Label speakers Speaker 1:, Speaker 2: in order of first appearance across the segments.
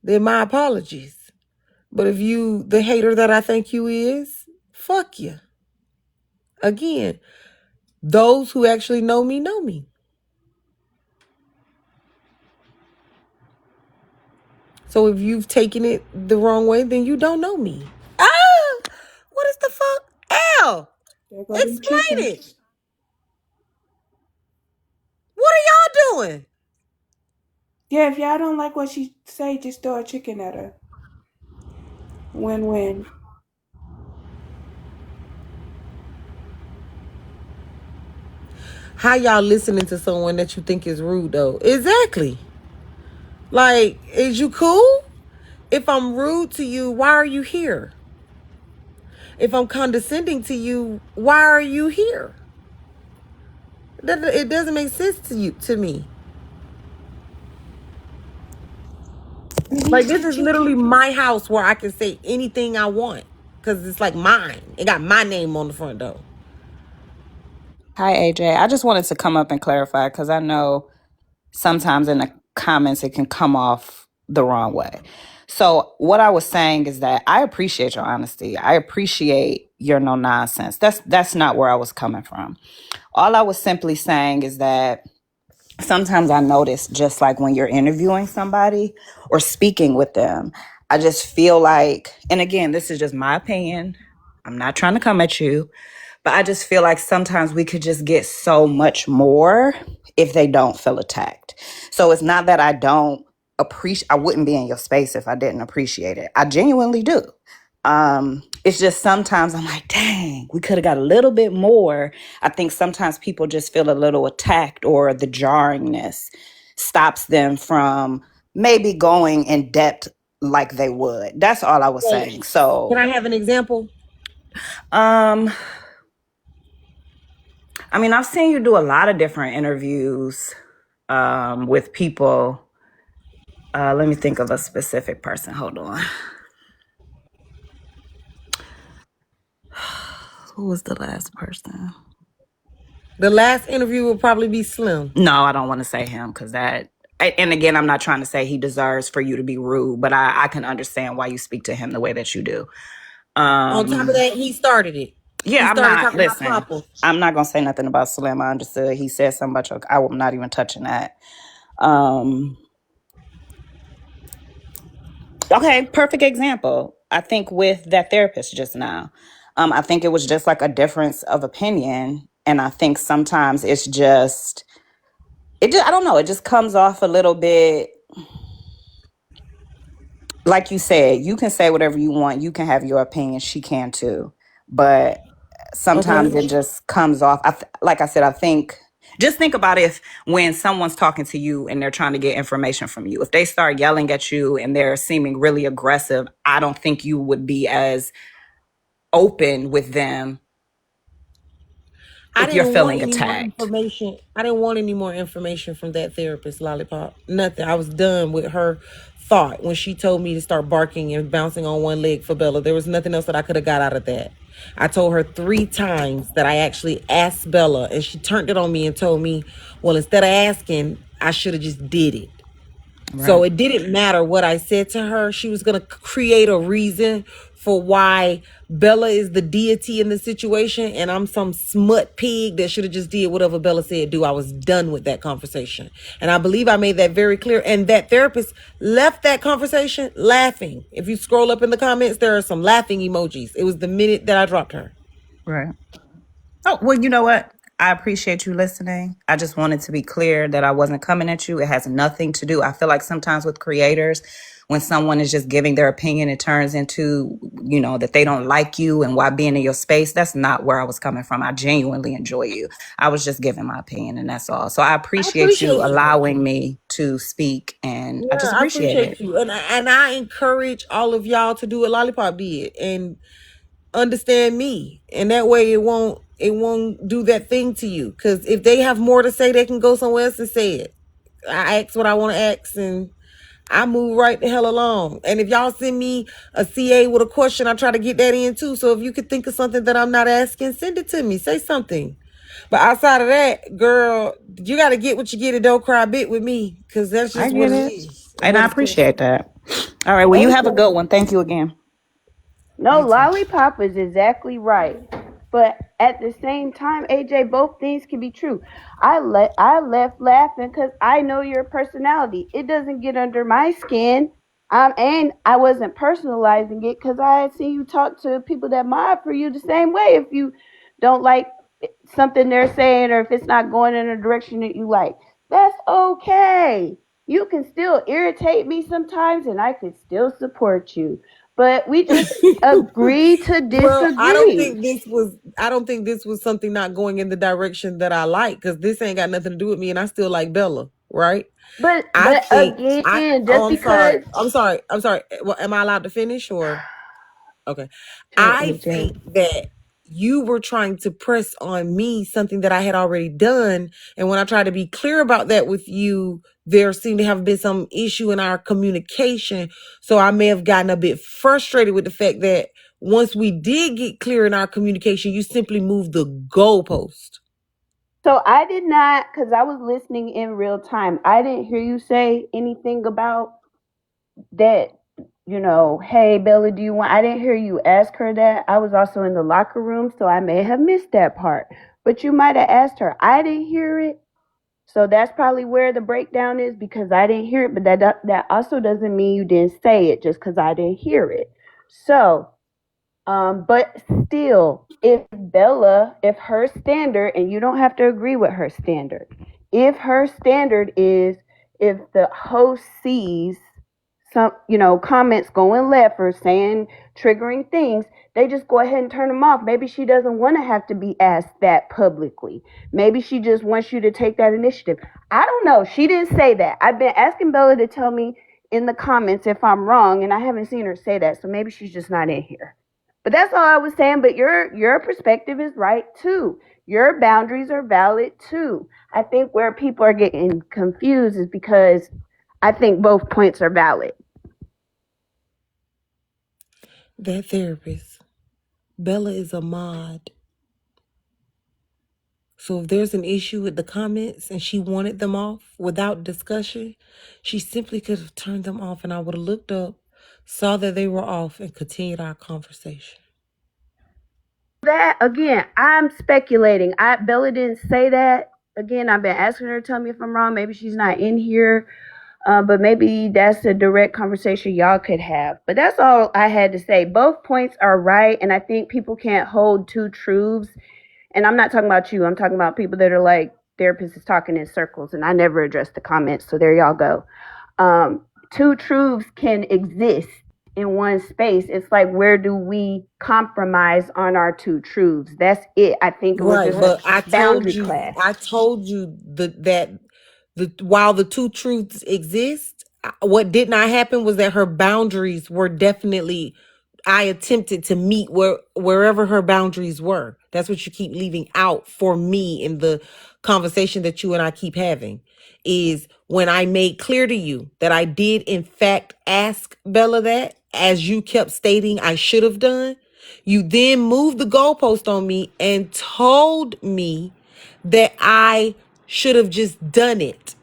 Speaker 1: then my apologies. But if you the hater that I think you is, fuck you. Again, those who actually know me know me. So if you've taken it the wrong way, then you don't know me. Ah, what is the fuck? Al,
Speaker 2: There go them
Speaker 1: explain
Speaker 2: chickens.
Speaker 1: it. What are y'all doing?
Speaker 2: Yeah, if y'all don't like what she say, just throw a chicken at her. Win-win.
Speaker 1: How y'all listening to someone that you think is rude though? Exactly. Like, is you cool? If I'm rude to you, why are you here? If I'm condescending to you, why are you here? It doesn't make sense to me. Like, this is literally my house where I can say anything I want because it's like mine. It got my name on the front door.
Speaker 3: Hi, AJ. I just wanted to come up and clarify because I know sometimes in the comments it can come off the wrong way. So, what I was saying is that I appreciate your honesty. I appreciate your no nonsense. That's not where I was coming from. All I was simply saying is that sometimes I notice, just like when you're interviewing somebody or speaking with them, I just feel like, and again, this is just my opinion. I'm not trying to come at you, but I just feel like sometimes we could just get so much more if they don't feel attacked. So it's not that I don't appreciate, I wouldn't be in your space if I didn't appreciate it. I genuinely do. It's just sometimes I'm like, dang, we could have got a little bit more. I think sometimes people just feel a little attacked, or the jarringness stops them from maybe going in depth like they would. That's all I was
Speaker 1: So,
Speaker 3: saying.
Speaker 1: can
Speaker 3: So,
Speaker 1: I have an example?
Speaker 3: um, I mean, I've seen you do a lot of different interviews with people. Let me think of a specific person. Hold on. Who was the last person?
Speaker 1: The last interview will probably be Slim.
Speaker 3: No, I don't want to say him because that. And again, I'm not trying to say he deserves for you to be rude, but I can understand why you speak to him the way that you do.
Speaker 1: On top of
Speaker 3: Um,
Speaker 1: that, he started it. He
Speaker 3: yeah, I'm
Speaker 1: started
Speaker 3: not.
Speaker 1: talking about
Speaker 3: Listen,
Speaker 1: Papa.
Speaker 3: I'm not gonna say nothing about Slim. I understood he said something about your. I'm not even touching that. Um, Okay, perfect example. I think with that therapist just now, I think it was just like a difference of opinion, and I think sometimes it's just it. Just, I don't know. It just comes off a little bit like you said. You can say whatever you want. You can have your opinion. She can too, but sometimes
Speaker 1: Okay.
Speaker 3: it just comes off. Like I said, I think. Just think about if when someone's talking to you and they're trying to get information from you, if they start yelling at you and they're seeming really aggressive, I don't think you would be as open with them
Speaker 1: I
Speaker 3: if you're
Speaker 1: didn't want
Speaker 3: feeling
Speaker 1: any more
Speaker 3: attacked.
Speaker 1: information. I didn't want any more information from that therapist, Lollipop. Nothing. I was done with her thought when she told me to start barking and bouncing on one leg for Bella. There was nothing else that I could have got out of that. I told her 3 times that I actually asked Bella, and she turned it on me and told me, well, instead of asking, I should have just did it. So
Speaker 3: Right.
Speaker 1: it didn't matter what I said to her. She was going to create a reason for why Bella is the deity in the situation and I'm some smut pig that should have just did whatever Bella said do. I was done with that conversation. And I believe I made that very clear. And that therapist left that conversation laughing. If you scroll up in the comments, there are some laughing emojis. It was the minute that I dropped her.
Speaker 3: Right. Oh, well, you know what? I appreciate you listening. I just wanted to be clear that I wasn't coming at you. It has nothing to do. I feel like sometimes with creators, when someone is just giving their opinion, it turns into, that they don't like you and why being in your space. That's not where I was coming from. I genuinely enjoy you. I was just giving my opinion and that's all. So I
Speaker 1: I
Speaker 3: appreciate you
Speaker 1: appreciate you.
Speaker 3: allowing me to speak and I
Speaker 1: Yeah,
Speaker 3: just
Speaker 1: I
Speaker 3: appreciate
Speaker 1: appreciate
Speaker 3: it.
Speaker 1: you. And I encourage all of y'all to do what Lollipop did. And understand me, and that way it won't do that thing to you, because if they have more to say they can go somewhere else and say it. I ask what I want to ask and I move right the hell along. And if y'all send me a CA with a question, I try to get that in too. So if you could think of something that I'm not asking, send it to me, say something. But outside of that, girl, you got to get what you get and don't cry a bit with me, because that's
Speaker 3: I
Speaker 1: just what
Speaker 3: get
Speaker 1: it
Speaker 3: it.
Speaker 1: is.
Speaker 3: And
Speaker 1: What
Speaker 3: I
Speaker 1: is Chris?
Speaker 3: appreciate that. All right. Well, you have a
Speaker 2: AJ.
Speaker 3: good one. Thank you again.
Speaker 2: No,
Speaker 1: You too.
Speaker 2: Lollipop is exactly right. But at the same time, AJ, both things can be true. I left laughing because I know your personality. It doesn't get under my skin. And I wasn't personalizing it because I had seen you talk to people that mob for you the same way. If you don't like something they're saying or if it's not going in a direction that you like, that's okay. You can still irritate me sometimes and I can still support you. But we just agree to
Speaker 1: Well,
Speaker 2: disagree.
Speaker 1: I don't think this was something not going in the direction that I like, because this ain't got nothing to do with me and I still like Bella, right? I
Speaker 2: But
Speaker 1: think I
Speaker 2: again,
Speaker 1: oh
Speaker 2: just
Speaker 1: I'm sorry.
Speaker 2: because
Speaker 1: I'm sorry. Well, am I allowed to finish or okay.
Speaker 2: to
Speaker 1: I
Speaker 2: AJ.
Speaker 1: think that you were trying to press on me something that I had already done. And when I tried to be clear about that with you, there seemed to have been some issue in our communication. So I may have gotten a bit frustrated with the fact that once we did get clear in our communication, you simply moved the goalpost.
Speaker 2: So I did not, because I was listening in real time. I didn't hear you say anything about that. Hey Bella, do you want? I didn't hear you ask her that. I was also in the locker room, so I may have missed that part. But you might have asked her. I didn't hear it. So that's probably where the breakdown is because I didn't hear it, but that also doesn't mean you didn't say it just because I didn't hear it. So, but still, if her standard, and you don't have to agree with her standard, if her standard is if the host sees some, comments going left or saying triggering things, they just go ahead and turn them off. Maybe she doesn't want to have to be asked that publicly. Maybe she just wants you to take that initiative. I don't know. She didn't say that. I've been asking Bella to tell me in the comments if I'm wrong, and I haven't seen her say that. So maybe she's just not in here. But that's all I was saying. But your perspective is right too. Your boundaries are valid too. I think where people are getting confused is because I think both points are valid.
Speaker 1: That therapist, Bella, is a mod. So if there's an issue with the comments and she wanted them off without discussion, she simply could have turned them off and I would have looked up, saw that they were off, and continued our conversation.
Speaker 2: That again, I'm speculating. Bella didn't say that. Again, I've been asking her to tell me if I'm wrong. Maybe she's not in here, but maybe that's a direct conversation y'all could have. But that's all I had to say. Both points are right, and I think people can't hold two truths. And I'm not talking about you. I'm talking about people that are like therapists is talking in circles, and I never address the comments. So there y'all go. Two truths can exist in one space. It's like, where do we compromise on our two truths? That's it. I think it was
Speaker 1: Right,
Speaker 2: just a
Speaker 1: but
Speaker 2: boundary clash.
Speaker 1: I told you that the while the two truths exist, what did not happen was that her boundaries were definitely. I attempted to meet wherever her boundaries were. That's what you keep leaving out for me in the conversation that you and I keep having. Is when I made clear to you that I did in fact ask Bella that, as you kept stating I should have done. You then moved the goalpost on me and told me that I should have just done it.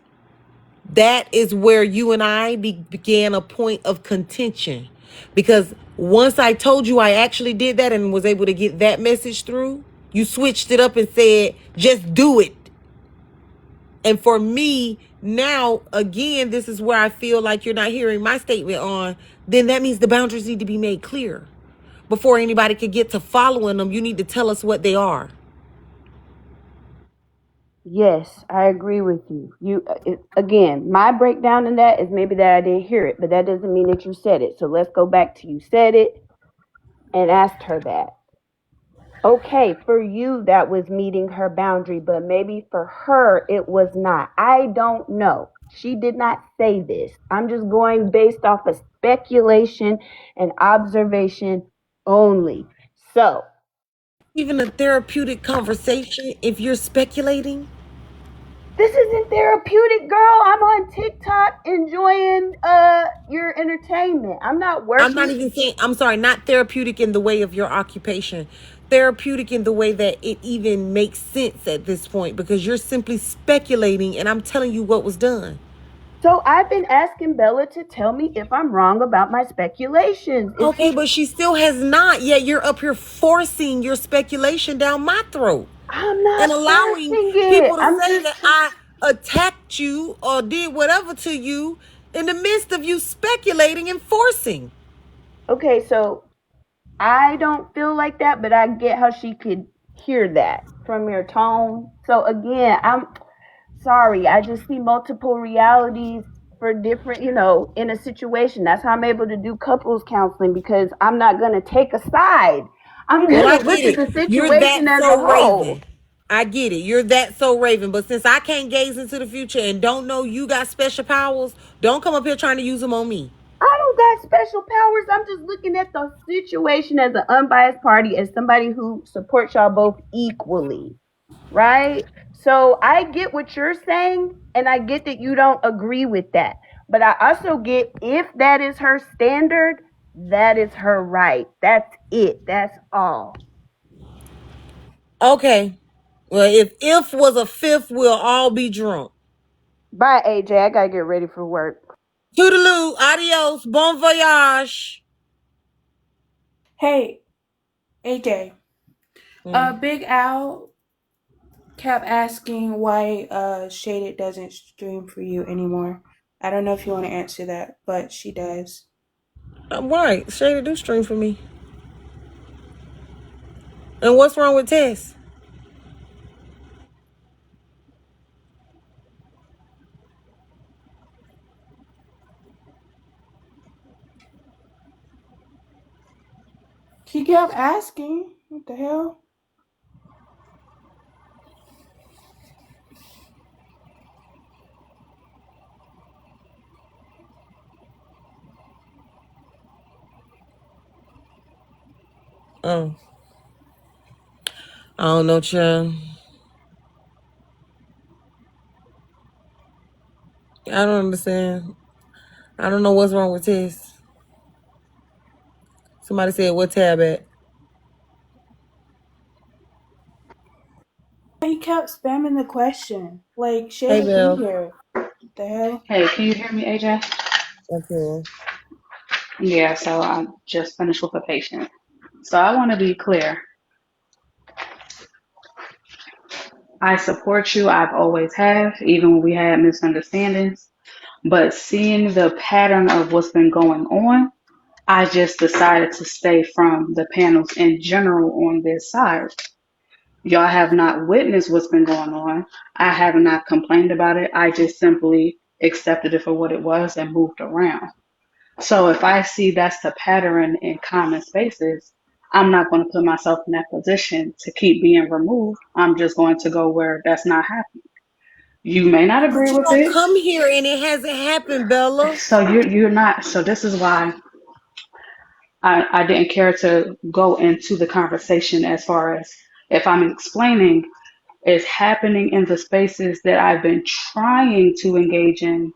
Speaker 1: That is where you and I began a point of contention. Because once I told you I actually did that and was able to get that message through, you switched it up and said, just do it. And for me, now, again, this is where I feel like you're not hearing my statement on, then that means the boundaries need to be made clear. Before anybody can get to following them, you need to tell us what they are.
Speaker 2: Yes, I agree with you. Again, my breakdown in that is maybe that I didn't hear it, but that doesn't mean that you said it. So let's go back to you said it and asked her that. Okay, for you that was meeting her boundary, but maybe for her it was not. I don't know. She did not say this. I'm just going based off of speculation and observation only. So,
Speaker 1: Even a therapeutic conversation, if you're speculating,
Speaker 2: this isn't therapeutic, girl. I'm on TikTok enjoying your entertainment. I'm not
Speaker 1: I'm not
Speaker 2: working.
Speaker 1: even saying, I'm sorry, not therapeutic in the way of your occupation. Therapeutic in the way that it even makes sense at this point, because you're simply speculating and I'm telling you what was done.
Speaker 2: So I've been asking Bella to tell me if I'm wrong about my speculations. If
Speaker 1: Okay,
Speaker 2: she,
Speaker 1: but she still has not. Yet you're up here forcing your speculation down my throat
Speaker 2: I'm not
Speaker 1: and allowing
Speaker 2: forcing it.
Speaker 1: people to
Speaker 2: I'm
Speaker 1: say
Speaker 2: just
Speaker 1: that I attacked you or did whatever to you in the midst of you speculating and forcing.
Speaker 2: okay. So I don't feel like that, but I get how she could hear that from your tone. So again, I'm sorry. I just see multiple realities for different, in a situation. That's how I'm able to do couples counseling because I'm not going to take a side. I'm
Speaker 1: Well,
Speaker 2: going
Speaker 1: I
Speaker 2: to
Speaker 1: get
Speaker 2: look at
Speaker 1: it.
Speaker 2: the
Speaker 1: You're
Speaker 2: situation
Speaker 1: that
Speaker 2: as a
Speaker 1: so
Speaker 2: whole.
Speaker 1: Raven. I get it. You're that so Raven. But since I can't gaze into the future and don't know you got special powers, don't come up here trying to use them on me.
Speaker 2: I don't got special powers. I'm just looking at the situation as an unbiased party, as somebody who supports y'all both equally, right? So I get what you're saying, and I get that you don't agree with that. But I also get if that is her standard, that is her right. That's it. That's all.
Speaker 1: Okay. Well, if was a fifth, we'll all be drunk.
Speaker 2: Bye, AJ. I gotta get ready for work.
Speaker 1: Toodaloo, adios, bon voyage.
Speaker 4: Hey, AJ.
Speaker 1: Mm.
Speaker 4: Big Al kept asking why Shaded doesn't stream for you anymore. I don't know if you want to answer that, but she does.
Speaker 1: I'm right. Shady do stream for me. And what's wrong with Tess?
Speaker 4: She kept asking. What the hell?
Speaker 1: Oh, I don't know, child. I don't understand. I don't know what's wrong with Tess. Somebody said, what tab at?
Speaker 4: He kept spamming the question. Like,
Speaker 1: Hey,
Speaker 4: Shaded be
Speaker 1: Belle.
Speaker 4: here. What the hell?
Speaker 5: Hey, can you hear me, AJ?
Speaker 1: Okay.
Speaker 5: Yeah, so I just finished with a patient. So I want to be clear. I support you. I've always have, even when we had misunderstandings. But seeing the pattern of what's been going on, I just decided to stay from the panels in general on this side. Y'all have not witnessed what's been going on. I have not complained about it. I just simply accepted it for what it was and moved around. So if I see that's the pattern in common spaces, I'm not going to put myself in that position to keep being removed. I'm just going to go where that's not happening. You may not
Speaker 1: But
Speaker 5: agree
Speaker 1: you
Speaker 5: with
Speaker 1: don't
Speaker 5: it.
Speaker 1: come here and it hasn't happened, Bella.
Speaker 5: So you're not. So this is why I didn't care to go into the conversation as far as if I'm explaining it's happening in the spaces that I've been trying to engage in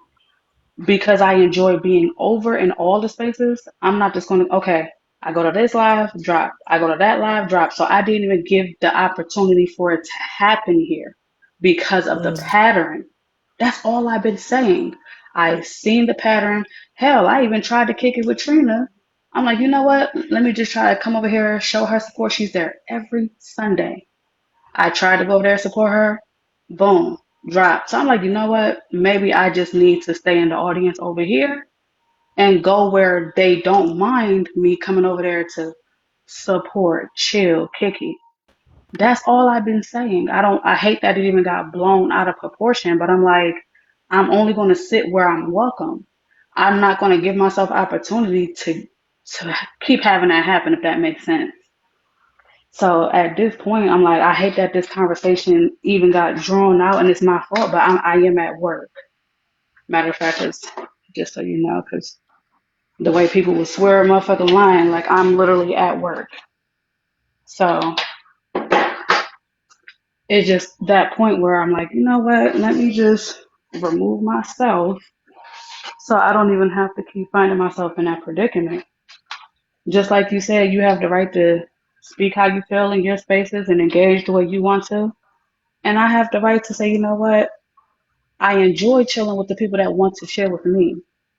Speaker 5: because I enjoy being over in all the spaces. I'm not just going to, okay, I go to this live, drop. I go to that live, drop. So I didn't even give the opportunity for it to happen here because of the
Speaker 1: Mm.
Speaker 5: pattern. That's all I've been saying. I seen the pattern. Hell, I even tried to kick it with Trina. I'm like, you know what? Let me just try to come over here, show her support. She's there every Sunday. I tried to go over there support her. Boom, drop. So I'm like, you know what? Maybe I just need to stay in the audience over here and go where they don't mind me coming over there to support, chill, kick it. That's all I've been saying. I hate that it even got blown out of proportion, but I'm like, I'm only going to sit where I'm welcome. I'm not going to give myself opportunity to keep having that happen, if that makes sense. So at this point, I'm like, I hate that this conversation even got drawn out, and it's my fault. But I am at work. Matter of fact, it's just so you know, because the way people would swear a motherfucking line, like I'm literally at work. So it's just that point where I'm like, you know what? Let me just remove myself, so I don't even have to keep finding myself in that predicament. Just like you said, you have the right to speak how you feel in your spaces and engage the way you want to. And I have the right to say, you know what? I enjoy chilling with the people that want to chill with me.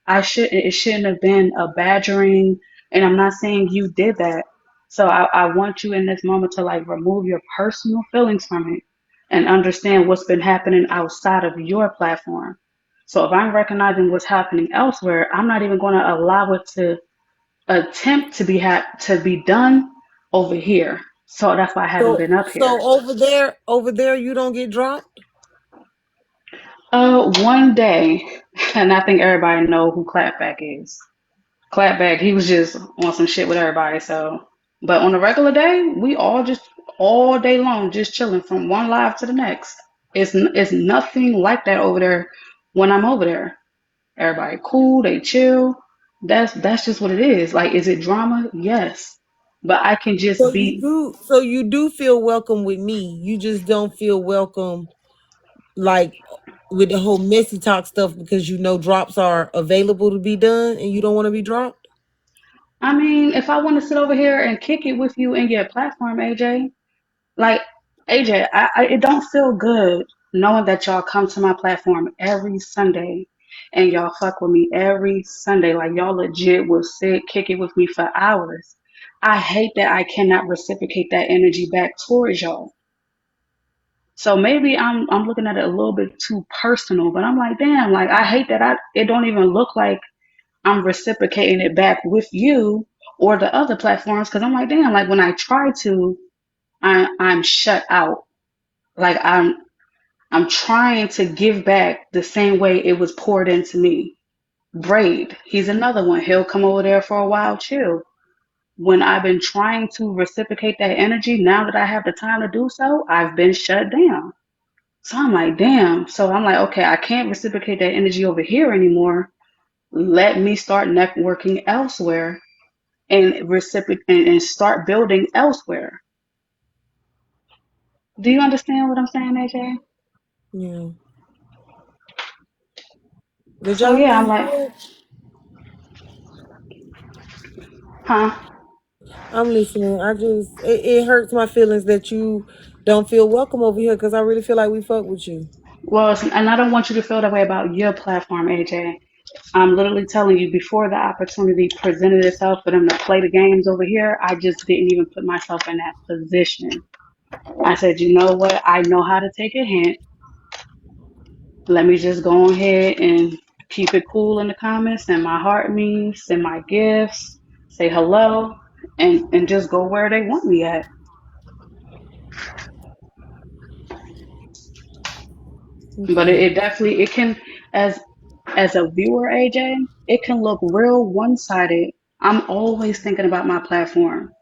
Speaker 5: It shouldn't have been a badgering, and I'm not saying you did that. So I want you in this moment to like remove your personal feelings from it and understand what's been happening outside of your platform. So if I'm recognizing what's happening elsewhere, I'm not even going to allow it to attempt to be done over here. So that's why I haven't
Speaker 1: So
Speaker 5: been up here.
Speaker 1: so over there you don't get dropped?
Speaker 5: One day, and I think everybody know who Clapback is. Clapback, he was just on some shit with everybody. So, but on a regular day, we all just all day long just chilling from one live to the next. It's nothing like that over there when I'm over there. Everybody cool, they chill. That's just what it is. Like, is it drama? Yes, but I can just be.
Speaker 1: So you do feel welcome with me. You just don't feel welcome like with the whole messy talk stuff because you know drops are available to be done and you don't want to be dropped.
Speaker 5: I mean, if I want to sit over here and kick it with you in your platform, AJ, like AJ, it don't feel good knowing that y'all come to my platform every Sunday and y'all fuck with me every Sunday. Like y'all legit will sit, kick it with me for hours. I hate that I cannot reciprocate that energy back towards y'all. So maybe I'm looking at it a little bit too personal, but I'm like, damn, like I hate that it don't even look like I'm reciprocating it back with you or the other platforms because I'm like, damn, like when I try to, I'm shut out. Like I'm trying to give back the same way it was poured into me. Braid, he's another one. He'll come over there for a while, chill. When I've been trying to reciprocate that energy, now that I have the time to do so, I've been shut down. So I'm like, damn. So I'm like, okay, I can't reciprocate that energy over here anymore. Let me start networking elsewhere and reciprocate and start building elsewhere. Do you understand what I'm saying, AJ?
Speaker 1: Yeah. Did
Speaker 5: So
Speaker 1: y'all hear
Speaker 5: yeah,
Speaker 1: what
Speaker 5: I'm
Speaker 1: he
Speaker 5: like,
Speaker 1: said?
Speaker 5: huh?
Speaker 1: I'm listening. It hurts my feelings that you don't feel welcome over here because I really feel like we fuck with you.
Speaker 5: Well, and I don't want you to feel that way about your platform, AJ. I'm literally telling you, before the opportunity presented itself for them to play the games over here, I just didn't even put myself in that position. I said, you know what? I know how to take a hint. Let me just go ahead and keep it cool in the comments, send my heart me, send my gifts, say hello, and just go where they want me at. But
Speaker 1: Okay.
Speaker 5: it definitely it can as a viewer, AJ, it can look real one sided. I'm always thinking about my platform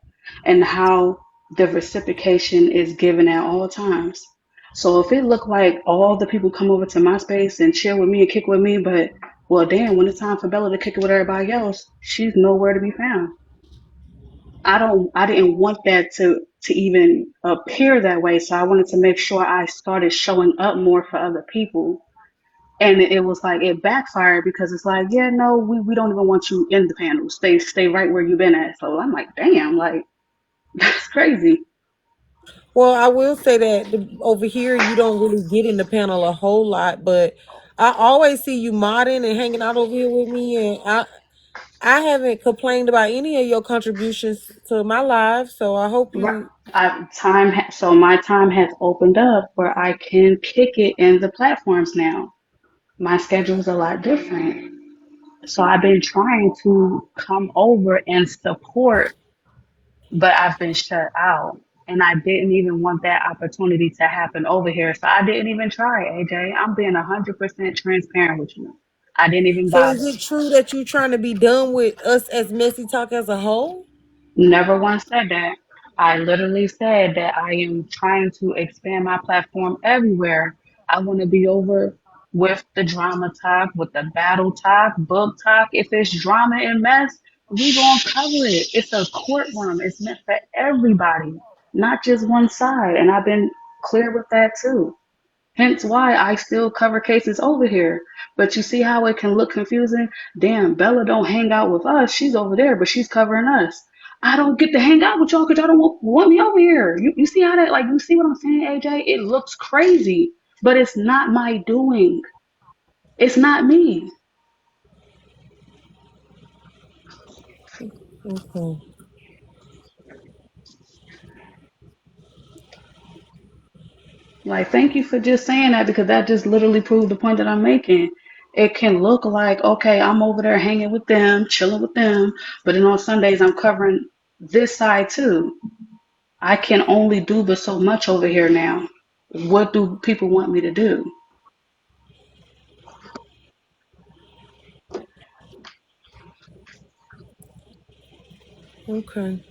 Speaker 5: and how the reciprocation is given at all times. So if it look like all the people come over to my space and chill with me and kick with me, but well damn, when it's time for Bella to kick it with everybody else, she's nowhere to be found. I didn't want that to even appear that way. So I wanted to make sure I started showing up more for other people. And it was like it backfired because it's like, yeah, no, we don't even want you in the panel. Stay right where you've been at. So I'm like, damn, like that's crazy.
Speaker 1: Well, I will say that over here you don't really get in the panel a whole lot, but I always see you modding and hanging out over here with me, and I haven't complained about any of your contributions to my life, so I hope
Speaker 5: Right.
Speaker 1: you.
Speaker 5: So my time has opened up where I can kick it in the platforms now. My schedule is a lot different. So I've been trying to come over and support, but I've been shut out. And I didn't even want that opportunity to happen over here. So I didn't even try, AJ. I'm being 100% transparent with you. I didn't even
Speaker 1: So is
Speaker 5: bother.
Speaker 1: it true that you trying to be done with us as Messy Talk as a whole?
Speaker 5: Never once said that. I literally said that I am trying to expand my platform everywhere. I want to be over with the drama talk, with the battle talk, book talk. If it's drama and mess, we gonna cover it. It's a courtroom. It's meant for everybody, not just one side. And I've been clear with that too. Hence why I still cover cases over here. But you see how it can look confusing? Damn, Bella don't hang out with us. She's over there, but she's covering us. I don't get to hang out with y'all because y'all don't want me over here. You see how that, like, you see what I'm saying, AJ? It looks crazy, but it's not my doing. It's not me.
Speaker 1: Okay.
Speaker 5: Like, thank you for just saying that because that just literally proved the point that I'm making. It can look like, okay, I'm over there hanging with them, chilling with them, but then on Sundays I'm covering this side too. I can only do but so much over here now. What do people want me to do?
Speaker 1: Okay.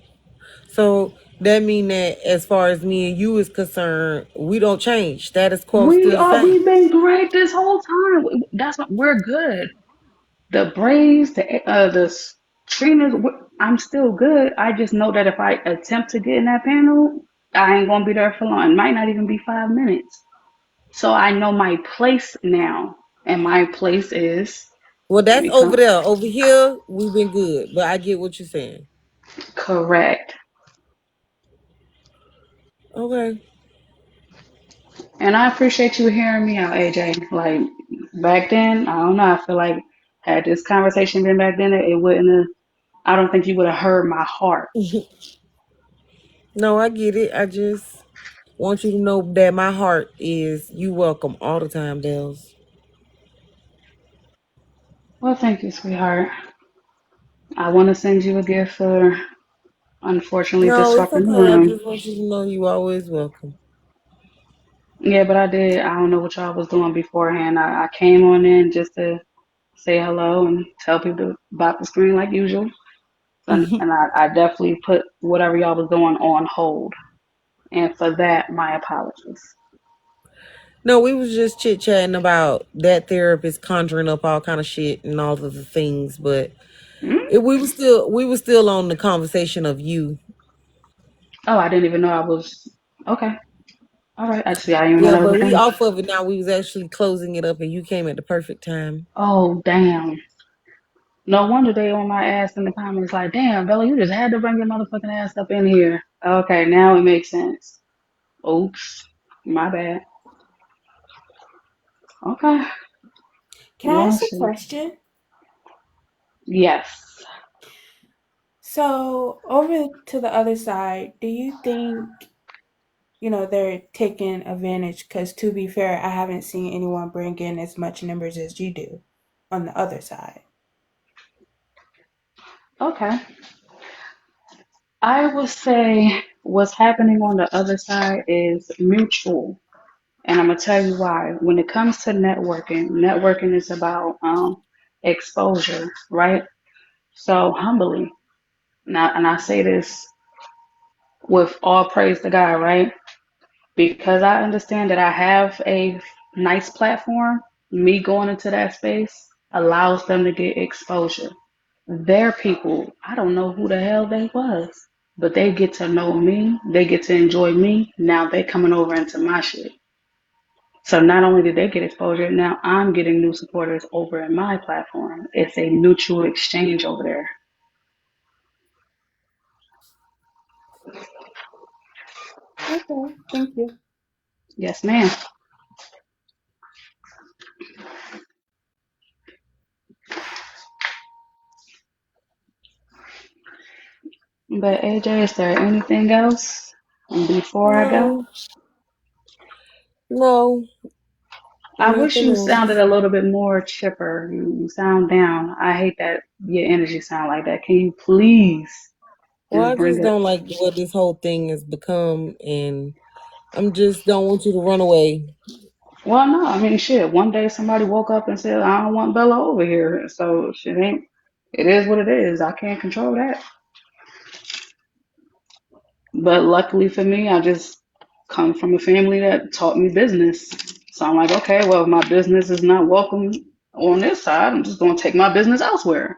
Speaker 1: So that mean that as far as me and you is concerned, we don't change. Status quo
Speaker 5: We
Speaker 1: still the
Speaker 5: are,
Speaker 1: same.
Speaker 5: we've been great this whole time. That's what we're good. The Braves, the Trinas, I'm still good. I just know that if I attempt to get in that panel, I ain't gonna be there for long. It might not even be 5 minutes. So I know my place now, and my place is
Speaker 1: Well,
Speaker 5: let
Speaker 1: that's
Speaker 5: me
Speaker 1: over
Speaker 5: come
Speaker 1: there. Over here, we've been good. But I get what you're saying.
Speaker 5: correct.
Speaker 1: Okay.
Speaker 5: And I appreciate you hearing me out, AJ. Like back then, I don't know. I feel like had this conversation been back then, it wouldn't have. I don't think you would have heard my heart.
Speaker 1: No, I get it. I just want you to know that my heart is you welcome all the time, Bells.
Speaker 5: Well, thank you, sweetheart. I want to send you a gift for unfortunately
Speaker 1: No, it's
Speaker 5: disrupting the
Speaker 1: okay. I
Speaker 5: room.
Speaker 1: just want you to know you always welcome.
Speaker 5: Yeah, but I did. I don't know what y'all was doing beforehand. I came on in just to say hello and tell people about the screen like usual. And I definitely put whatever y'all was doing on hold. And for that, my apologies.
Speaker 1: No, we was just chit chatting about that therapist conjuring up all kind of shit and all of the things, but
Speaker 5: Hmm?
Speaker 1: we were still on the conversation of you.
Speaker 5: Oh, I didn't even know I was. Okay. All right. I see. I didn't even know
Speaker 1: Yeah,
Speaker 5: that was
Speaker 1: but
Speaker 5: the
Speaker 1: we
Speaker 5: thing.
Speaker 1: off of it now. We was actually closing it up, and you came at the perfect time.
Speaker 5: Oh, damn. No wonder they on my ass in the comments like, damn, Bella, you just had to bring your motherfucking ass up in here. Okay, now it makes sense. Oops. My bad. Okay.
Speaker 4: Can I
Speaker 5: Well,
Speaker 4: ask a
Speaker 5: shit.
Speaker 4: question?
Speaker 5: Yes.
Speaker 4: So, over to the other side, do you think, they're taking advantage? Because to be fair, I haven't seen anyone bring in as much numbers as you do on the other side.
Speaker 5: Okay. I would say what's happening on the other side is mutual. And I'm going to tell you why. When it comes to networking, networking is about exposure, right? So humbly, now, and I say this with all praise to God, right? Because I understand that I have a nice platform, me going into that space allows them to get exposure. Their people, I don't know who the hell they was, but they get to know me, they get to enjoy me. Now they coming over into my shit. So not only did they get exposure, now I'm getting new supporters over in my platform. It's a mutual exchange over there.
Speaker 4: Okay, thank you.
Speaker 5: Yes, ma'am. But AJ, is there anything else before I go?
Speaker 1: No, no,
Speaker 5: I wish
Speaker 1: nothing
Speaker 5: you sounded
Speaker 1: else.
Speaker 5: a little bit more chipper. You sound down. I hate that your energy sound like that. Can you please
Speaker 1: Well,
Speaker 5: just
Speaker 1: I
Speaker 5: bring
Speaker 1: just
Speaker 5: it?
Speaker 1: don't like what this whole thing has become, and I'm just don't want you to run away.
Speaker 5: Well, no, I mean, shit. One day somebody woke up and said, I don't want Bella over here. So shit ain't, it is what it is. I can't control that. But luckily for me, I just come from a family that taught me business. So I'm like, okay, well, if my business is not welcome on this side, I'm just going to take my business elsewhere.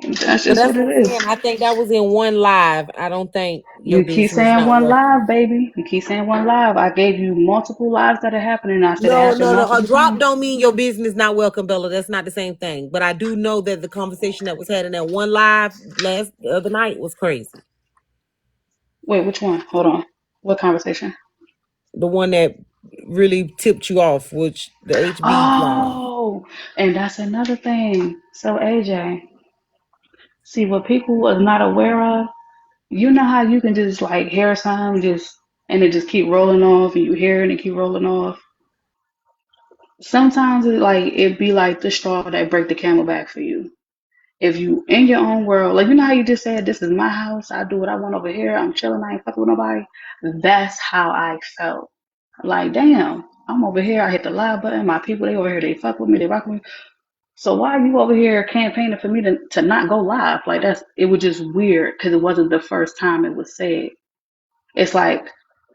Speaker 5: And that's
Speaker 1: But
Speaker 5: just
Speaker 1: that's
Speaker 5: what it
Speaker 1: what I'm
Speaker 5: is.
Speaker 1: saying. I think that was in one live. I don't think your
Speaker 5: You keep
Speaker 1: business
Speaker 5: saying
Speaker 1: not
Speaker 5: one
Speaker 1: working.
Speaker 5: live, baby. You keep saying one live. I gave you multiple lives that are happening. I said it
Speaker 1: No,
Speaker 5: happened
Speaker 1: no, no. A
Speaker 5: multiple
Speaker 1: drop
Speaker 5: times.
Speaker 1: don't mean your business not welcome, Bella. That's not the same thing. But I do know that the conversation that was had in that one live last the other night was crazy.
Speaker 5: Wait, which one? Hold on. What conversation?
Speaker 1: The one that really tipped you off, which the HB line.
Speaker 5: Oh, and that's another thing. So AJ, see what people are not aware of. You know how you can just like hear something just and it just keep rolling off, and you hear it and keep rolling off. Sometimes it be like the straw that break the camel back for you. If you in your own world, like you know how you just said, this is my house, I do what I want over here, I'm chilling, I ain't fucking with nobody. That's how I felt. Like, damn, I'm over here, I hit the live button, my people, they over here, they fuck with me, they rock with me. So why are you over here campaigning for me to not go live? Like it was just weird because it wasn't the first time it was said. It's like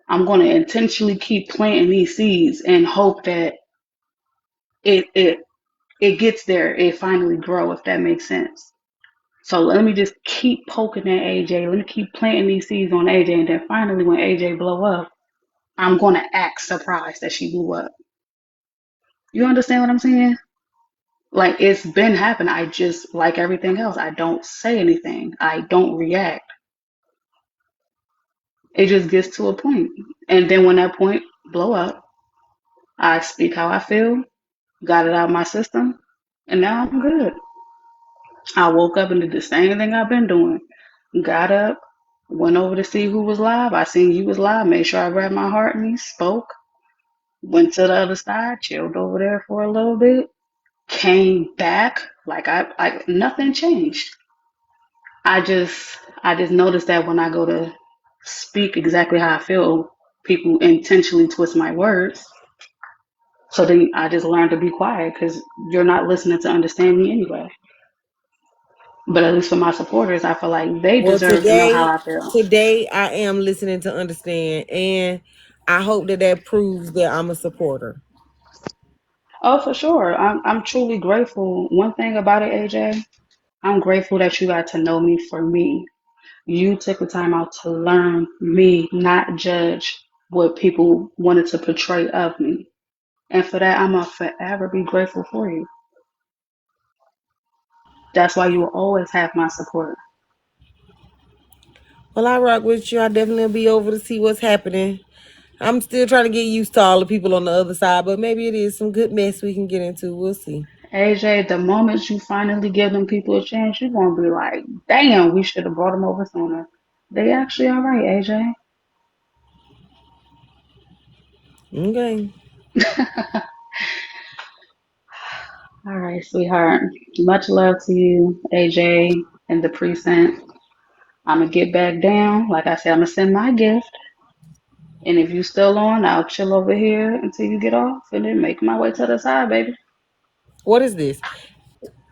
Speaker 5: I'm going to intentionally keep planting these seeds and hope that it it it gets there, it finally grow, if that makes sense. So let me just keep poking at AJ. Let me keep planting these seeds on AJ, and then finally, when AJ blow up, I'm gonna act surprised that she blew up. You understand what I'm saying? Like it's been happening. I just like everything else. I don't say anything. I don't react. It just gets to a point, and then when that point blow up, I speak how I feel, got it out of my system, and now I'm good. I woke up and did the same thing I've been doing. Got up, went over to see who was live. I seen you was live. Made sure I grabbed my heart and spoke. Went to the other side, chilled over there for a little bit. Came back like like nothing changed. I just noticed that when I go to speak exactly how I feel, people intentionally twist my words. So then I just learned to be quiet because you're not listening to understand me anyway. But at least for my supporters, I feel like they
Speaker 1: Well,
Speaker 5: deserve to know how I feel.
Speaker 1: today I am listening to understand, and I hope that that proves that I'm a supporter.
Speaker 5: Oh, for sure. I'm truly grateful. One thing about it, AJ, I'm grateful that you got to know me for me. You took the time out to learn me, not judge what people wanted to portray of me. And for that, I'm gonna forever be grateful for you. That's why you will always have my support.
Speaker 1: Well, I rock with you. I definitely will be over to see what's happening. I'm still trying to get used to all the people on the other side, but maybe it is some good mess we can get into. We'll see.
Speaker 5: AJ, the moment you finally give them people a chance, you're gonna be like, damn, we should have brought them over sooner. They actually all right, AJ.
Speaker 1: Okay.
Speaker 5: All right, sweetheart. Much love to you, AJ, and the precinct. I'm gonna get back down. Like I said, I'm gonna send my gift. And if you still on, I'll chill over here until you get off and then make my way to the side, baby.
Speaker 1: What is this?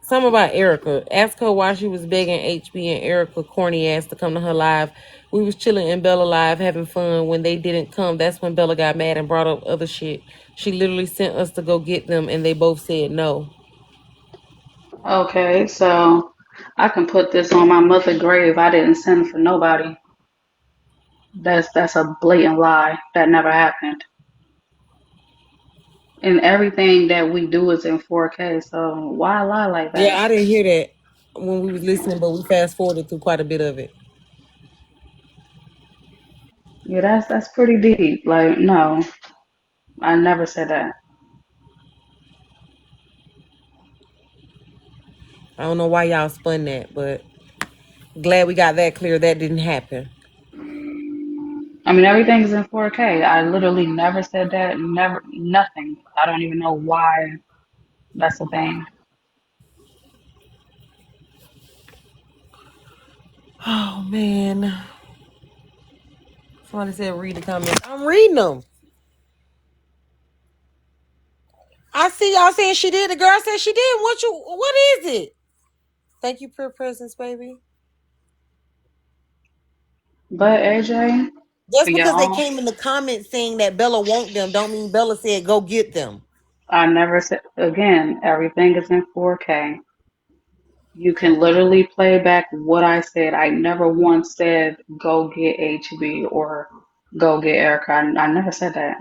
Speaker 1: Something about Erica. Ask her why she was begging HB and Erica corny ass to come to her live. We was chilling in Bella live having fun. When they didn't come, that's when Bella got mad and brought up other shit. She literally sent us to go get them and they both said no.
Speaker 5: Okay, so I can put this on my mother grave. I didn't send for nobody. That's a blatant lie. That never happened. And everything that we do is in 4K. So why lie like
Speaker 1: Yeah,
Speaker 5: that?
Speaker 1: I didn't hear that when we was listening, but we fast forwarded through quite a bit of it.
Speaker 5: Yeah, that's pretty deep. Like, no, I never said that.
Speaker 1: I don't know why y'all spun that, but glad we got that clear. That didn't happen.
Speaker 5: I mean, everything's in 4K. I literally never said that. Never, nothing. I don't even know why that's a thing.
Speaker 1: Oh man. Somebody said read the comments. I'm reading them. I see y'all saying she did. The girl said she did. What is it? Thank you, pure presence, baby.
Speaker 5: But AJ, for
Speaker 1: Just
Speaker 5: your
Speaker 1: because they
Speaker 5: own,
Speaker 1: came in the comments saying that Bella want them, don't mean Bella said go get them.
Speaker 5: I never said, again, everything is in 4K. You can literally play back what I said. I never once said go get HB or go get Erica. I never said that.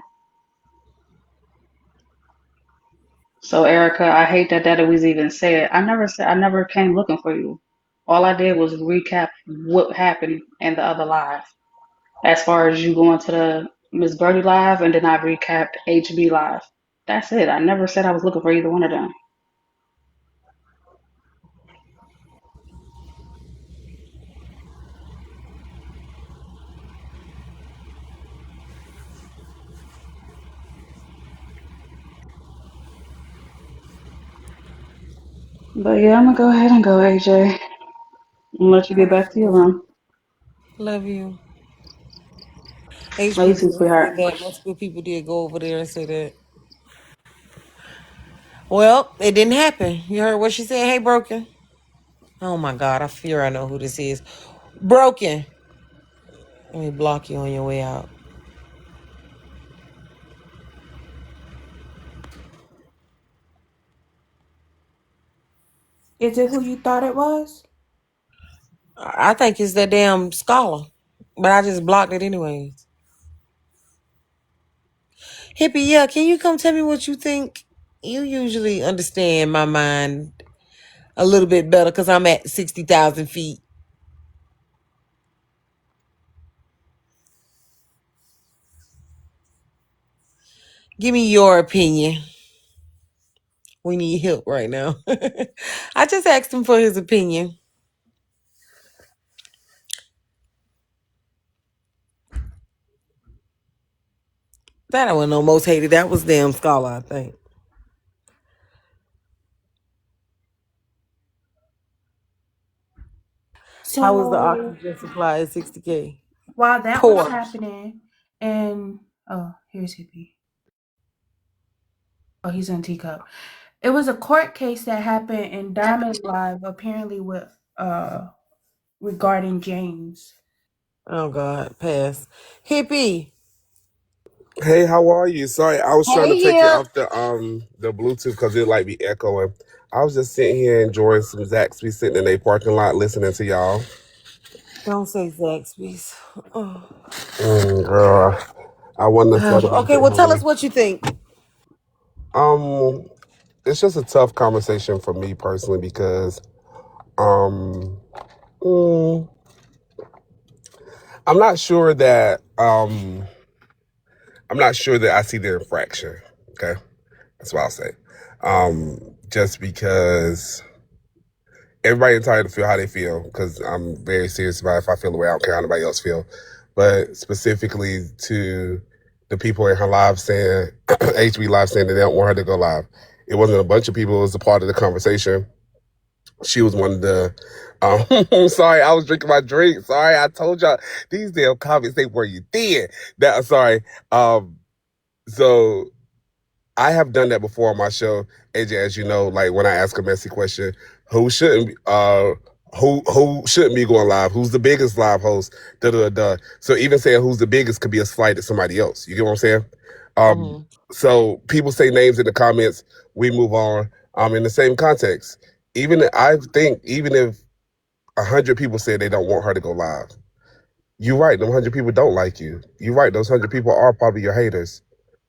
Speaker 5: So Erica, I hate that was even said. I never came looking for you. All I did was recap what happened in the other live. As far as you going to the Miss Birdie Live, and then I recapped HB Live. That's it. I never said I was looking for either one of them. But yeah, I'm gonna go ahead and go, AJ, and let you get back to your room.
Speaker 1: Love you.
Speaker 5: Love you
Speaker 1: HB
Speaker 5: too,
Speaker 1: did say
Speaker 5: sweetheart.
Speaker 1: that. Multiple people did go over there and say that. Well, it didn't happen. You heard what she said? Hey, Broken. Oh my God, I fear I know who this is. Broken. Let me block you on your way out.
Speaker 4: Is it who you thought it was?
Speaker 1: I think it's that damn scholar. But I just blocked it anyways. Hippie, yeah, can you come tell me what you think? You usually understand my mind a little bit better because I'm at 60,000 feet. Give me your opinion. We need help right now. I just asked him for his opinion. That I wasn't no most hated. That was damn scholar, I think. How was the
Speaker 4: So
Speaker 1: oxygen supply at 60K?
Speaker 4: while that was
Speaker 1: Poor.
Speaker 4: happening, and oh, here's Hippie. Oh, he's on teacup. It was a court case that happened in Diamond Live, apparently with regarding James.
Speaker 1: Oh God, pass. Hippie.
Speaker 6: Hey, how are you? Sorry, I was trying to
Speaker 1: Hey,
Speaker 6: take it
Speaker 1: Hip.
Speaker 6: off the Bluetooth because it like be echoing. I was just sitting here enjoying some Zaxby, sitting in a parking lot listening to y'all.
Speaker 1: Don't say Zaxby's. Oh.
Speaker 6: Girl, I wouldn't have said it if I
Speaker 1: Okay,
Speaker 6: didn't
Speaker 1: well,
Speaker 6: have
Speaker 1: tell us
Speaker 6: you.
Speaker 1: what you think.
Speaker 6: Um, it's just a tough conversation for me personally because um, mm, I'm not sure that I'm not sure that I see the infraction. Okay, that's what I'll say. Just because everybody entitled to feel how they feel because I'm very serious about if I feel the way I don't care how anybody else feel. But specifically to the people in her live saying, HB live saying that they don't want her to go live. It wasn't a bunch of people. It was a part of the conversation. She was one of the, sorry, I was drinking my drink. Sorry, I told y'all these damn comments, they were you thin. That, sorry. So I have done that before on my show, AJ. As you know, like when I ask a messy question, who shouldn't who shouldn't be going live? Who's the biggest live host? Da da da. So even saying who's the biggest could be a slight at somebody else. You get what I'm saying? Um,
Speaker 1: Mm-hmm.
Speaker 6: so people say names in the comments, we move on. In the same context, I think even if 100 people say they don't want her to go live, you're right. Them 100 people don't like you. You're right. Those 100 people are probably your haters,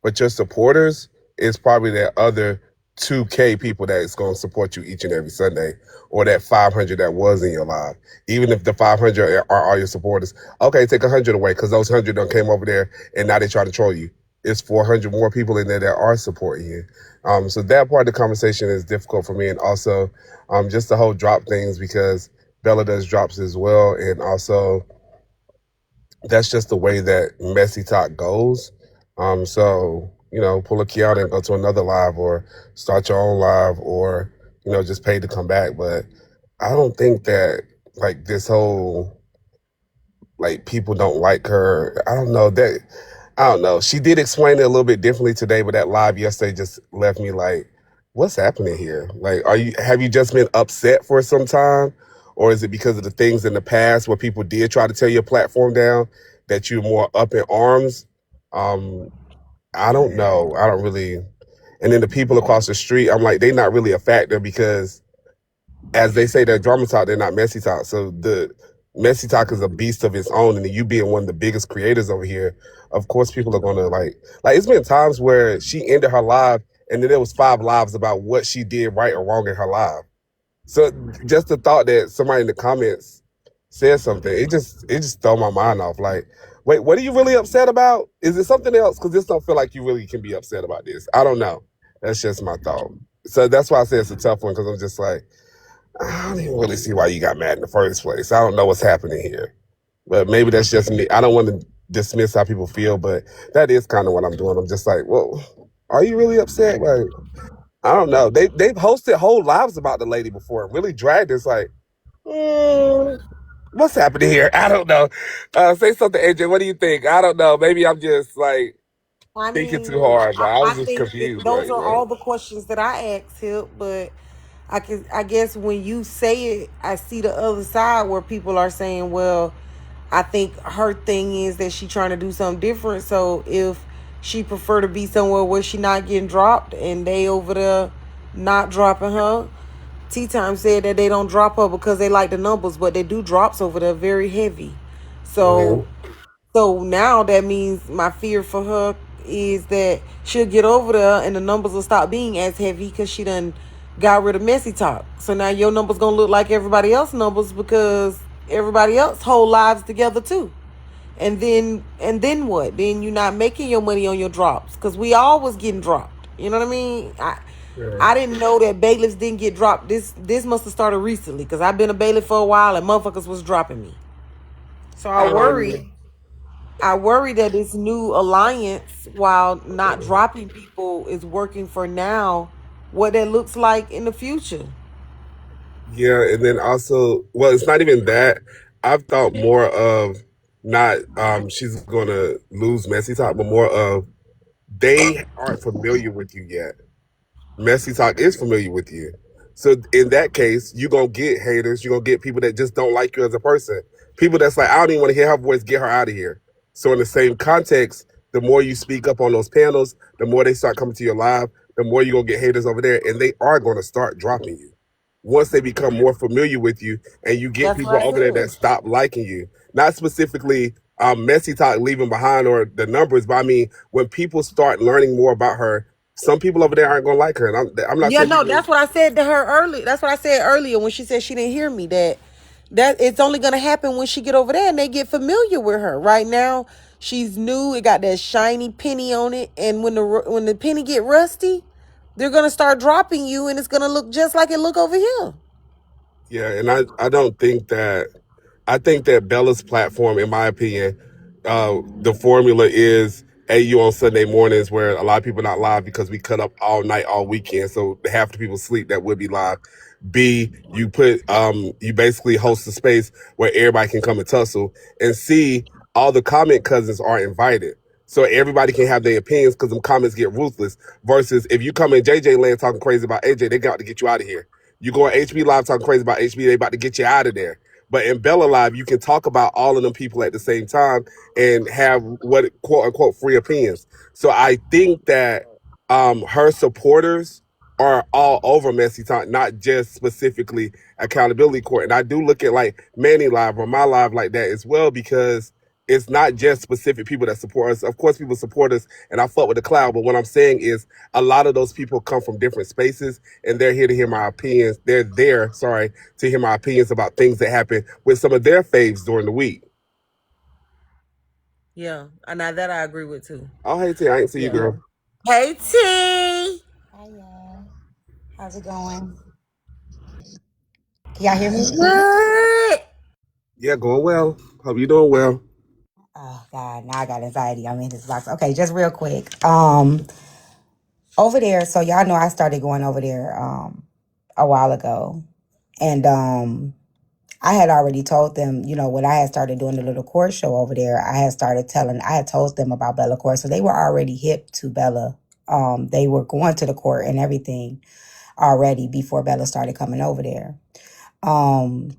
Speaker 6: but your supporters is probably that other 2K people that is going to support you each and every Sunday, or that 500 that was in your live. Even if the 500 are all your supporters, okay, take 100 away because those 100 done came over there and now they try to troll you. It's 400 more people in there that are supporting you. So that part of the conversation is difficult for me, and also just the whole drop things because Bella does drops as well, and also that's just the way that Messytok goes. So, pull a Kiana and go to another live or start your own live or, just pay to come back. But I don't think that like this whole like people don't like her. I don't know. She did explain it a little bit differently today, but that live yesterday just left me like, what's happening here? Like, have you just been upset for some time? Or is it because of the things in the past where people did try to tear your platform down that you're more up in arms? Um, I don't know. I don't really. And then the people across the street, I'm like, they're not really a factor because as they say, they're drama talk, they're not messy talk. So the messy talk is a beast of its own, and you being one of the biggest creators over here, of course, people are gonna like. It's been times where she ended her live, and then there was 5 lives about what she did right or wrong in her live. So just the thought that somebody in the comments said something, it just throw my mind off. Like, Wait, what are you really upset about? Is it something else? Because this don't feel like you really can be upset about this. I don't know. That's just my thought. So that's why I say it's a tough one, because I'm just like, I don't even really see why you got mad in the first place. I don't know what's happening here. But maybe that's just me. I don't want to dismiss how people feel, but that is kind of what I'm doing. I'm just like, well, are you really upset? Like, I don't know. They've hosted whole lives about the lady before. Really dragged. It's like, mm, what's happening here? I don't know. Say something, AJ. What do you think? I don't know. Maybe I'm just like
Speaker 1: I
Speaker 6: thinking
Speaker 1: mean,
Speaker 6: too hard, but I
Speaker 1: I
Speaker 6: was just
Speaker 1: think
Speaker 6: confused.
Speaker 1: those
Speaker 6: Like,
Speaker 1: are
Speaker 6: what?
Speaker 1: all the questions that I asked him, but I guess when you say it, I see the other side where people are saying, well, I think her thing is that she trying to do something different. So if she prefer to be somewhere where she not getting dropped and they over there not dropping her. Tea Time said that they don't drop her because they like the numbers, but they do drops over there very heavy. So
Speaker 6: Mm-hmm.
Speaker 1: so now that means my fear for her is that she'll get over there and the numbers will stop being as heavy because she done got rid of Messytok. So now your numbers gonna look like everybody else's numbers because everybody else whole lives together too. And then what? Then you're not making your money on your drops because we all was getting dropped. You know what I mean?
Speaker 6: Yeah.
Speaker 1: I didn't know that bailiffs didn't get dropped. This must have started recently because I've been a bailiff for a while and motherfuckers was dropping me. So
Speaker 6: Um.
Speaker 1: I worry that this new alliance, while not dropping people, is working for now. What that looks like in the future.
Speaker 6: Yeah, and then also, well, it's not even that. I've thought more of not she's gonna lose Messy Talk, but more of they aren't familiar with you yet. Messytok is familiar with you. So in that case, you're gonna get haters, you're gonna get people that just don't like you as a person. People that's like, I don't even want to hear her voice, get her out of here. So in the same context, the more you speak up on those panels, the more they start coming to your live, the more you're gonna get haters over there, and they are gonna start dropping you. Once they become more familiar with you and you get
Speaker 1: That's
Speaker 6: people
Speaker 1: what I
Speaker 6: over there
Speaker 1: said.
Speaker 6: that stop liking you. Not specifically Messy Talk leaving behind or the numbers, but I mean when people start learning more about her, some people over there aren't gonna like her, and I'm not
Speaker 1: Yeah,
Speaker 6: saying
Speaker 1: no,
Speaker 6: people.
Speaker 1: that's what I said to her earlier. That's what I said earlier when she said she didn't hear me. That it's only gonna happen when she get over there and they get familiar with her. Right now, she's new. It got that shiny penny on it, and when the penny get rusty, they're gonna start dropping you, and it's gonna look just like it look over here.
Speaker 6: Yeah, and I don't think that I think that Bella's platform, in my opinion, the formula is AU on Sunday mornings where a lot of people are not live because we cut up all night, all weekend. So half the people sleep that would be live. B, you basically host a space where everybody can come and tussle. And C, all the comment cousins are invited. So everybody can have their opinions because them comments get ruthless. Versus if you come in JJ land talking crazy about AJ, they got to get you out of here. You go on HB Live talking crazy about HB, they about to get you out of there. But in Bella Live, you can talk about all of them people at the same time and have what quote unquote free opinions. So I think that her supporters are all over Messy Talk, not just specifically accountability court. And I do look at like Manny Live or my live like that as well because it's not just specific people that support us. Of course, people support us, and I fuck with the cloud. But what I'm saying is, a lot of those people come from different spaces, and they're here to hear my opinions. They're there, sorry, to hear my opinions about things that happen with some of their faves during the week.
Speaker 1: Yeah, and now that I agree with too.
Speaker 6: Oh, hey, T, I ain't see you,
Speaker 1: Yeah.
Speaker 6: girl.
Speaker 1: Hey T.
Speaker 3: Hi, y'all. How's it going? Can y'all hear me?
Speaker 1: What?
Speaker 6: Yeah, going well. Hope you doing well.
Speaker 3: Oh God, now I got anxiety. I'm in this box. Okay, just real quick. Over there, so y'all know I started going over there a while ago. And I had already told them, when I had started doing the little court show over there, I had told them about Bella Court. So they were already hip to Bella. They were going to the court and everything already before Bella started coming over there. Um,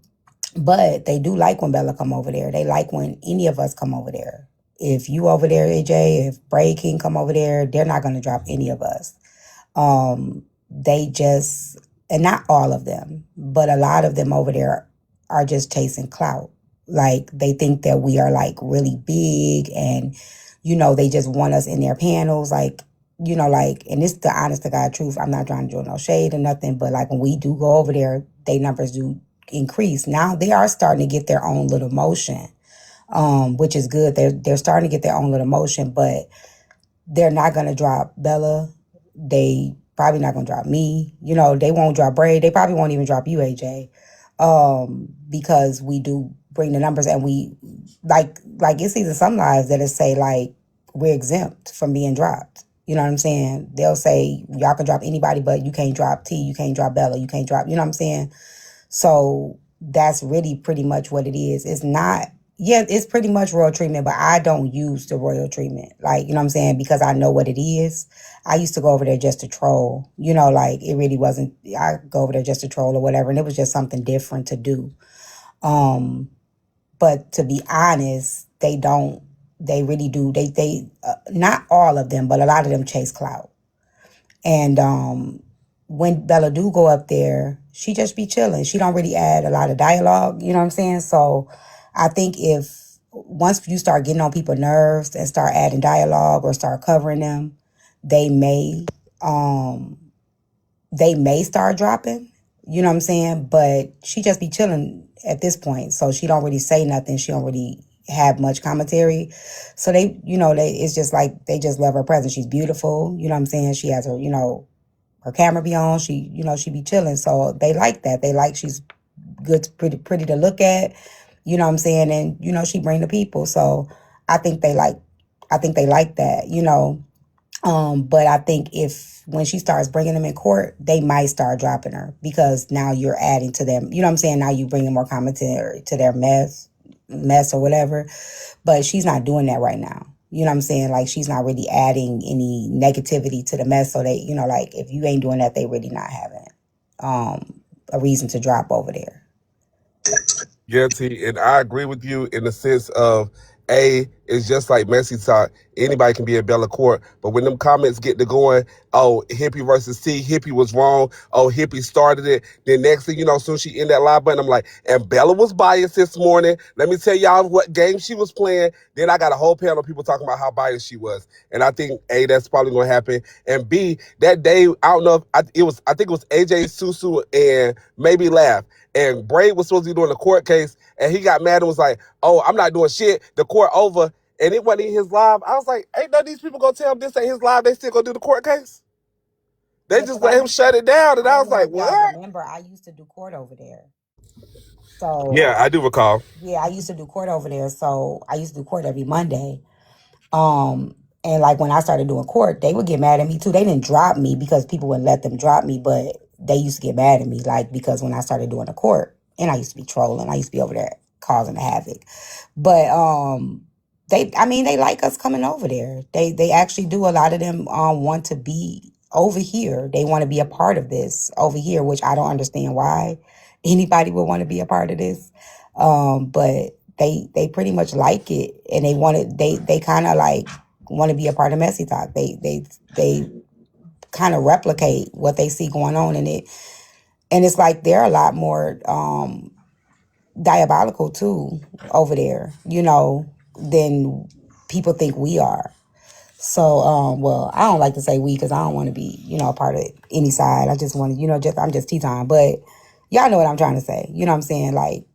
Speaker 3: but they do like when Bella come over there. They like when any of us come over there. If you over there, AJ, if Bray King come over there, they're not going to drop any of us. They just, and not all of them, but a lot of them over there are just chasing clout. Like they think that we are like really big and, they just want us in their panels. Like, and this is the honest to God truth. I'm not trying to draw no shade or nothing, but like when we do go over there, they numbers do increase. Now they are starting to get their own little motion.
Speaker 7: which is good. They're starting to get their own little motion, but they're not gonna drop Bella. They probably not gonna drop me. You know, they won't drop Bray. They probably won't even drop you, AJ, because we do bring the numbers, and we like it's either some lives that say like we're exempt from being dropped. You know what I'm saying? They'll say y'all can drop anybody, but you can't drop T, you can't drop Bella, you can't drop. You know what I'm saying? So that's really pretty much what it is. It's not, yeah, it's pretty much royal treatment, but I don't use the royal treatment. Like, you know what I'm saying? Because I know what it is. I used to go over there just to troll. You know, like it really wasn't, I go over there just to troll or whatever. And it was just something different to do. But to be honest, they really do. Not all of them, but a lot of them chase clout. And when Bella do go up there, she just be chilling. She don't really add a lot of dialogue, you know what I'm saying? So I think if once you start getting on people's nerves and start adding dialogue or start covering them, they may start dropping. You know what I'm saying? But she just be chilling at this point. So she don't really say nothing. She don't really have much commentary. So it's just like they just love her presence. She's beautiful. You know what I'm saying? She has her camera be on. She be chilling. So they like that. They like she's good, pretty to look at. You know what I'm saying? And she bring the people. So I think they like that. But I think if when she starts bringing them in court, they might start dropping her because now you're adding to them. You know what I'm saying? Now you bringing more commentary to their mess or whatever. But she's not doing that right now. You know what I'm saying? Like she's not really adding any negativity to the mess. So they, like if you ain't doing that, they really not having a reason to drop over there.
Speaker 6: Yeah, T, and I agree with you in the sense of it's just like Messytok. Anybody can be a Bella Court, but when them comments get to going, oh, Hippie versus T, Hippie was wrong. Oh, Hippie started it. Then next thing you know, soon she in that live button, I'm like, and Bella was biased this morning. Let me tell y'all what game she was playing. Then I got a whole panel of people talking about how biased she was, and I think that's probably gonna happen. And B, that day, I don't know if I think it was AJ, Susu, and maybe Laugh. And Braid was supposed to be doing the court case, and he got mad and was like, oh, I'm not doing shit. The court over. And it wasn't in his live. I was like, ain't none of these people gonna tell him this ain't his live. They still gonna do the court case? They just let him shut it down. And I was like, what?
Speaker 7: Remember, I used to do court over there. So
Speaker 6: Yeah, I do recall.
Speaker 7: Yeah, I used to do court over there. So I used to do court every Monday. And like when I started doing court, they would get mad at me too. They didn't drop me because people wouldn't let them drop me, but they used to get mad at me, like because when I started doing the court, and I used to be trolling, I used to be over there causing havoc. But they like us coming over there. They actually do. A lot of them want to be over here. They want to be a part of this over here, which I don't understand why anybody would want to be a part of this. But they pretty much like it, and they kind of like want to be a part of Messytok. They kind of replicate what they see going on in it, and it's like they're a lot more diabolical too over there, than people think we are. So, well, I don't like to say we because I don't want to be, a part of any side. I just want to, I'm just T-Time, but y'all know what I'm trying to say. You know what I'm saying? Like,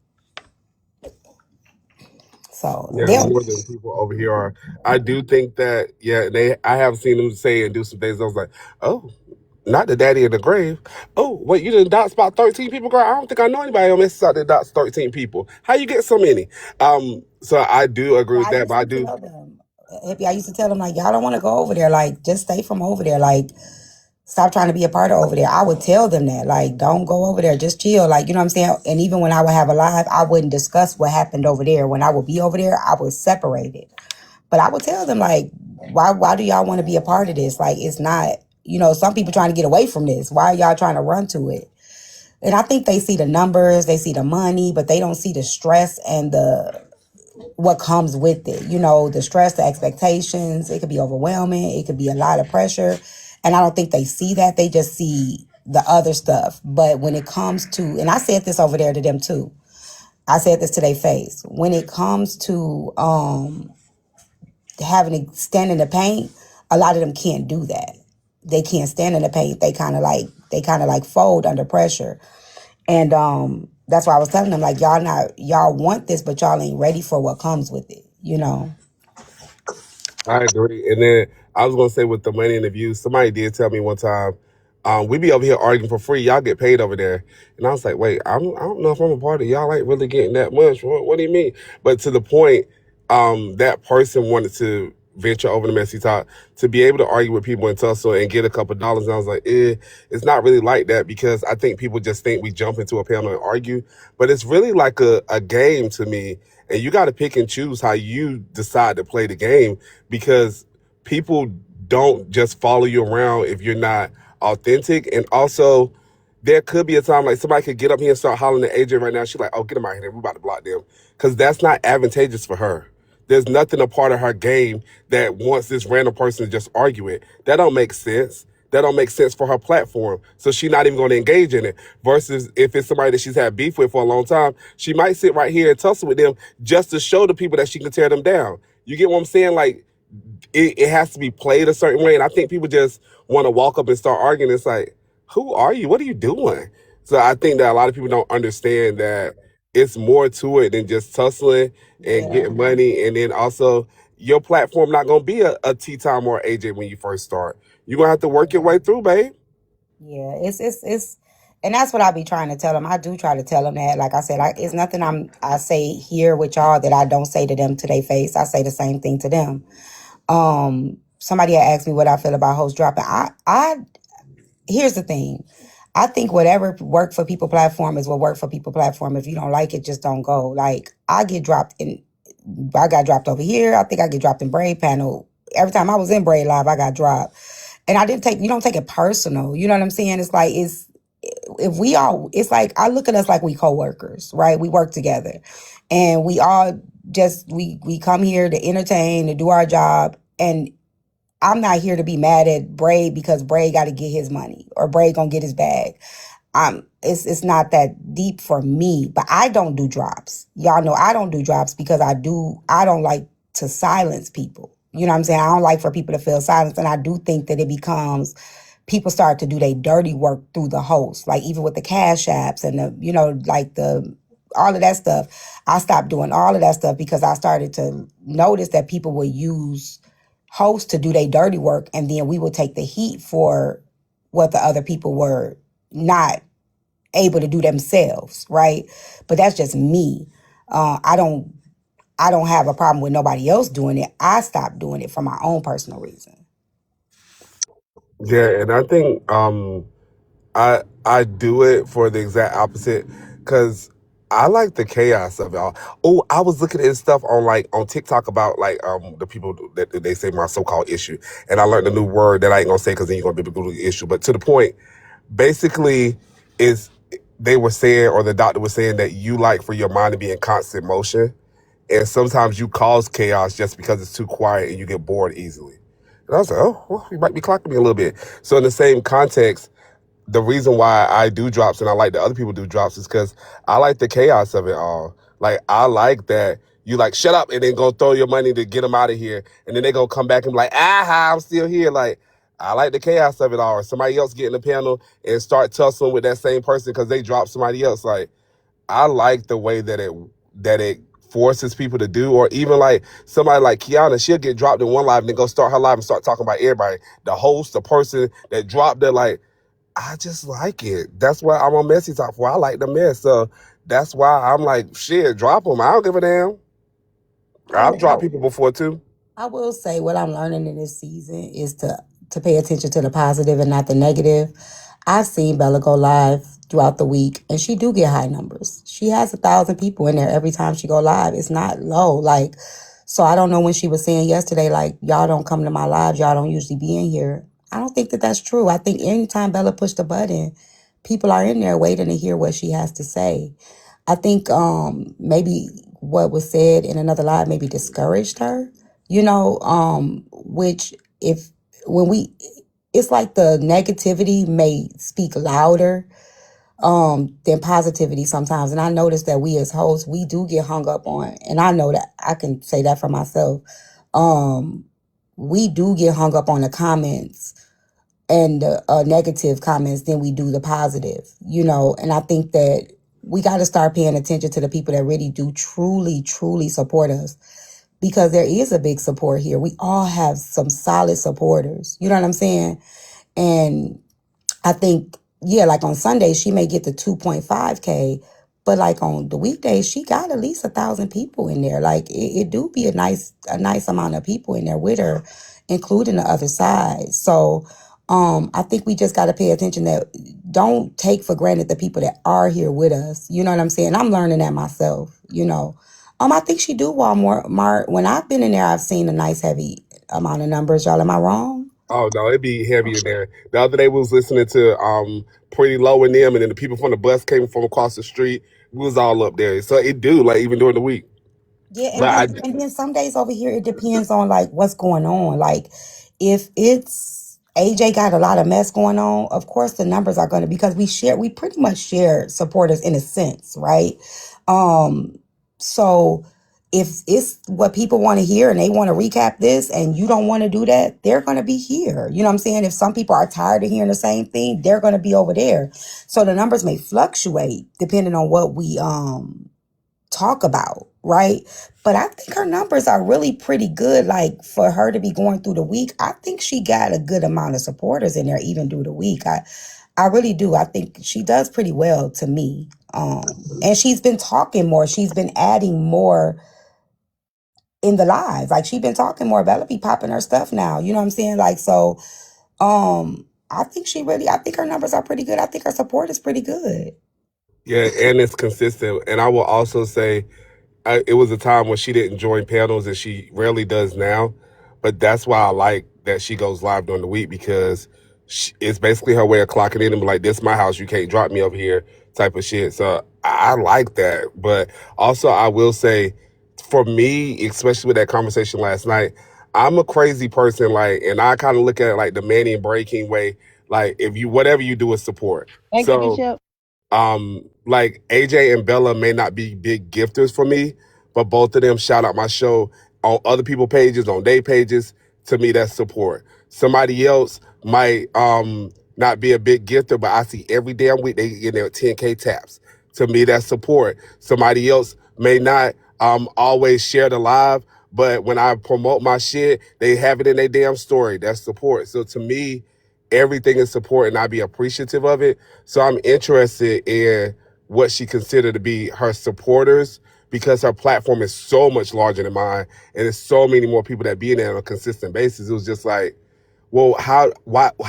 Speaker 7: so
Speaker 6: Yeah, more than people over here are. I do think that, I have seen them say and do some things. I was like, oh, not the daddy of the grave. Oh, wait, you didn't dox about 13 people, girl? I don't think I know anybody on this side that dox 13 people. How you get so many? So I do agree with that, but I do.
Speaker 7: I used to tell them, like, y'all don't want to go over there. Like, just stay from over there. Like, stop trying to be a part of over there. I would tell them that, like, don't go over there. Just chill. Like, you know what I'm saying? And even when I would have a live, I wouldn't discuss what happened over there. When I would be over there, I would separate it. But I would tell them, like, why do y'all want to be a part of this? Like, it's not, some people trying to get away from this. Why are y'all trying to run to it? And I think they see the numbers, they see the money, but they don't see the stress and what comes with it. The stress, the expectations. It could be overwhelming. It could be a lot of pressure. And I don't think they see that. They just see the other stuff. But when it comes to, and I said this over there to them too. I said this to their face. When it comes to having to stand in the paint, a lot of them can't do that. They can't stand in the paint. They kind of like fold under pressure. And that's why I was telling them, like, y'all want this, but y'all ain't ready for what comes with it, you know?
Speaker 6: I agree. And then I was gonna say with the money and the views, somebody did tell me one time, we be over here arguing for free. Y'all get paid over there. And I was like, wait, I don't know if I'm a part of y'all ain't really getting that much. What do you mean? But to the point, that person wanted to venture over to Messy Talk to be able to argue with people in Tussle and get a couple dollars. And I was like, it's not really like that, because I think people just think we jump into a panel and argue. But it's really like a game to me. And you got to pick and choose how you decide to play the game, because people don't just follow you around if you're not authentic. And also, there could be a time like somebody could get up here and start hollering at AJ right now. She's like, oh, get them out of here. We're about to block them. Because that's not advantageous for her. There's nothing a part of her game that wants this random person to just argue it. That don't make sense. That don't make sense for her platform. So she's not even going to engage in it. Versus if it's somebody that she's had beef with for a long time, she might sit right here and tussle with them just to show the people that she can tear them down. You get what I'm saying? Like, it has to be played a certain way. And I think people just want to walk up and start arguing. It's like, who are you? What are you doing? So I think that a lot of people don't understand that it's more to it than just tussling and
Speaker 7: Yeah.
Speaker 6: getting money. And then also, your platform not going to be a Tea Time or AJ when you first start. You're going to have to work your way through, babe.
Speaker 7: Yeah, it's, and that's what I be trying to tell them. I do try to tell them that. Like I said, it's nothing I say here with y'all that I don't say to them to their face. I say the same thing to them. Somebody had asked me what I feel about host dropping. Here's the thing. I think whatever work for people platform is what work for people platform. If you don't like it, just don't go. Like, I got dropped over here. I think I get dropped in Braid panel. Every time I was in Braid Live, I got dropped. And you don't take it personal. You know what I'm saying? It's like, it's like, I look at us like we co-workers, right? We work together and we all we come here to entertain, to do our job. And I'm not here to be mad at Braid because Braid got to get his money or Braid gonna get his bag. It's not that deep for me, but I don't do drops. Y'all know I don't do drops because I don't like to silence people. You know what I'm saying? I don't like for people to feel silenced. And I do think that it becomes, people start to do their dirty work through the host, like even with the cash apps and all of that stuff. I stopped doing all of that stuff because I started to notice that people would use hosts to do their dirty work, and then we would take the heat for what the other people were not able to do themselves, right? But that's just me. I don't have a problem with nobody else doing it. I stopped doing it for my own personal reason.
Speaker 6: Yeah, and I think I do it for the exact opposite, because I like the chaos of it all. Oh, I was looking at stuff on TikTok about the people that they say my so-called issue, and I learned a new word that I ain't gonna say because then you're gonna be able to Google the issue. But to the point, basically, is they were saying, or the doctor was saying, that you like for your mind to be in constant motion, and sometimes you cause chaos just because it's too quiet and you get bored easily. And I was like, oh, well, you might be clocking me a little bit. So in the same context, the reason why I do drops and I like that other people do drops is because I like the chaos of it all. Like, I like that you like shut up and then go throw your money to get them out of here, and then they gonna come back and be like, aha, I'm still here. Like, I like the chaos of it all. Or somebody else get in the panel and start tussling with that same person because they dropped somebody else. Like, I like the way that it forces people to do, or even like somebody like Kiana, she'll get dropped in one live and then go start her live and start talking about everybody, the host, the person that dropped her. Like, I just like it. That's why I'm on Messy Talk for. I like the mess. So that's why I'm like, shit, drop them. I don't give a damn. I've dropped people before too.
Speaker 7: I will say what I'm learning in this season is to pay attention to the positive and not the negative. I've seen Bella go live throughout the week, and she do get high numbers. She has 1,000 people in there every time she go live. It's not low. Like, so I don't know when she was saying yesterday, like, y'all don't come to my lives, y'all don't usually be in here. I don't think that that's true. I think anytime Bella pushed the button, people are in there waiting to hear what she has to say. I think maybe what was said in another live maybe discouraged her, which if when we it's like the negativity may speak louder than positivity sometimes. And I notice that we as hosts, we do get hung up on, and I know that I can say that for myself. We do get hung up on the comments and the negative comments than we do the positive, and I think that we got to start paying attention to the people that really do truly support us, because there is a big support here. We all have some solid supporters. You know what I'm saying? And I think, yeah, like on Sundays, she may get the 2.5K, but like on the weekdays, she got at least 1,000 people in there. Like it do be a nice amount of people in there with her, including the other side. So I think we just got to pay attention, that don't take for granted the people that are here with us. You know what I'm saying? I'm learning that myself, you know. I think she do Walmart. When I've been in there, I've seen a nice heavy amount of numbers. Y'all, am I wrong?
Speaker 6: Oh no, it'd be heavy in there. The other day we was listening to Pretty Low in them, and then the people from the bus came from across the street. We was all up there. So it do, like, even during the week.
Speaker 7: Yeah,
Speaker 6: But I
Speaker 7: and then some days over here it depends on like what's going on. Like if it's AJ got a lot of mess going on, of course the numbers are going to, because we pretty much share supporters in a sense, right? So if it's what people want to hear and they want to recap this and you don't want to do that, they're going to be here. You know what I'm saying? If some people are tired of hearing the same thing, they're going to be over there. So the numbers may fluctuate depending on what we talk about, right? But I think her numbers are really pretty good. Like for her to be going through the week, I think she got a good amount of supporters in there even through the week. I really do. I think she does pretty well to me. And she's been talking more. She's been adding more in the live. Like she's been talking more. Bella be popping her stuff now. You know what I'm saying? Like so. I think I think her numbers are pretty good. I think her support is pretty good.
Speaker 6: Yeah, and it's consistent. And I will also say, it was a time when she didn't join panels, and she rarely does now. But that's why I like that she goes live during the week, because it's basically her way of clocking in and be like, "This is my house. You can't drop me over here," type of shit. So I like that. But also, I will say, for me, especially with that conversation last night, I'm a crazy person. Like, and I kind of look at it like the Manny and Breaking way. Like, if you whatever you do is support.
Speaker 2: Thank you,
Speaker 6: So
Speaker 2: Bishop.
Speaker 6: like AJ and Bella may not be big gifters for me, but both of them shout out my show on other people's pages, on their pages. To me, that's support. Somebody else might not be a big gifter, but I see every damn week they get their 10K taps. To me, that's support. Somebody else may not always share the live, but when I promote my shit, they have it in their damn story. That's support. So to me, everything is support, and I be appreciative of it. So I'm interested in what she considered to be her supporters, because her platform is so much larger than mine, and there's so many more people that be in there on a consistent basis. It was just like, well, how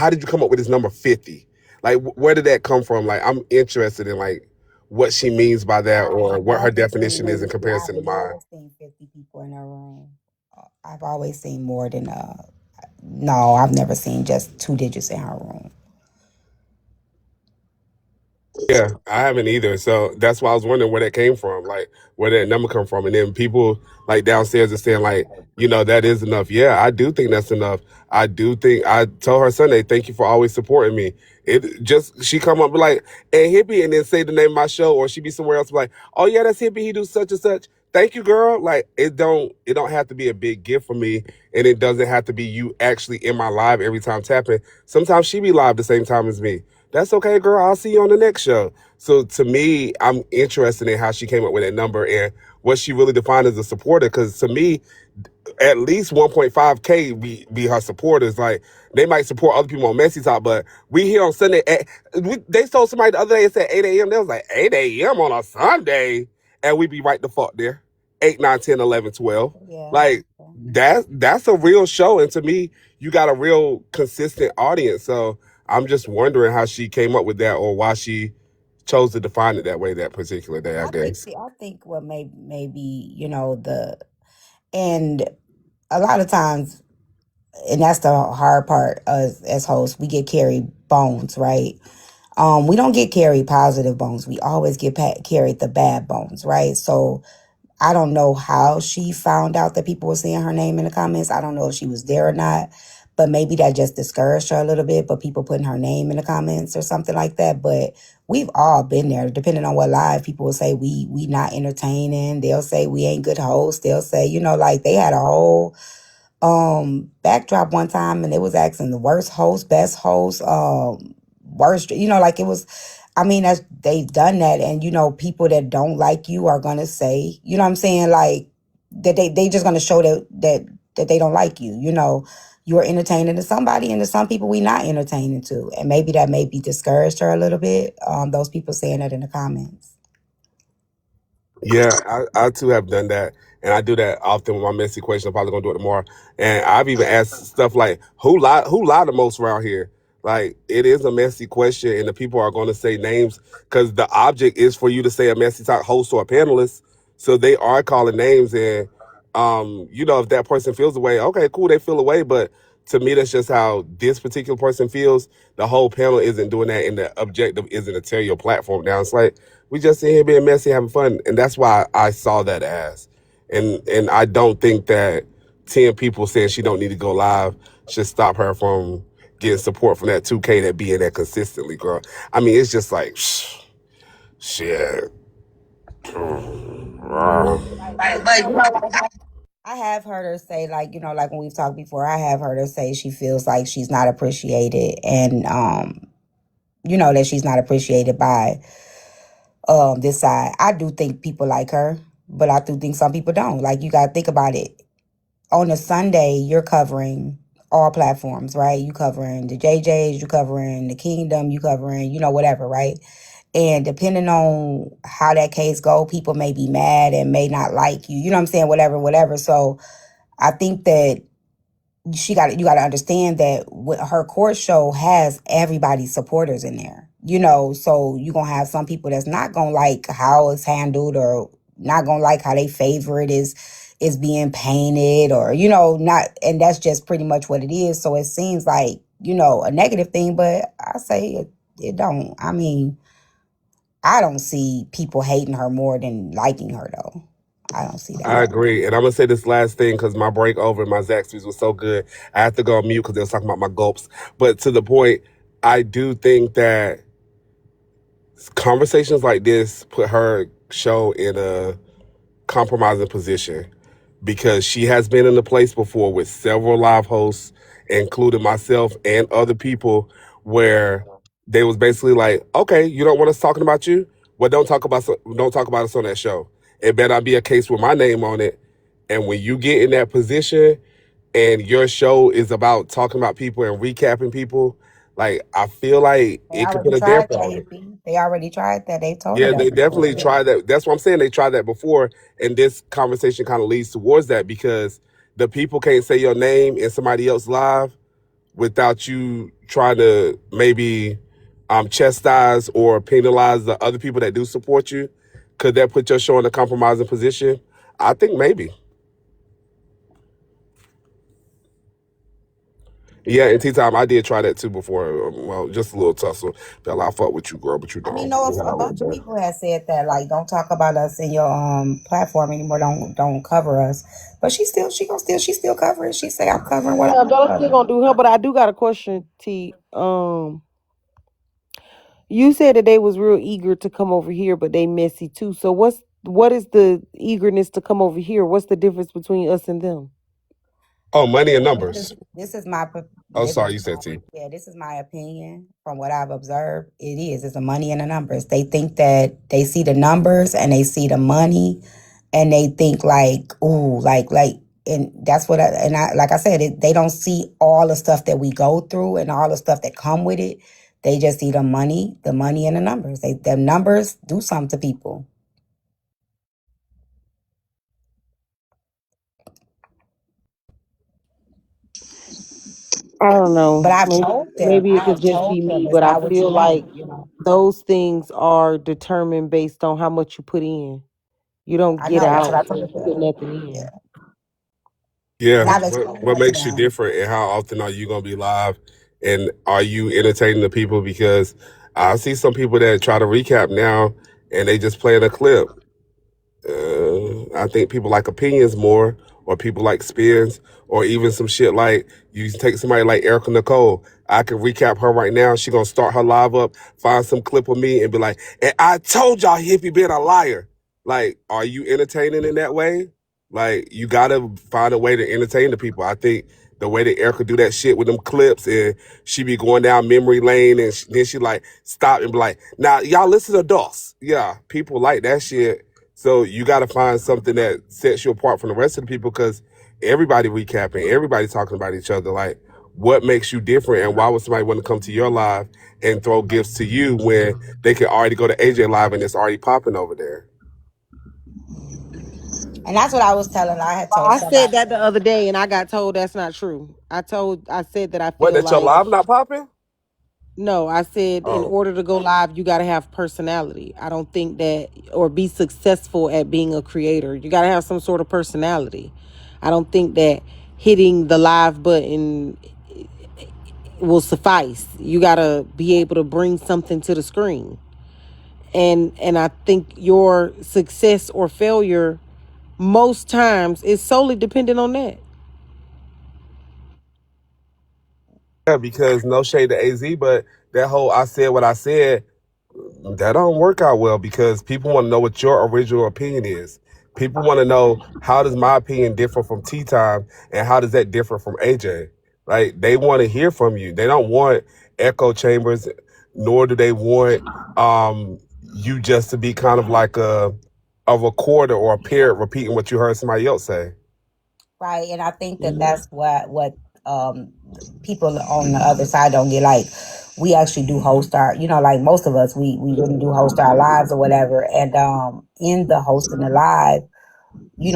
Speaker 6: did you come up with this number 50? Like, where did that come from? Like, I'm interested in like what she means by that, or
Speaker 7: I've
Speaker 6: what her
Speaker 7: never
Speaker 6: definition is in
Speaker 7: seen,
Speaker 6: comparison
Speaker 7: I've
Speaker 6: to mine.
Speaker 7: never seen 50 people in a room. I've always seen more than no, I've never seen just two digits in her room.
Speaker 6: Yeah, I haven't either. So that's why I was wondering where that came from, like where that number come from. And then people like downstairs are saying like, that is enough. Yeah, I do think that's enough. I do think I told her Sunday, thank you for always supporting me. It just she come up like, and Hippie, and then say the name of my show, or she be somewhere else like, oh yeah, that's Hippie. He do such and such. Thank you, girl. Like it don't have to be a big gift for me, and it doesn't have to be you actually in my live every time tapping. Sometimes she be live the same time as me. That's okay, girl. I'll see you on the next show. So to me, I'm interested in how she came up with that number and what she really defined as a supporter. Because to me, at least 1.5K be her supporters. Like, they might support other people on Messytok, but we here on Sunday. They told somebody the other day, it said 8 a.m. They was like, 8 a.m. on a Sunday. And we be right the fuck there. 8, 9, 10, 11, 12.
Speaker 7: Yeah.
Speaker 6: Like, that's a real show. And to me, you got a real consistent audience. So I'm just wondering how she came up with that, or why she chose to define it that way that particular day, I guess.
Speaker 7: I think what maybe, and a lot of times, and that's the hard part as hosts, we get carried bones, right? We don't get carried positive bones. We always get carried the bad bones, right? So I don't know how she found out that people were saying her name in the comments. I don't know if she was there or not, but maybe that just discouraged her a little bit. But people putting her name in the comments or something like that. But we've all been there. Depending on what live, people will say we not entertaining. They'll say we ain't good hosts. They'll say, like they had a whole backdrop one time, and it was asking the worst host, best host, worst, like it was. I mean, that's they've done that, and people that don't like you are gonna say, what I'm saying, like that they just gonna show that they don't like you. You are entertaining to somebody, and to some people we not entertaining to, and maybe that may be discouraged her a little bit. Those people saying that in the comments.
Speaker 6: Yeah, I too have done that, and I do that often with my messy question. I'm probably gonna do it tomorrow. And I've even asked stuff like, Who lied the most around here?" Like, it is a messy question, and the people are going to say names because the object is for you to say a messy talk host or a panelist. So they are calling names, and if that person feels away, okay, cool, they feel away. But to me, that's just how this particular person feels. The whole panel isn't doing that, and the objective isn't to tear your platform down. It's like, we just in here being messy, having fun, and that's why I saw that as. And I don't think that 10 people saying she don't need to go live should stop her from getting support from that 2K that be in there consistently, girl. I mean, it's just like, shit.
Speaker 7: Like, I have heard her say, like, like when we've talked before, I have heard her say she feels like she's not appreciated, and that she's not appreciated by this side. I do think people like her, but I do think some people don't. Like, you gotta think about it. On a Sunday, you're covering all platforms, right? You covering the JJs, you covering the Kingdom, you covering, whatever, right? And depending on how that case go, people may be mad and may not like you. You know what I'm saying? Whatever, whatever. So I think that you got to understand that her court show has everybody's supporters in there. So you're gonna have some people that's not gonna like how it's handled, or not gonna like how they favorite is being painted, or not, and that's just pretty much what it is. So it seems like a negative thing, but I say it don't. I mean, I don't see people hating her more than liking her, though. I don't see
Speaker 6: I
Speaker 7: that.
Speaker 6: agree. And I'm going to say this last thing because my break over my Zaxby's was so good. I have to go on mute because they was talking about my gulps. But to the point, I do think that conversations like this put her show in a compromising position because she has been in the place before with several live hosts, including myself and other people, where they was basically like, "Okay, you don't want us talking about you? Well, don't talk about us on that show. It better not be a case with my name on it." And when you get in that position and your show is about talking about people and recapping people, like, I feel like
Speaker 7: They
Speaker 6: it could
Speaker 7: already
Speaker 6: put a
Speaker 7: tried
Speaker 6: damper
Speaker 7: that,
Speaker 6: on it.
Speaker 7: AP. They already tried that. They told her
Speaker 6: Yeah,
Speaker 7: that
Speaker 6: they
Speaker 7: before.
Speaker 6: definitely tried that. That's what I'm saying. They tried that before, and this conversation kind of leads towards that because the people can't say your name in somebody else live without you trying to maybe chastise or penalize the other people that do support you. Could that put your show in a compromising position? I think maybe. Yeah, in tea time, I did try that too before. Well, just a little tussle. Fell, I fuck with you, girl, but you
Speaker 7: I mean,
Speaker 6: don't.
Speaker 7: no,
Speaker 6: You
Speaker 7: a
Speaker 6: know,
Speaker 7: bunch of people have said that, like, don't talk about us in your platform anymore. Don't cover us. But she still cover it. She say, I'm covering what
Speaker 1: Yeah,
Speaker 7: I'm
Speaker 1: Bella's still
Speaker 7: covering.
Speaker 1: gonna do her, but I do got a question, T. You said that they was real eager to come over here, but they messy too. So what is the eagerness to come over here? What's the difference between us and them?
Speaker 6: oh, money and
Speaker 7: This
Speaker 6: numbers.
Speaker 7: is this is my
Speaker 6: Oh,
Speaker 7: this
Speaker 6: sorry, you said T.
Speaker 7: Yeah, this is my opinion from what I've observed. It is. It's the money and the numbers. They think that they see the numbers and they see the money, and they think like, ooh, and that's what I like I said, they don't see all the stuff that we go through and all the stuff that come with it. They just see the money and the numbers. The numbers do something to people.
Speaker 1: I don't know.
Speaker 7: But I've
Speaker 1: Maybe
Speaker 7: told them,
Speaker 1: maybe it could just be me, but
Speaker 7: it's
Speaker 1: I
Speaker 7: not what you
Speaker 1: feel like
Speaker 7: want.
Speaker 1: those things are determined based on how much you put in. You don't
Speaker 7: I
Speaker 1: get
Speaker 7: know, that's what
Speaker 1: out
Speaker 7: I
Speaker 1: if
Speaker 7: told
Speaker 1: you put
Speaker 7: them.
Speaker 1: nothing
Speaker 7: Yeah.
Speaker 1: in.
Speaker 6: Yeah.
Speaker 7: And I've
Speaker 6: What,
Speaker 7: explained
Speaker 6: what
Speaker 7: that to
Speaker 6: makes you
Speaker 7: them.
Speaker 6: different and how often are you going to be live? And are you entertaining the people? Because I see some people that try to recap now and they just play in a clip. I think people like opinions more, or people like spins, or even some shit like you take somebody like Erica Nicole. I can recap her right now. She gonna start her live up, find some clip of me, and be like, "And I told y'all hippie been a liar." Like, are you entertaining in that way? Like, you gotta find a way to entertain the people. I think the way that Erica do that shit with them clips, and she be going down memory lane, and then she like stop and be like, "Now y'all listen to DOS." Yeah, people like that shit. So you got to find something that sets you apart from the rest of the people, because everybody recapping, everybody talking about each other. Like, what makes you different, and why would somebody want to come to your live and throw gifts to you when they can already go to AJ live and it's already popping over there?
Speaker 7: And that's what I was telling her. I had told
Speaker 1: I said
Speaker 7: somebody.
Speaker 1: that the other day, and I got told that's not true. I said that I
Speaker 6: What,
Speaker 1: feel
Speaker 6: that your
Speaker 1: like
Speaker 6: live not popping?
Speaker 1: no. I said in
Speaker 6: Oh,
Speaker 1: order to go live, you got to have personality. I don't think that, or be successful at being a creator, you got to have some sort of personality. I don't think that hitting the live button will suffice. You got to be able to bring something to the screen. And I think your success or failure most times is solely dependent on that.
Speaker 6: yeah, because no shade to AZ, but that whole "I said what I said," that don't work out well, because people want to know what your original opinion is. People want to know, how does my opinion differ from Tea Time, and how does that differ from AJ? Like, they want to hear from you. They don't want echo chambers, nor do they want you just to be kind of like a recorder or a parrot repeating what you heard somebody else say.
Speaker 7: Right, and I think that that's what um people on the other side don't get. Like, we actually do host our, like most of us, we really do host our lives or whatever. And in the hosting the live, you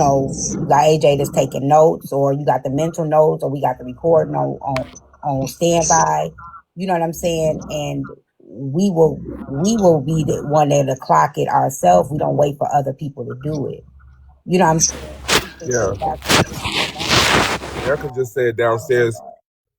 Speaker 7: got AJ that's taking notes, or you got the mental notes, or we got the recording on standby. You know what I'm saying? And we will be the one there to clock it ourselves. We don't wait for other people to do it. You know what I'm saying? I just think that
Speaker 6: Yeah.
Speaker 7: that's what the
Speaker 6: Erica just said downstairs.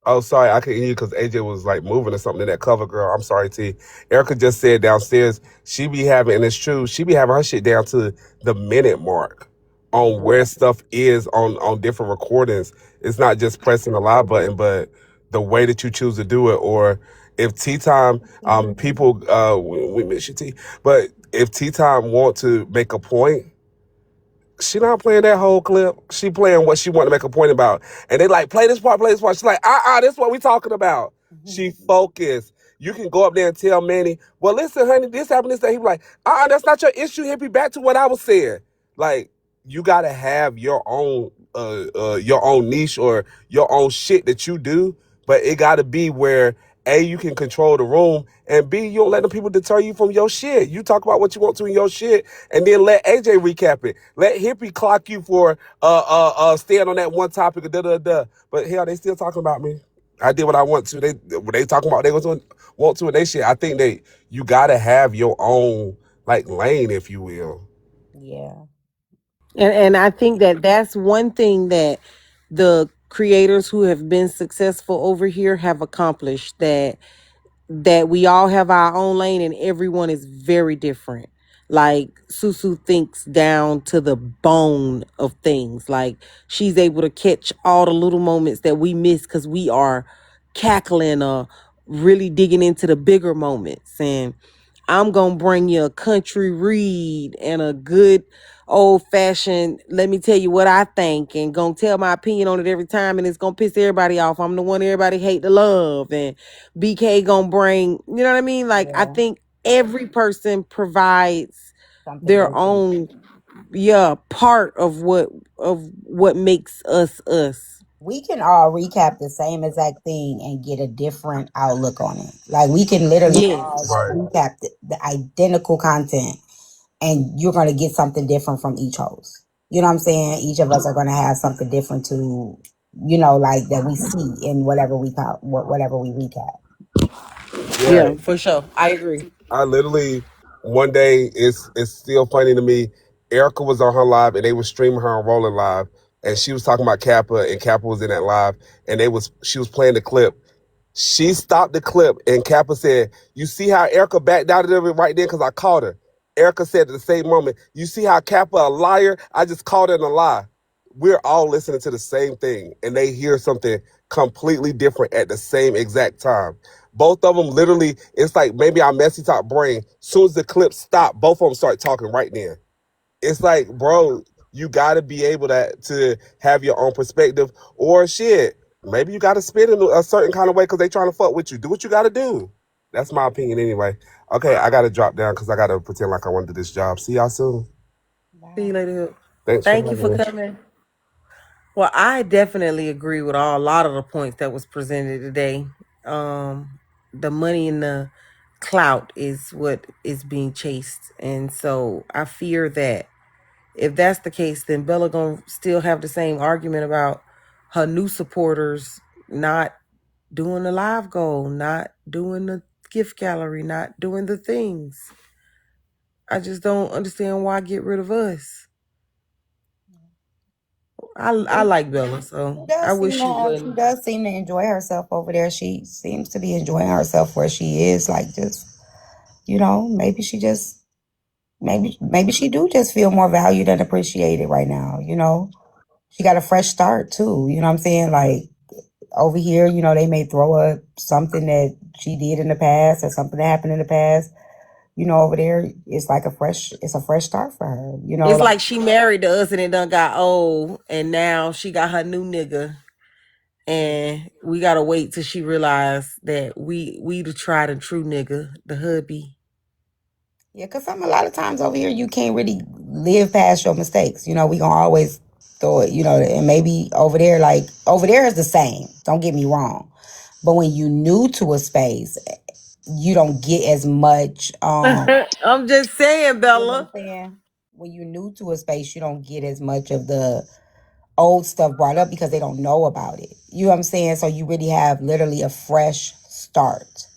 Speaker 6: Oh, sorry, I couldn't hear you because AJ was like moving or something in that cover girl. I'm sorry, T. Erica just said downstairs she be having, and it's true, she be having her shit down to the minute mark on where stuff is on different recordings. It's not just pressing the live button, but the way that you choose to do it. Or if Tea Time, people, we miss you, T. But if Tea Time want to make a point, she not playing that whole clip. She playing what she want to make a point about. And they like, play this part, play this part. She's like, this is what we talking about. She focused. You can go up there and tell Manny, well, listen, honey, this happened, this, that. He be like, that's not your issue. He'll be back to what I was saying. Like, you gotta have your own niche or your own shit that you do, but it gotta be where A, you can control the room, and B, you don't let the people deter you from your shit. You talk about what you want to in your shit, and then let AJ recap it. Let Hippie clock you for staying on that one topic, da da da. But hell, they still talking about me. I did what I want to. They talking about they was want to and they shit. I think you gotta have your own like lane, if you will.
Speaker 7: yeah.
Speaker 1: And I think that that's one thing that the creators who have been successful over here have accomplished, that we all have our own lane and everyone is very different. Like Susu thinks down to the bone of things. Like, she's able to catch all the little moments that we miss because we are cackling or really digging into the bigger moments. And I'm gonna bring you a country read and a good old fashioned, let me tell you what I think, and gonna tell my opinion on it every time, and it's gonna piss everybody off. I'm the one everybody hate to love, and BK gonna bring, you know what I mean? Like, I
Speaker 7: Yeah.
Speaker 1: think every person provides
Speaker 7: Something
Speaker 1: their
Speaker 7: different.
Speaker 1: own, yeah, part of what makes us us.
Speaker 7: We can all recap the same exact thing and get a different outlook on it. Like, we can literally
Speaker 1: Yes.
Speaker 7: all
Speaker 6: Right.
Speaker 7: recap the identical content, and you're going to get something different from each host. You know what I'm saying? Each of us are going to have something different to, like that we see in whatever we call whatever we recap.
Speaker 6: Yeah.
Speaker 1: Yeah, for sure. I agree.
Speaker 6: I literally one day, it's still funny to me. Erica was on her live and they were streaming her on Rolling Live, and she was talking about Kappa, and Kappa was in that live, and she was playing the clip. She stopped the clip and Kappa said, "You see how Erica backed out of it right there because I caught her." Erica said at the same moment, "You see how Kappa a liar? I just caught her in a lie." We're all listening to the same thing, and they hear something completely different at the same exact time. Both of them literally, it's like maybe our Messytok brain, soon as the clip stopped, both of them start talking right then. It's like, bro, you got to be able to have your own perspective, or shit. maybe you got to spit in a certain kind of way because they trying to fuck with you. Do what you got to do. That's my opinion anyway. Okay, I got to drop down because I got to pretend like I want to do this job. See y'all soon.
Speaker 1: See you later.
Speaker 6: Thanks for
Speaker 1: Thank you
Speaker 6: having
Speaker 1: for
Speaker 6: me.
Speaker 1: coming. Well, I definitely agree with a lot of the points that was presented today. The money and the clout is what is being chased, and so I fear that if that's the case, then Bella gonna still have the same argument about her new supporters not doing the live goal, not doing the gift gallery, not doing the things. I just don't understand why get rid of us. I like Bella, so I wish she
Speaker 7: She
Speaker 1: wouldn't.
Speaker 7: does seem to enjoy herself over there. She seems to be enjoying herself where she is. Like, just, maybe she just, maybe she do just feel more valued and appreciated right now. She got a fresh start too. You know what I'm saying? Like, over here, they may throw up something that she did in the past or something that happened in the past. Over there, it's a fresh start for her.
Speaker 1: It's
Speaker 7: Like,
Speaker 1: like she married to us and it done got old, and now she got her new nigga, and we gotta wait till she realize that we the tried and true nigga, the hubby.
Speaker 7: yeah, because a lot of times over here, you can't really live past your mistakes. We gonna always throw it, and maybe over there is the same. Don't get me wrong. But when you new to a space, you don't get as much,
Speaker 1: I'm just saying,
Speaker 7: you know what I'm
Speaker 1: Bella.
Speaker 7: saying? When you're new to a space, you don't get as much of the old stuff brought up because they don't know about it. You know what I'm saying? So you really have literally a fresh start,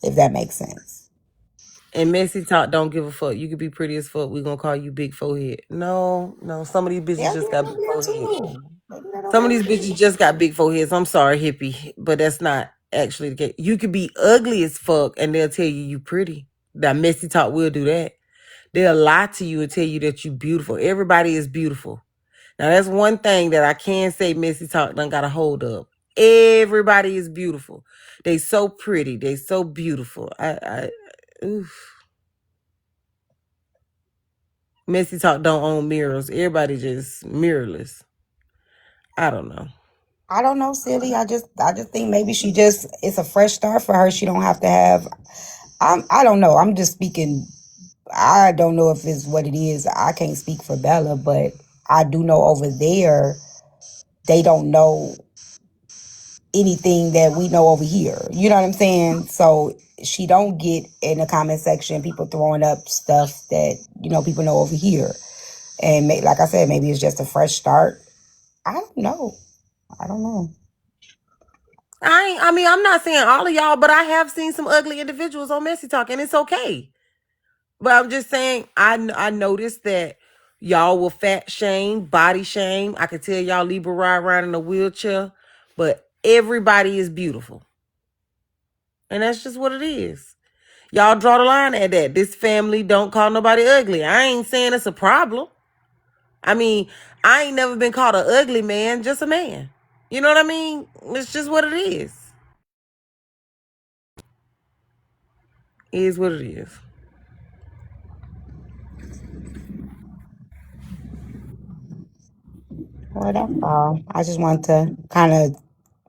Speaker 7: if that makes sense.
Speaker 1: And Messytok don't give a fuck. You could be pretty as fuck. We gonna call you big forehead. No, no. Some of these bitches
Speaker 7: They'll do
Speaker 1: just
Speaker 7: that
Speaker 1: got
Speaker 7: over
Speaker 1: big
Speaker 7: there
Speaker 1: foreheads.
Speaker 7: too. They do that over
Speaker 1: Some of
Speaker 7: there
Speaker 1: these
Speaker 7: too.
Speaker 1: bitches just got big foreheads. I'm sorry, hippie, but that's not actually the case. You could be ugly as fuck and they'll tell you pretty. That Messytok will do that. They'll lie to you and tell you that you beautiful. Everybody is beautiful. Now that's one thing that I can say Messytok done got a hold of. Everybody is beautiful. They so pretty. They so beautiful. Oof. Messytok don't own mirrors. Everybody just mirrorless. I don't know.
Speaker 7: I don't know, silly. I just think maybe it's a fresh start for her. She don't have to have. I don't know. I'm just speaking. I don't know if it's what it is. I can't speak for Bella, but I do know over there they don't know anything that we know over here. You know what I'm saying? So she don't get in the comment section people throwing up stuff that people know over here. And like I said, maybe it's just a fresh start. I don't know. I don't know.
Speaker 1: I mean, I'm not saying all of y'all, but I have seen some ugly individuals on Messytok, and it's okay. But I'm just saying, I noticed that y'all will fat shame, body shame. I could tell y'all Libra ride around in a wheelchair, but everybody is beautiful. And that's just what it is. Y'all draw the line at that. This family don't call nobody ugly. I ain't saying it's a problem. I mean, I ain't never been called an ugly man, just a man. You know what I mean? It's just what it is. It is what it is.
Speaker 7: Well, that's all. I just want to kind of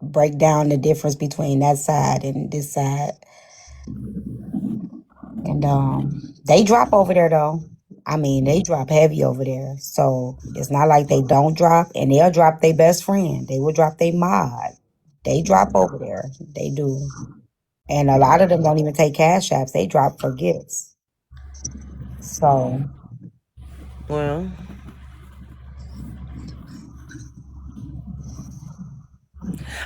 Speaker 7: break down the difference between that side and this side. And they drop over there though. I mean, they drop heavy over there. So it's not like they don't drop, and they'll drop their best friend. They will drop their mod. They drop over there. They do. And a lot of them don't even take cash apps. They drop for gifts. So
Speaker 1: Well,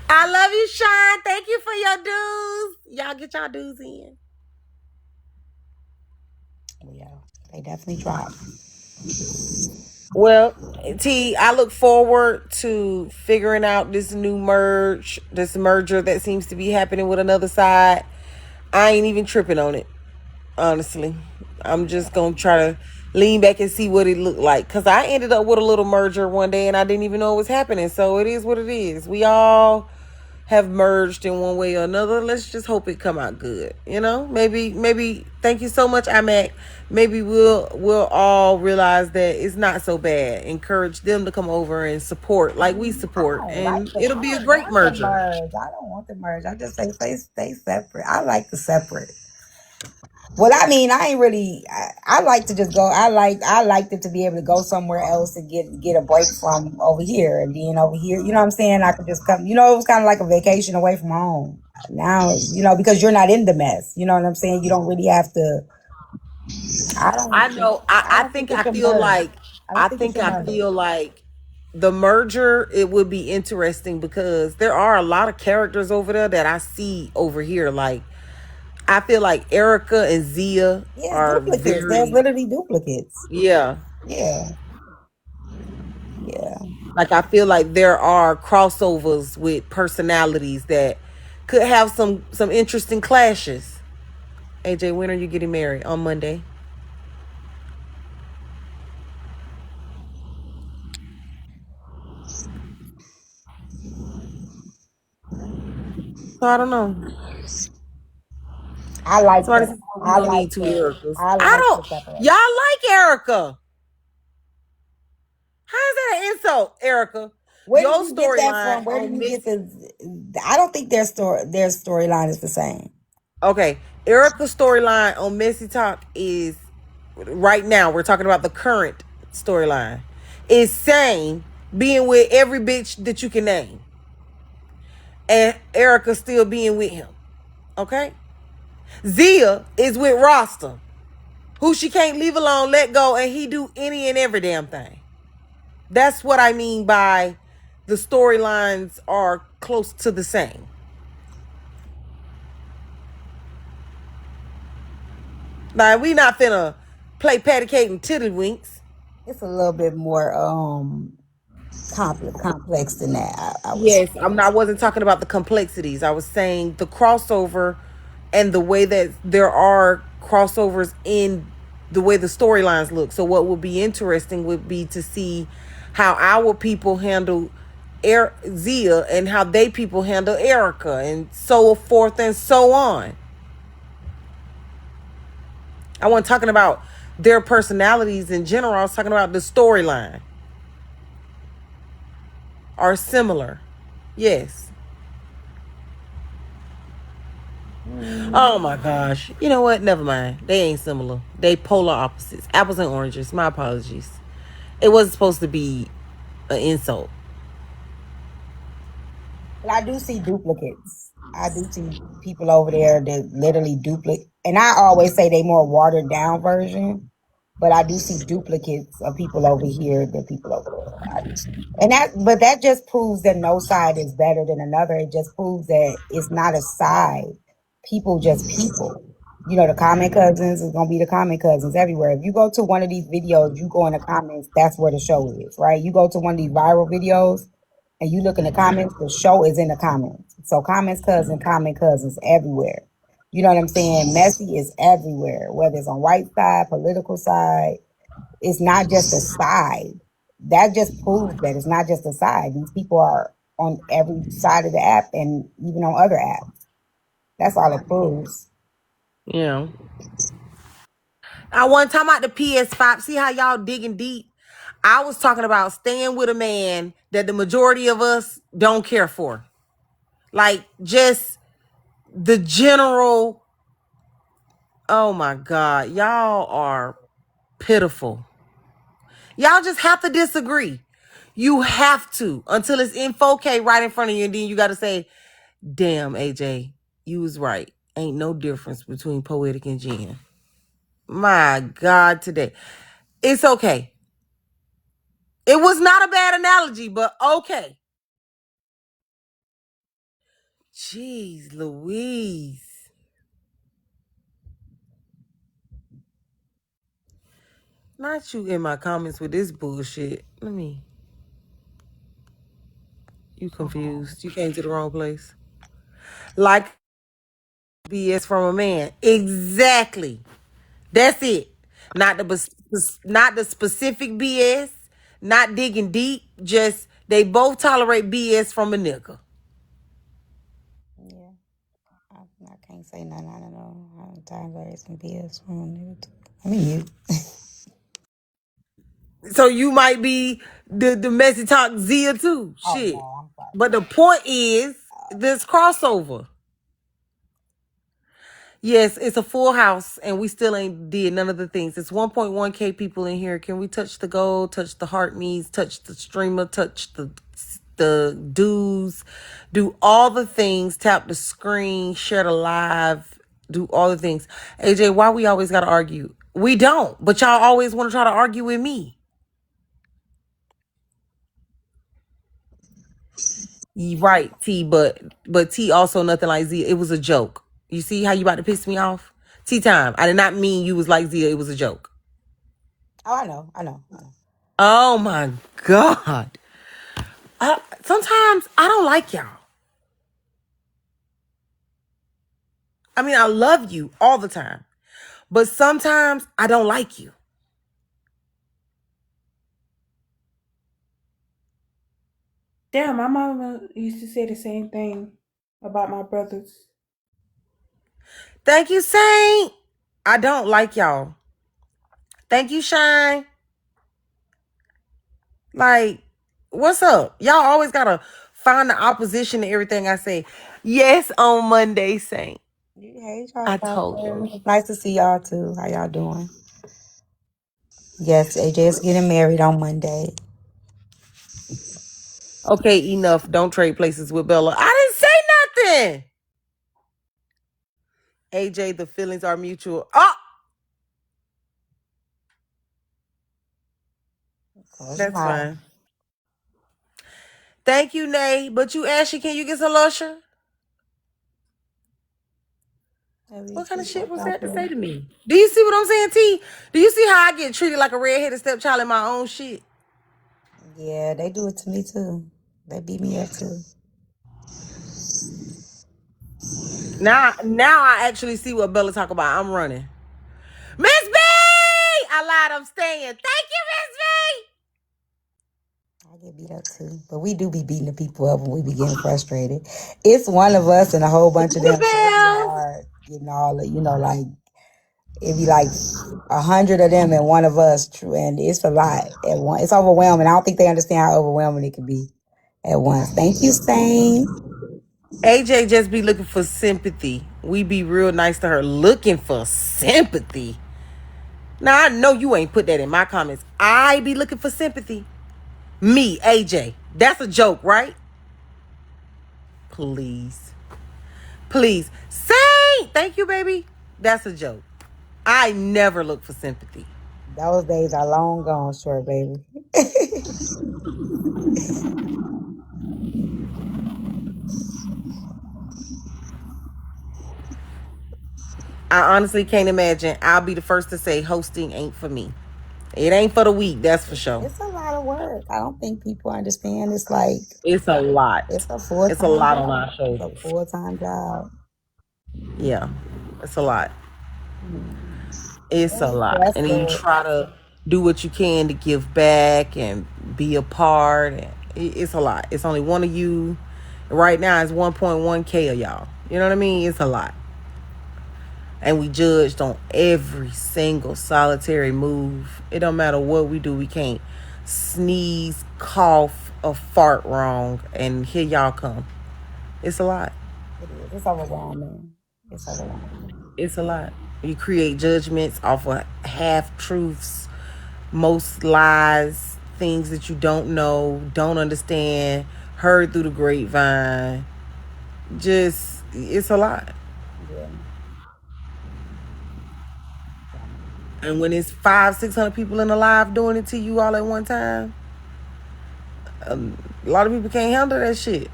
Speaker 1: I love you, Sean. Thank you for your dues. Y'all get y'all dues in.
Speaker 7: yeah, they definitely drop.
Speaker 1: Well, T, I look forward to figuring out this merger that seems to be happening with another side. I ain't even tripping on it, honestly. I'm just gonna try to lean back and see what it looked like. Cause I ended up with a little merger one day and I didn't even know it was happening. So it is what it is. We all have merged in one way or another. Let's just hope it come out good. Maybe. Thank you so much, IMAC. Maybe we'll all realize that it's not so bad. Encourage them to come over and support like we
Speaker 7: I
Speaker 1: support,
Speaker 7: don't like
Speaker 1: and
Speaker 7: the.
Speaker 1: it'll
Speaker 7: I
Speaker 1: be a
Speaker 7: don't
Speaker 1: great
Speaker 7: want the
Speaker 1: merger.
Speaker 7: merge. I don't want the merge. I just say stay separate. I like the separate. Well, I mean, I ain't really. I like to just go. I like it to be able to go somewhere else and get a break from over here and being over here. You know what I'm saying? I could just come. It was kind of like a vacation away from home. Now, because you're not in the mess. You know what I'm saying? You don't really have to. I don't
Speaker 1: I
Speaker 7: think.
Speaker 1: know. I,
Speaker 7: I
Speaker 1: I
Speaker 7: don't think
Speaker 1: think
Speaker 7: it
Speaker 1: I
Speaker 7: should
Speaker 1: feel
Speaker 7: merge.
Speaker 1: like
Speaker 7: I don't
Speaker 1: I
Speaker 7: think it
Speaker 1: think
Speaker 7: should
Speaker 1: I
Speaker 7: merge.
Speaker 1: feel like the merger, it would be interesting because there are a lot of characters over there that I see over here. Like I feel like Erica and Zia
Speaker 7: Yeah, it's
Speaker 1: are
Speaker 7: duplicates. There's
Speaker 1: very,
Speaker 7: literally duplicates.
Speaker 1: yeah.
Speaker 7: Yeah, yeah.
Speaker 1: Like I feel like there are crossovers with personalities that could have some interesting clashes. AJ, when are you getting married? On Monday. So I don't know.
Speaker 7: I like
Speaker 1: Somebody
Speaker 7: the.
Speaker 1: said we
Speaker 7: I
Speaker 1: don't
Speaker 7: like
Speaker 1: need two
Speaker 7: the.
Speaker 1: Ericas.
Speaker 7: I
Speaker 1: I
Speaker 7: like the
Speaker 1: don't.
Speaker 7: separation.
Speaker 1: Y'all like Erica. How is that an insult, Erica?
Speaker 7: Where did
Speaker 1: Your
Speaker 7: you get that
Speaker 1: storyline
Speaker 7: from? Where did
Speaker 1: on
Speaker 7: you get
Speaker 1: Missy.
Speaker 7: the? I don't think their storyline is the same.
Speaker 1: Okay, Erica's storyline on Messytok is right now. We're talking about the current storyline. Is saying being with every bitch that you can name, and Erica still being with him. Okay, Zia is with Rasta, who she can't leave alone, let go, and he do any and every damn thing. That's what I mean by the storylines are close to the same. Now we not finna play patty cake and tiddlywinks.
Speaker 7: It's a little bit more complex than that. I would say.
Speaker 1: Yes, I wasn't talking about the complexities. I was saying the crossover and the way that there are crossovers in the way the storylines look. So what would be interesting would be to see how our people handle Zia and how they people handle Erica and so forth and so on. I wasn't talking about their personalities in general. I was talking about the storyline are similar. Yes. Oh my gosh. You know what? Never mind. They ain't similar. They polar opposites. Apples and oranges. My apologies. It wasn't supposed to be an insult.
Speaker 7: But I do see duplicates. I do see people over there that literally duplicate. And I always say they more watered down version, but I do see duplicates of people over here than people over there. I do see. But that just proves that no side is better than another. It just proves that it's not a side. People just people. The comment cousins is gonna be the comment cousins everywhere. If you go to one of these videos, you go in the comments, that's where the show is, right? You go to one of these viral videos, and you look in the comments, the show is in the comments. So comments cousin, comment cousins everywhere. You know what I'm saying? Messy is everywhere, whether it's on white side, political side. It's not just a side. That just proves that it's not just a side. These people are on every side of the app and even on other apps. That's all it proves.
Speaker 1: Yeah. I wasn't talking about the PS5. See how y'all digging deep? I was talking about staying with a man that the majority of us don't care for. Like just the general, oh my God, y'all are pitiful. Y'all just have to disagree. You have to until it's in 4K right in front of you, and then you got to say, "Damn, AJ, you was right. Ain't no difference between poetic and Jen." My God, today it's okay. It was not a bad analogy, but okay. Jeez, Louise, not you in my comments with this bullshit. Let me. You confused. You came to the wrong place. Like BS from a man. Exactly. That's it. Not the specific BS, not digging deep, just they both tolerate BS from a nigga.
Speaker 7: say nothing. I don't know. I'm tired of some BS. I mean, you.
Speaker 1: So you might be the Messytok Zia too.
Speaker 7: Oh no,
Speaker 1: Shit.
Speaker 7: I'm
Speaker 1: But
Speaker 7: probably.
Speaker 1: the point is this crossover. Yes, it's a full house, and we still ain't did none of the things. It's 1.1K people in here. Can we touch the gold, touch the heart me's, touch the streamer, touch the dues, do all the things, tap the screen, share the live, do all the things. AJ, why we always gotta argue? We don't, but y'all always want to try to argue with me. Right, T, but T also nothing like Z. It was a joke. You see how you about to piss me off? Tea time. I did not mean you was like Zia. It was a joke.
Speaker 7: Oh, I know.
Speaker 1: Oh my God. Sometimes I don't like y'all. I mean, I love you all the time, but sometimes I don't like you.
Speaker 4: Damn, my mama used to say the same thing about my brothers.
Speaker 1: Thank you, Saint. I don't like y'all. Thank you, Shine. Like, what's up? Y'all always gotta find the opposition to everything I say. Yes, on Monday, Saint.
Speaker 7: Hey, y'all.
Speaker 1: I told you.
Speaker 7: Nice to see y'all too. How y'all doing? Yes, AJ is getting married on Monday.
Speaker 1: Okay, enough. Don't trade places with Bella. I didn't say nothing. AJ, the feelings are mutual. Oh,
Speaker 7: Close your
Speaker 1: that's
Speaker 7: mouth.
Speaker 1: fine. Thank you, Nay. But you, Ashley, can you get some lusher?
Speaker 7: Maybe
Speaker 1: What kind of
Speaker 7: see
Speaker 1: shit
Speaker 7: what
Speaker 1: was
Speaker 7: y'all
Speaker 1: that to say
Speaker 7: do.
Speaker 1: to me? Do you see what I'm saying, T? Do you see how I get treated like a redheaded stepchild in my own shit?
Speaker 7: Yeah, they do it to me too. They beat me up too.
Speaker 1: Now I actually see what Bella talk about. I'm running. Miss B! I lied, I'm staying. Thank you,
Speaker 7: I get beat up too, but we do be beating the people up when we be getting frustrated. It's one of us and a whole bunch of
Speaker 1: Miss B!
Speaker 7: them, so it be
Speaker 1: Bells!
Speaker 7: hard getting all the, like it be like 100 of them and one of us. True, and it's a lot at once. It's overwhelming. I don't think they understand how overwhelming it can be at once. Thank you, Stain.
Speaker 1: AJ just be looking for sympathy. We be real nice to her looking for sympathy. Now I know you ain't put that in my comments. I be looking for sympathy. Me, AJ. That's a joke, right? Please. Please. Say thank you, baby. That's a joke. I never look for sympathy.
Speaker 7: Those days are long gone, short baby.
Speaker 1: I honestly can't imagine. I'll be the first to say hosting ain't for me. It ain't for the week, that's for sure.
Speaker 7: It's a lot of work. I don't think people understand. It's like
Speaker 1: It's a lot.
Speaker 7: it's a full
Speaker 1: It's a
Speaker 7: time
Speaker 1: lot on
Speaker 7: job.
Speaker 1: our
Speaker 7: It's a
Speaker 1: shoulders.
Speaker 7: full time job.
Speaker 1: Yeah. It's a lot.
Speaker 7: Mm.
Speaker 1: It's a lot.
Speaker 7: That's
Speaker 1: And you
Speaker 7: good.
Speaker 1: try to do what you can to give back and be a part. And it's a lot. It's only one of you. Right now, it's 1.1K of y'all. You know what I mean? It's a lot. And we judged on every single solitary move. It don't matter what we do. We can't sneeze, cough, or fart wrong. And here y'all come. It's a lot.
Speaker 7: It is. It's overwhelming. It's overwhelming.
Speaker 1: It's a lot. You create judgments off of half truths, most lies, things that you don't know, don't understand, heard through the grapevine. Just, it's a lot.
Speaker 7: Yeah.
Speaker 1: And when it's 500-600 people in the live doing it to you all at one time, a lot of people can't handle that shit.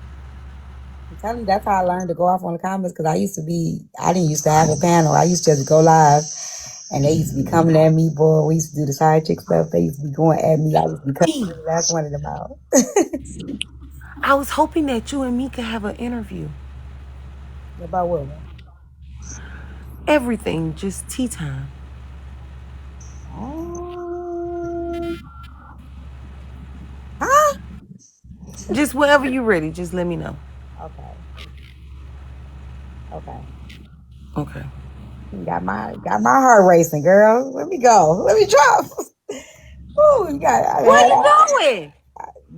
Speaker 7: I'm telling you, that's how I learned to go off on the comments because I didn't used to have a panel. I used to just go live and they used to be coming at me, boy. We used to do the side chick stuff. They used to be going at me. I used to be cutting
Speaker 1: T,
Speaker 7: every last one of them out.
Speaker 1: I was hoping that you and me could have an interview.
Speaker 7: About what?
Speaker 1: Everything, just tea time.
Speaker 7: Um, huh?
Speaker 1: Just whenever you're ready, just let me know.
Speaker 7: Okay. Okay.
Speaker 1: Okay.
Speaker 7: Got my heart racing, girl. Let me go. Let me drop. Ooh, you got I
Speaker 1: What
Speaker 7: had
Speaker 1: are you doing?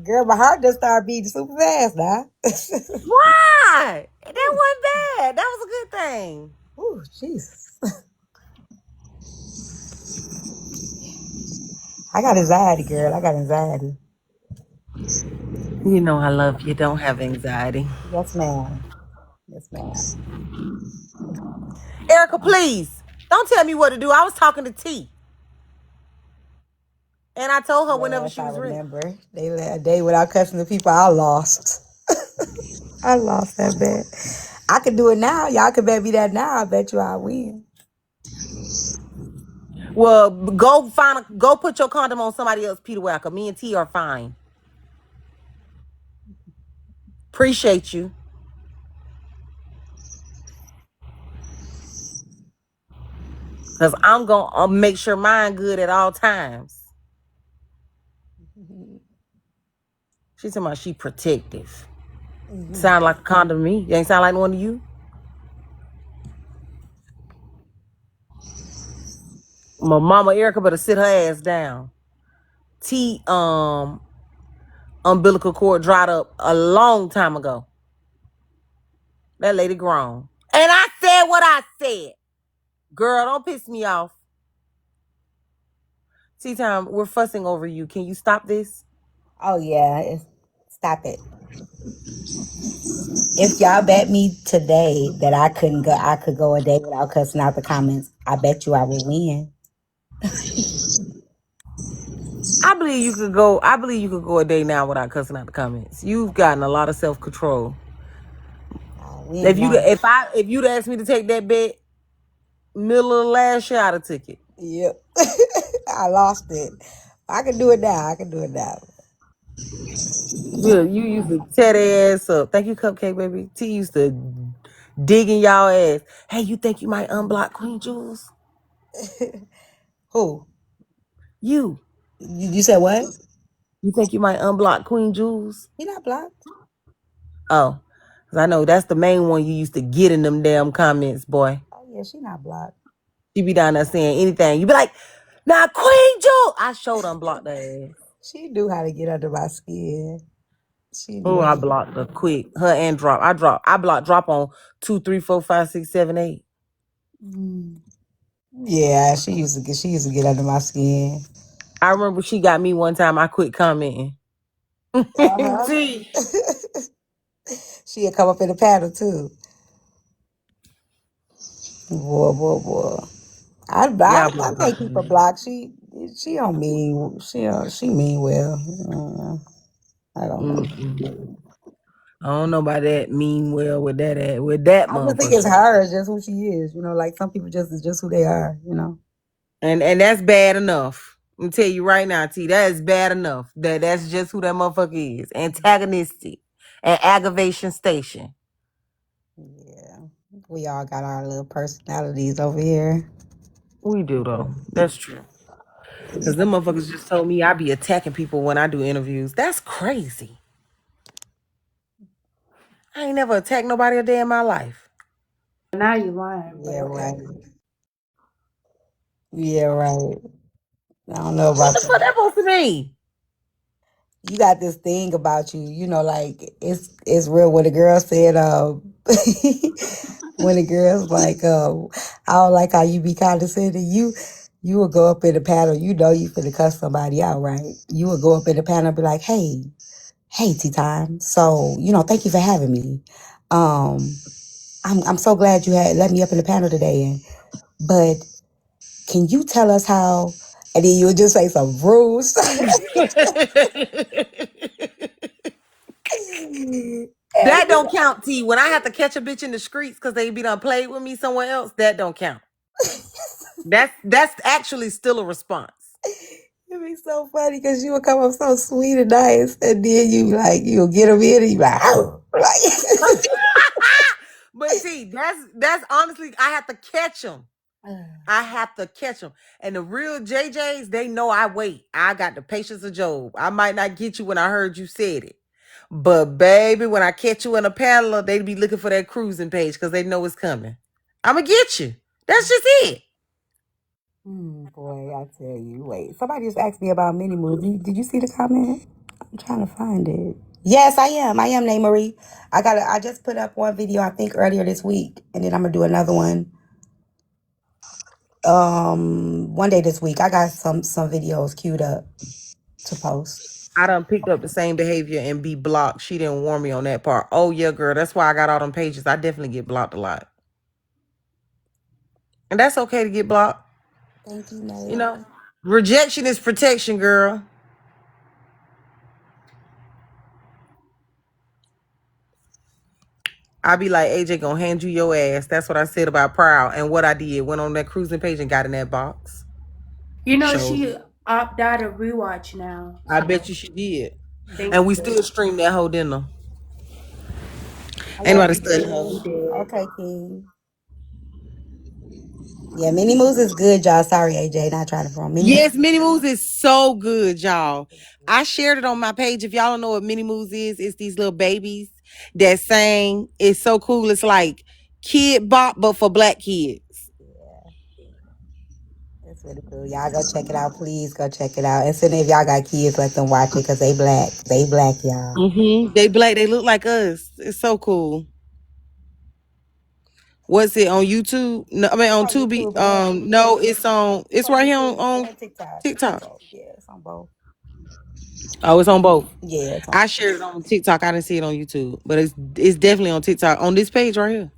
Speaker 7: girl, my heart just started beating super fast now.
Speaker 1: Why? That wasn't bad. That was a good thing.
Speaker 7: Ooh, Jesus. I got anxiety, girl. I got anxiety.
Speaker 1: You know I love you. Don't have anxiety.
Speaker 7: Yes, ma'am. Yes, ma'am.
Speaker 1: Erica, please. Don't tell me what to do. I was talking to T. And I told her whenever
Speaker 7: Yes,
Speaker 1: she
Speaker 7: I
Speaker 1: was ready.
Speaker 7: remember. They let a day without cussing the people. I lost. I lost that bet. I could do it now. Y'all could bet me that now. I bet you I win.
Speaker 1: Well, go put your condom on somebody else, Peter Walker. Me and T are fine. Appreciate you. Cause I'm gonna make sure mine good at all times. She talking about she protective. Sound like a condom to me. You ain't sound like one to you? My mama Erica better sit her ass down. T umbilical cord dried up a long time ago. That lady grown. And I said what I said. Girl, don't piss me off. Tea time, we're fussing over you. Can you stop this?
Speaker 7: Oh yeah, stop it. If y'all bet me today that I could go a day without cussing out the comments, I bet you I will win.
Speaker 1: I believe you could go a day now without cussing out the comments. You've gotten a lot of self-control.
Speaker 7: I win now.
Speaker 1: If you'd asked me to take that bet middle of the last year, I'd have took it.
Speaker 7: Yep. I lost it. I can do it now. I can do it now.
Speaker 1: You used to tear their ass up. Thank you, Cupcake Baby. T used to dig in y'all ass. Hey, you think you might unblock Queen Jules?
Speaker 7: Who?
Speaker 1: You.
Speaker 7: You said what?
Speaker 1: You think you might unblock Queen Jules?
Speaker 7: He not blocked.
Speaker 1: Oh. Cause I know that's the main one you used to get in them damn comments, boy.
Speaker 7: Oh yeah, she not blocked.
Speaker 1: She be down there saying anything. You be like, nah, Queen Jules. I showed unblocked her ass.
Speaker 7: She knew how to get under my skin. She
Speaker 1: Oh,
Speaker 7: knew.
Speaker 1: I blocked her quick. Her and drop. I blocked drop on 2, 3, 4, 5, 6, 7, 8.
Speaker 7: Mm. Yeah, she used to get under my skin.
Speaker 1: I remember she got me one time. I quit commenting.
Speaker 7: Uh-huh.
Speaker 1: See?
Speaker 7: She'd come up in the panel too. Boy, boy, boy.
Speaker 1: Yeah, I
Speaker 7: I
Speaker 1: blocked her.
Speaker 7: make people block. She don't mean she mean well. I don't know.
Speaker 1: Mm-mm. I don't know about that mean well with that
Speaker 7: I just think it's
Speaker 1: motherfucker.
Speaker 7: her, it's just who she is. Like some people just is just who they are.
Speaker 1: And that's bad enough. I'm gonna tell you right now, T, that is bad enough. That's just who that motherfucker is. Antagonistic and aggravation station.
Speaker 7: Yeah. We all got our little personalities over here.
Speaker 1: We do though. That's true. Cause them motherfuckers just told me I be attacking people when I do interviews. That's crazy. I ain't never attacked nobody a day in my life.
Speaker 4: Now you lying, but
Speaker 7: Yeah,
Speaker 4: okay.
Speaker 7: right. Yeah, right. I don't know
Speaker 1: What
Speaker 7: about
Speaker 1: the fuck
Speaker 7: that.
Speaker 1: that supposed to mean?
Speaker 7: You got this thing about you, like it's real when the girl said when the girl's like, I don't like how you be condescending. You would go up in the panel, you finna cuss somebody out, right? You would go up in the panel and be like, hey, tea time. So, thank you for having me. Um, I'm so glad you had let me up in the panel today. But can you tell us how? And then you would just say some rude stuff.
Speaker 1: That
Speaker 7: And
Speaker 1: don't count, T. When I have to catch a bitch in the streets because they be done played with me somewhere else, that don't count. That's actually still a response.
Speaker 7: it'd be so funny because you would come up so sweet and nice, and then you'll get them in, and you like, oh,
Speaker 1: But T, that's honestly, I have to catch them. I have to catch them. And the real JJs, they know I wait. I got the patience of Job. I might not get you when I heard you said it. But baby, when I catch you in a panel, they be looking for that cruising page because they know it's coming. I'ma get you. That's just it.
Speaker 7: Boy, I tell you. Wait, somebody just asked me about mini moves. Did you see the comment? I'm trying to find it. Yes, I am. I am Name Marie. I just put up one video I think earlier this week, and then I'm gonna do another one. One day this week. I got some videos queued up to post.
Speaker 1: I done picked up the same behavior and be blocked. She didn't warn me on that part. Oh yeah, girl. That's why I got all them pages. I definitely get blocked a lot. And that's okay to get blocked.
Speaker 7: Thank you,
Speaker 1: You
Speaker 7: Nate.
Speaker 1: know? Rejection is protection, girl. I be like, AJ gonna hand you your ass. That's what I said about Proud. And what I did, went on that cruising page and got in that box.
Speaker 4: You know,
Speaker 1: Showed
Speaker 4: she
Speaker 1: you.
Speaker 4: opted out of rewatch now.
Speaker 1: I
Speaker 4: So
Speaker 1: bet you she did.
Speaker 4: thank
Speaker 1: And we
Speaker 4: you.
Speaker 1: still stream that whole dinner.
Speaker 7: I
Speaker 1: Ain't
Speaker 7: got
Speaker 1: nobody
Speaker 4: Yes,
Speaker 7: you.
Speaker 1: studying
Speaker 4: we
Speaker 1: her.
Speaker 4: did.
Speaker 7: Okay, King. Yeah, mini moves is good, y'all. Sorry, AJ, not trying to from mini.
Speaker 1: Yes, Mini Moves is so good, y'all. I shared it on my page. If y'all don't know what Mini Moves is, it's these little babies that sing. It's so cool. It's like kid bop, but for black kids.
Speaker 7: Yeah, it's really cool. Y'all go check it out, please. Go check it out. And so if y'all got kids, let them watch it because they black. They black, y'all.
Speaker 1: They black. They look like us. It's so cool. What's it on YouTube? No, I mean on
Speaker 7: On
Speaker 1: Tubi.
Speaker 7: YouTube and
Speaker 1: No, it's on.
Speaker 7: it's
Speaker 1: It's
Speaker 7: on
Speaker 1: right here
Speaker 7: YouTube
Speaker 1: on
Speaker 7: and TikTok. It's on
Speaker 1: TikTok.
Speaker 7: both. Yeah, it's on both.
Speaker 1: Oh, it's on both.
Speaker 7: Yeah, it's on.
Speaker 1: I shared it on TikTok. I didn't see it on YouTube, but it's definitely on TikTok on this page right here.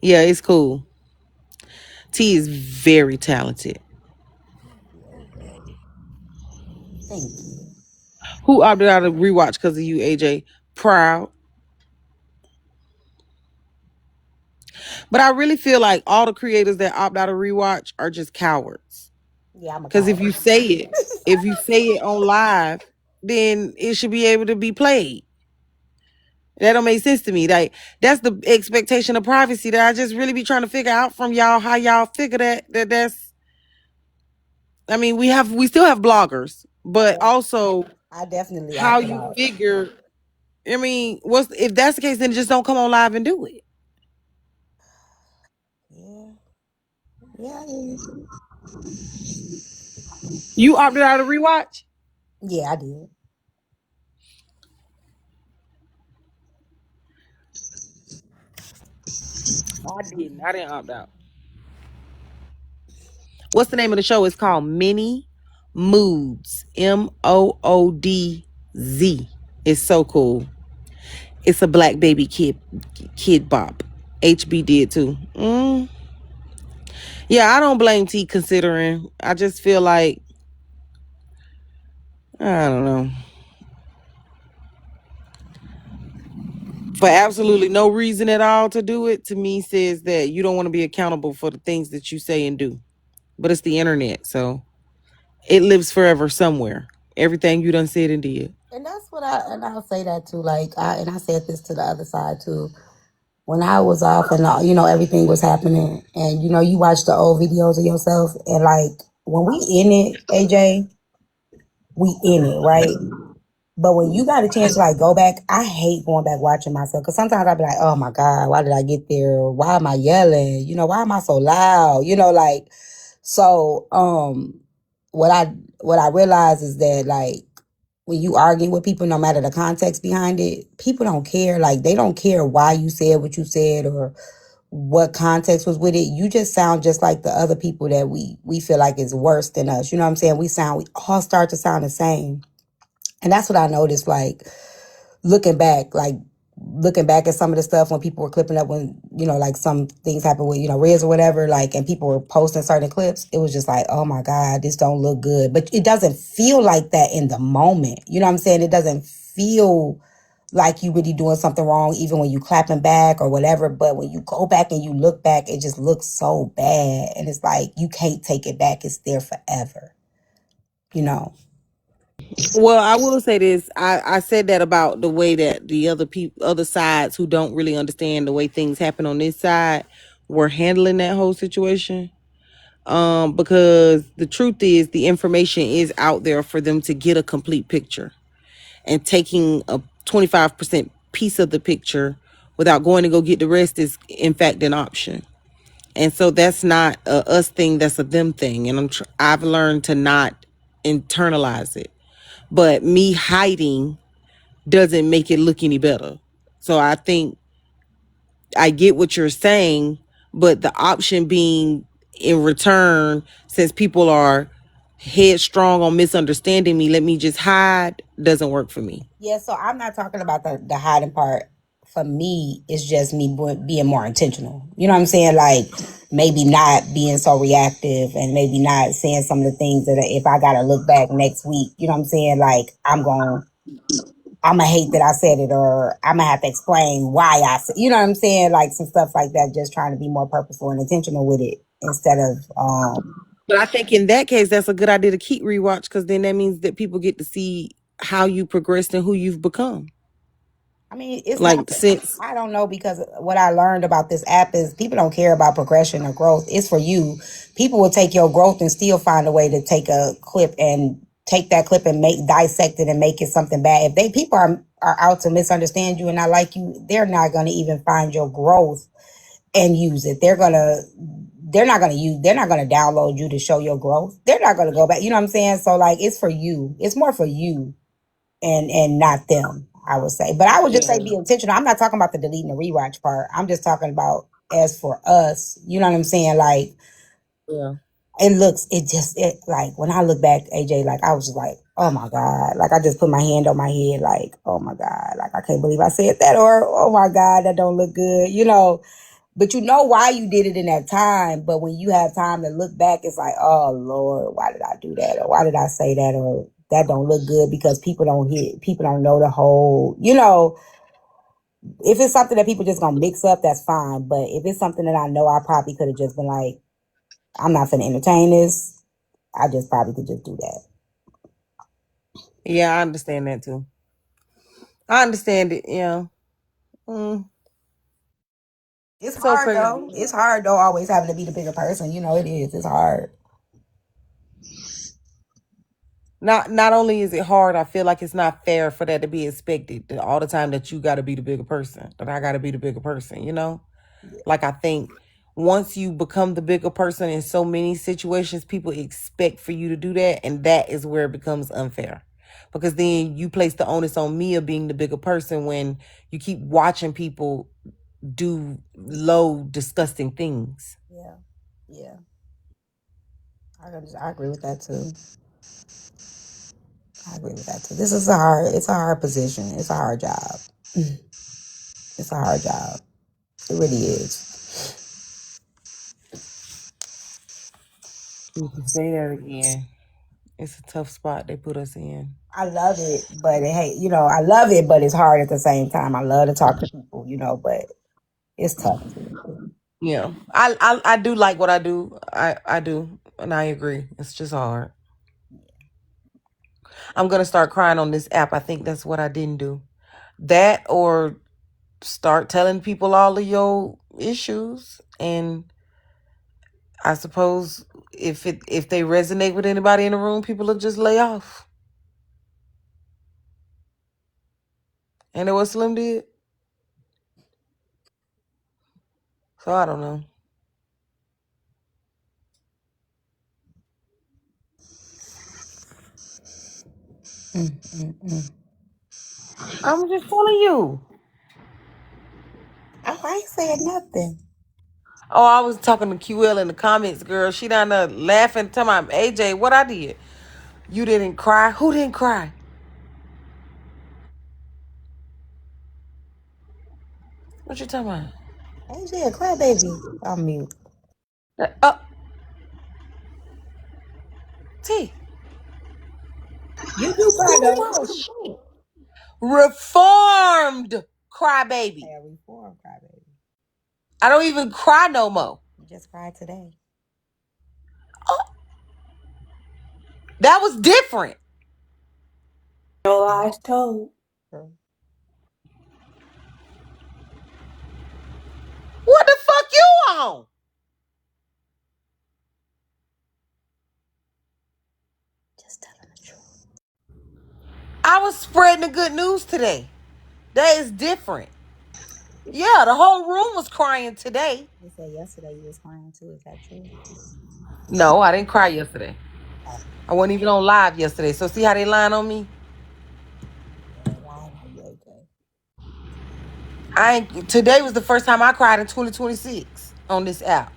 Speaker 1: Yeah, it's cool. T is very talented.
Speaker 7: Thank you.
Speaker 1: Who opted out of rewatch because of you, AJ? Proud. But I really feel like all the creators that opt out of rewatch are just cowards.
Speaker 7: Yeah, I'm a
Speaker 1: Because
Speaker 7: coward.
Speaker 1: if you say it on live, then it should be able to be played. That don't make sense to me. Like that's the expectation of privacy that I just really be trying to figure out from y'all how y'all figure that's. I mean, we still have bloggers, but also
Speaker 7: I definitely
Speaker 1: how
Speaker 7: opted
Speaker 1: you
Speaker 7: out.
Speaker 1: figure. I mean, what's if that's the case, then just don't come on live and do it.
Speaker 7: Yeah, yeah, yeah.
Speaker 1: You opted out of rewatch.
Speaker 7: Yeah, I did.
Speaker 1: I didn't. I didn't opt out. What's the name of the show? It's called Mini Moods. Moodz. It's so cool. It's a black baby kid bop. HB did too. Yeah, I don't blame T considering. I just feel like I don't know. For absolutely no reason at all to do it, to me says that you don't want to be accountable for the things that you say and do. But it's the internet, so it lives forever somewhere. Everything you done said and did.
Speaker 7: And that's what I'll say that too. Like I said this to the other side too. When I was off and everything was happening, and you watch the old videos of yourself, and like when we in it, AJ, we in it, right? But when you got a chance to like go back, I hate going back watching myself because sometimes I'll be like, oh my God, why did I get there? Why am I yelling? Why am I so loud? Like so what I realize is that like when you arguing with people, no matter the context behind it, people don't care. Like they don't care why you said what you said or what context was with it. You just sound just like the other people that we feel like is worse than us. You know what I'm saying? We all start to sound the same. And that's what I noticed, like looking back at some of the stuff when people were clipping up when, like some things happened with, Riz or whatever, like, and people were posting certain clips, it was just like, oh my God, this don't look good. But it doesn't feel like that in the moment. You know what I'm saying? It doesn't feel like you really doing something wrong, even when you clapping back or whatever. But when you go back and you look back, it just looks so bad. And it's like, you can't take it back. It's there forever, you know?
Speaker 1: Well, I will say this. I said that about the way that the other sides who don't really understand the way things happen on this side were handling that whole situation. Because the truth is the information is out there for them to get a complete picture. And taking a 25% piece of the picture without going to go get the rest is in fact an option. And so that's not a us thing, that's a them thing. And I've learned to not internalize it. But me hiding doesn't make it look any better. So I think I get what you're saying, but the option being in return, since people are headstrong on misunderstanding me, let me just hide, doesn't work for me.
Speaker 7: Yeah, so I'm not talking about the hiding part. For me, it's just me being more intentional. You know what I'm saying? Like maybe not being so reactive and maybe not saying some of the things that if I got to look back next week, you know what I'm saying? Like I'm gonna hate that I said it, or I'm gonna have to explain why I said, you know what I'm saying? Like some stuff like that, just trying to be more purposeful and intentional with it instead of,
Speaker 1: But I think in that case, that's a good idea to keep rewatch, because then that means that people get to see how you progressed and who you've become.
Speaker 7: I mean, it's not,
Speaker 1: Like, since,
Speaker 7: I don't know, because what I learned about this app is people don't care about progression or growth. It's for you. People will take your growth and still find a way to take a clip and take that clip and dissect it and make it something bad. If people are out to misunderstand you and not like you, they're not going to even find your growth and use it. They're not gonna download you to show your growth. They're not gonna go back. You know what I'm saying? So like it's for you. It's more for you and not them, I would say. But I would just say be intentional. I'm not talking about the delete and the rewatch part. I'm just talking about as for us, you know what I'm saying? Like
Speaker 1: yeah.
Speaker 7: it like when I look back, AJ, like I was just like, oh my God. Like I just put my hand on my head, like, oh my God, like I can't believe I said that, or oh my God, that don't look good, you know. But you know why you did it in that time. But when you have time to look back, it's like, oh Lord, why did I do that? Or why did I say that? Or that don't look good, because people don't know the whole, you know, if it's something that people just gonna mix up, that's fine. But if it's something that I know, I probably could have just been like, I'm not gonna entertain this. I just probably could just do that.
Speaker 1: Yeah, I understand that too. I understand it. Yeah. Mm.
Speaker 7: It's
Speaker 1: So
Speaker 7: hard
Speaker 1: crazy.
Speaker 7: though. It's hard though, always having to be the bigger person. You know, it is. It's hard.
Speaker 1: Not only is it hard, I feel like it's not fair for that to be expected all the time, that you got to be the bigger person, that I got to be the bigger person, you know? Like, I think once you become the bigger person in so many situations, people expect for you to do that. And that is where it becomes unfair, because then you place the onus on me of being the bigger person when you keep watching people do low, disgusting things.
Speaker 7: Yeah. Yeah. I agree with that too. I agree with that too. It's a hard position. It's a hard job. It's a hard job. It really is.
Speaker 1: You can say that again. It's a tough spot they put us in.
Speaker 7: I love it, but hey, you know, I love it, but it's hard at the same time. I love to talk to people, you know, but it's tough.
Speaker 1: Yeah, I do like what I do. I do, and I agree. It's just hard. I'm gonna start crying on this app. I think that's what I didn't do. That, or start telling people all of your issues, and I suppose if they resonate with anybody in the room, people will just lay off. And that what Slim did. So I don't know. I'm just telling you.
Speaker 7: I ain't saying nothing.
Speaker 1: Oh, I was talking to QL in the comments, girl. She down there laughing, talking about AJ, what I did. You didn't cry. Who didn't cry? What you talking about?
Speaker 7: AJ, a crybaby. I'm mute.
Speaker 1: Oh, T.
Speaker 7: You do cry though.
Speaker 1: Oh, shit. Reformed crybaby.
Speaker 7: Hey, reform crybaby.
Speaker 1: I don't even cry no more.
Speaker 7: You just cried today.
Speaker 1: Oh, that was different.
Speaker 4: No lies told.
Speaker 7: Girl,
Speaker 1: What the fuck you on?
Speaker 7: just telling the truth.
Speaker 1: I was spreading the good news today. That is different. Yeah, the whole room was crying today.
Speaker 7: They said yesterday you was crying too. Is that true?
Speaker 1: No, I didn't cry yesterday.
Speaker 7: Oh,
Speaker 1: I wasn't even on live yesterday. So see how they lying on me?
Speaker 7: yeah, they lying on you, AJ.
Speaker 1: I ain't, today was the first time I cried in 2026 on this app.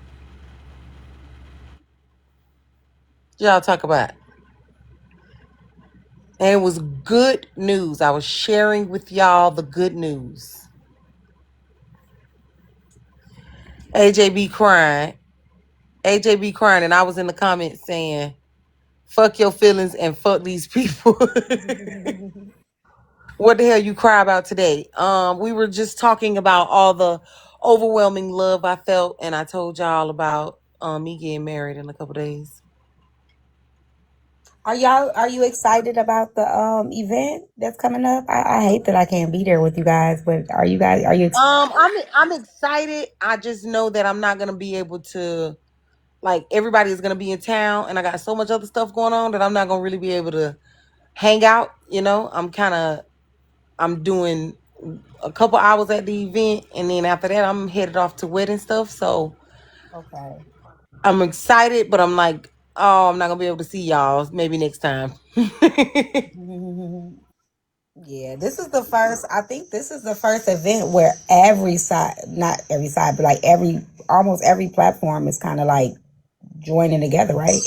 Speaker 1: Y'all talk about. And it was good news. I was sharing with y'all the good news. AJ be crying. AJ be crying, and I was in the comments saying, fuck your feelings and fuck these people. What the hell you cry about today? We were just talking about all the overwhelming love I felt, and I told y'all about me getting married in a couple days.
Speaker 7: Are you excited about the event that's coming up? I hate that I can't be there with you guys, but are you excited?
Speaker 1: I'm excited. I just know that I'm not gonna be able to, like, everybody is gonna be in town, and I got so much other stuff going on that I'm not gonna really be able to hang out. You know, I'm doing a couple hours at the event, and then after that I'm headed off to wedding stuff. So
Speaker 7: Okay.
Speaker 1: I'm excited, but I'm like, oh, I'm not gonna be able to see y'all. Maybe next time.
Speaker 7: Yeah, this is the first. I think this is the first event where every side, not every side, but like almost every platform is kind of like joining together, right?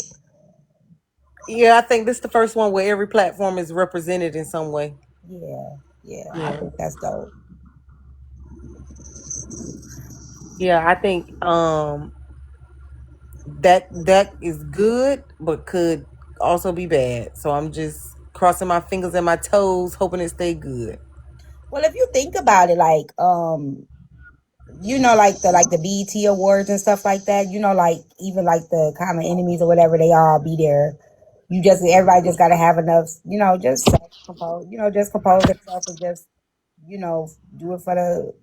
Speaker 1: Yeah, I think this is the first one where every platform is represented in some way.
Speaker 7: Yeah, yeah. I
Speaker 1: Yeah.
Speaker 7: think that's dope.
Speaker 1: Yeah, I think that is good, but could also be bad. So I'm just crossing my fingers and my toes, hoping it stay good.
Speaker 7: Well, if you think about it, like like the BET awards and stuff like that, like even like the Common Enemies or whatever, they all be there. Everybody just gotta have enough, just compose, just compose themselves and just, do it for the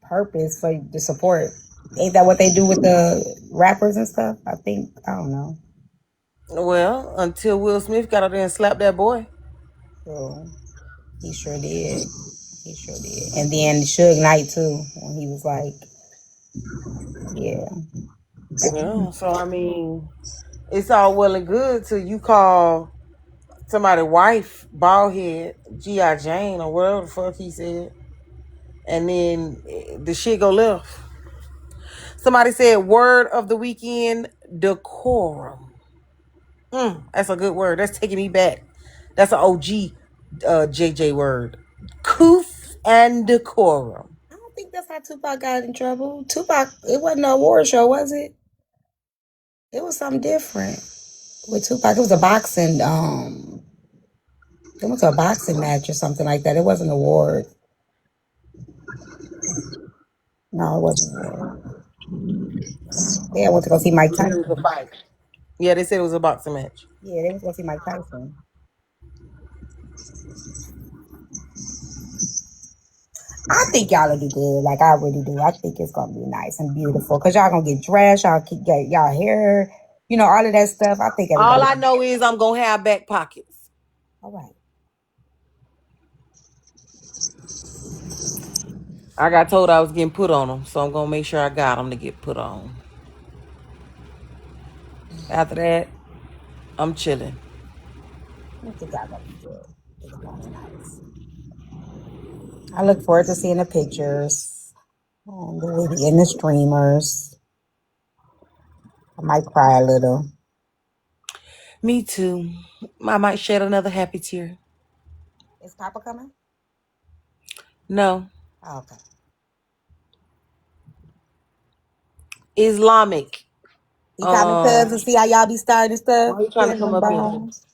Speaker 7: purpose, for the support. Ain't that what they do with the rappers and stuff? I don't know.
Speaker 1: Well, until Will Smith got out there and slapped that boy.
Speaker 7: So he sure did. He sure did. And then Suge Knight too, when he was like, yeah.
Speaker 1: Yeah, so I mean, it's all well and good till you call somebody's wife bald head G.I. Jane or whatever the fuck he said, and then the shit go left. Somebody said word of the weekend, decorum. That's a good word. That's taking me back. That's an OG JJ word. Coof and decorum.
Speaker 7: I don't think that's how Tupac got in trouble. Tupac, it wasn't an award show, was it? It was something different with Tupac. It was a boxing, it was a boxing match or something like that. It wasn't an award. No, it wasn't an award. Yeah, I went to go see Mike
Speaker 1: They said it was a
Speaker 7: Tyson.
Speaker 1: fight. Yeah, they said it was a boxing match.
Speaker 7: Yeah, they went to go see Mike Tyson. I think y'all will do good. Like I really do. I think it's gonna be nice and beautiful. Cause y'all gonna get dressed, y'all get y'all hair, all of that stuff. I think
Speaker 1: All
Speaker 7: everybody.
Speaker 1: I know is I'm gonna have back pockets.
Speaker 7: All right.
Speaker 1: I got told I was getting put on them, so I'm gonna make sure I got them to get put on. After that, I'm chilling.
Speaker 7: I think y'all gonna be good. It's gonna be nice. I look forward to seeing the pictures and the streamers. I might cry a little.
Speaker 1: Me too. I might shed another happy tear.
Speaker 7: Is Papa coming?
Speaker 1: No.
Speaker 7: Oh, okay.
Speaker 1: Islamic.
Speaker 7: He coming to see how y'all be starting stuff,
Speaker 1: Why are you trying to
Speaker 7: sharing
Speaker 1: come
Speaker 7: them
Speaker 1: up here?
Speaker 7: bombs.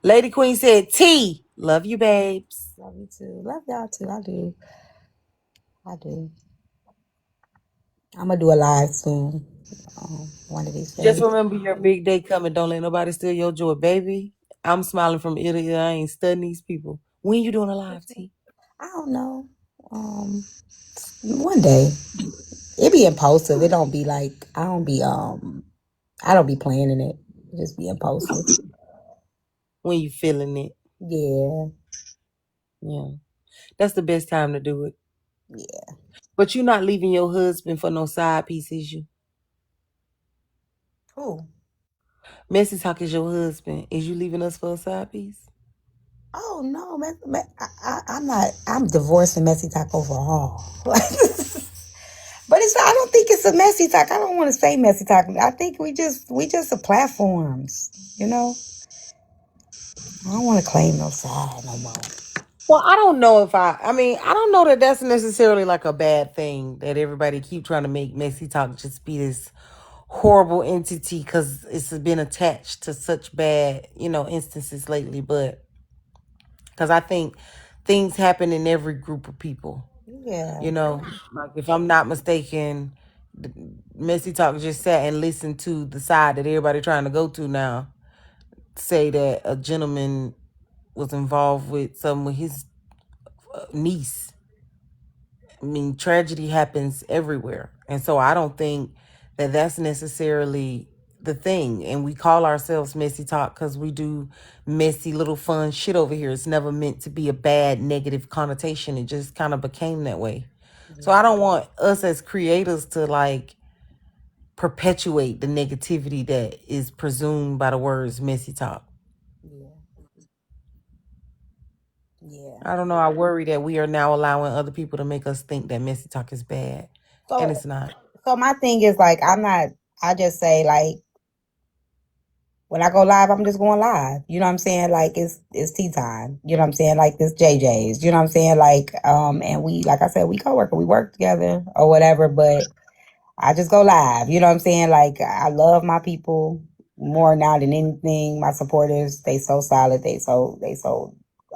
Speaker 1: Lady Queen said, T, love you, babes.
Speaker 7: Love you too. Love y'all too. I do. I do. I'm gonna do a live soon. One of these
Speaker 1: Just
Speaker 7: days.
Speaker 1: remember your big day coming. Don't let nobody steal your joy, baby. I'm smiling from ear to ear. I ain't studying these people. When you doing a live, T?
Speaker 7: I don't know. One day. It be impulsive. It don't be like I don't be planning it. It just be impulsive.
Speaker 1: When you feeling it.
Speaker 7: Yeah.
Speaker 1: Yeah. That's the best time to do it.
Speaker 7: Yeah.
Speaker 1: But you're not leaving your husband for no side piece, is you?
Speaker 7: Who?
Speaker 1: Messytok is your husband. Is you leaving us for a side piece?
Speaker 7: Oh no, I'm not. I'm divorcing Messytok overall. But it's. I don't think it's a Messytok. I don't want to say Messytok. I think we just a platforms. You know. I don't want to claim no side no more.
Speaker 1: Well, I don't know if I mean, I don't know that that's necessarily like a bad thing that everybody keep trying to make Messytok just be this horrible entity because it's been attached to such bad, instances lately. But because I think things happen in every group of people,
Speaker 7: Yeah.
Speaker 1: like if I'm not mistaken, Messytok just sat and listened to the side that everybody trying to go to now say that a gentleman was involved with some with his niece. I mean, tragedy happens everywhere. And so I don't think that that's necessarily the thing. And we call ourselves Messy Talk because we do messy little fun shit over here. It's never meant to be a bad negative connotation. It just kind of became that way. So I don't want us as creators to like perpetuate the negativity that is presumed by the words Messy Talk.
Speaker 7: Yeah. Yeah.
Speaker 1: I don't know. I worry that we are now allowing other people to make us think that Messy Talk is bad. And
Speaker 7: So
Speaker 1: it's not.
Speaker 7: so my thing is like I'm not. I just say like when I go live, I'm just going live. You know what I'm saying? Like it's tea time. You know what I'm saying? Like this JJ's. You know what I'm saying? Like and we like I said, we co-worker, we work together or whatever, but I just go live. You know what I'm saying? Like I love my people more now than anything. My supporters, they so solid, they so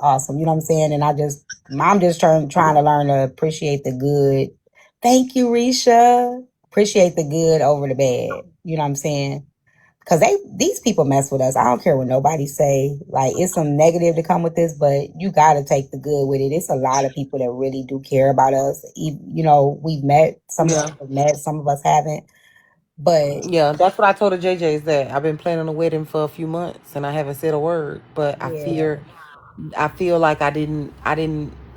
Speaker 7: awesome. You know what I'm saying? And I'm just trying to learn to appreciate the good. Thank you, Risha. Appreciate the good over the bad. You know what I'm saying? Cause these people mess with us. I don't care what nobody say. Like it's some negative to come with this, but you gotta take the good with it. It's a lot of people that really do care about us. We've met some of us
Speaker 1: Yeah.
Speaker 7: have met, some of us haven't. But
Speaker 1: Yeah, that's what I told the JJ's that I've been planning a wedding for a few months and I haven't said a word. But
Speaker 7: yeah,
Speaker 1: I feel like I didn't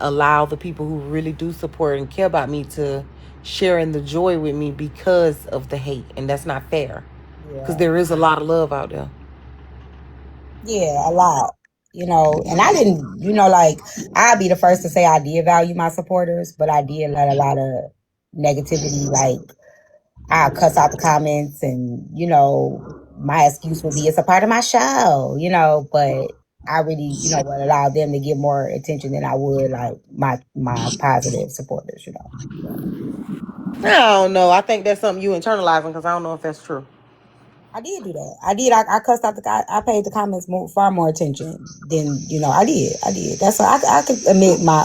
Speaker 1: allow the people who really do support and care about me to share in the joy with me because of the hate, and that's not fair. Because
Speaker 7: yeah,
Speaker 1: there is a lot of love out there.
Speaker 7: yeah, a lot. And I didn't, like I'd be the first to say I did value my supporters, but I did let a lot of negativity like I cuss out the comments and, my excuse would be it's a part of my show, but I really, would allow them to get more attention than I would like my positive supporters.
Speaker 1: I don't know. I think that's something you internalizing because I don't know if that's true.
Speaker 7: I did do that. I did. I cussed out the guy. I paid the comments far more attention than, I did. I did. That's I could admit my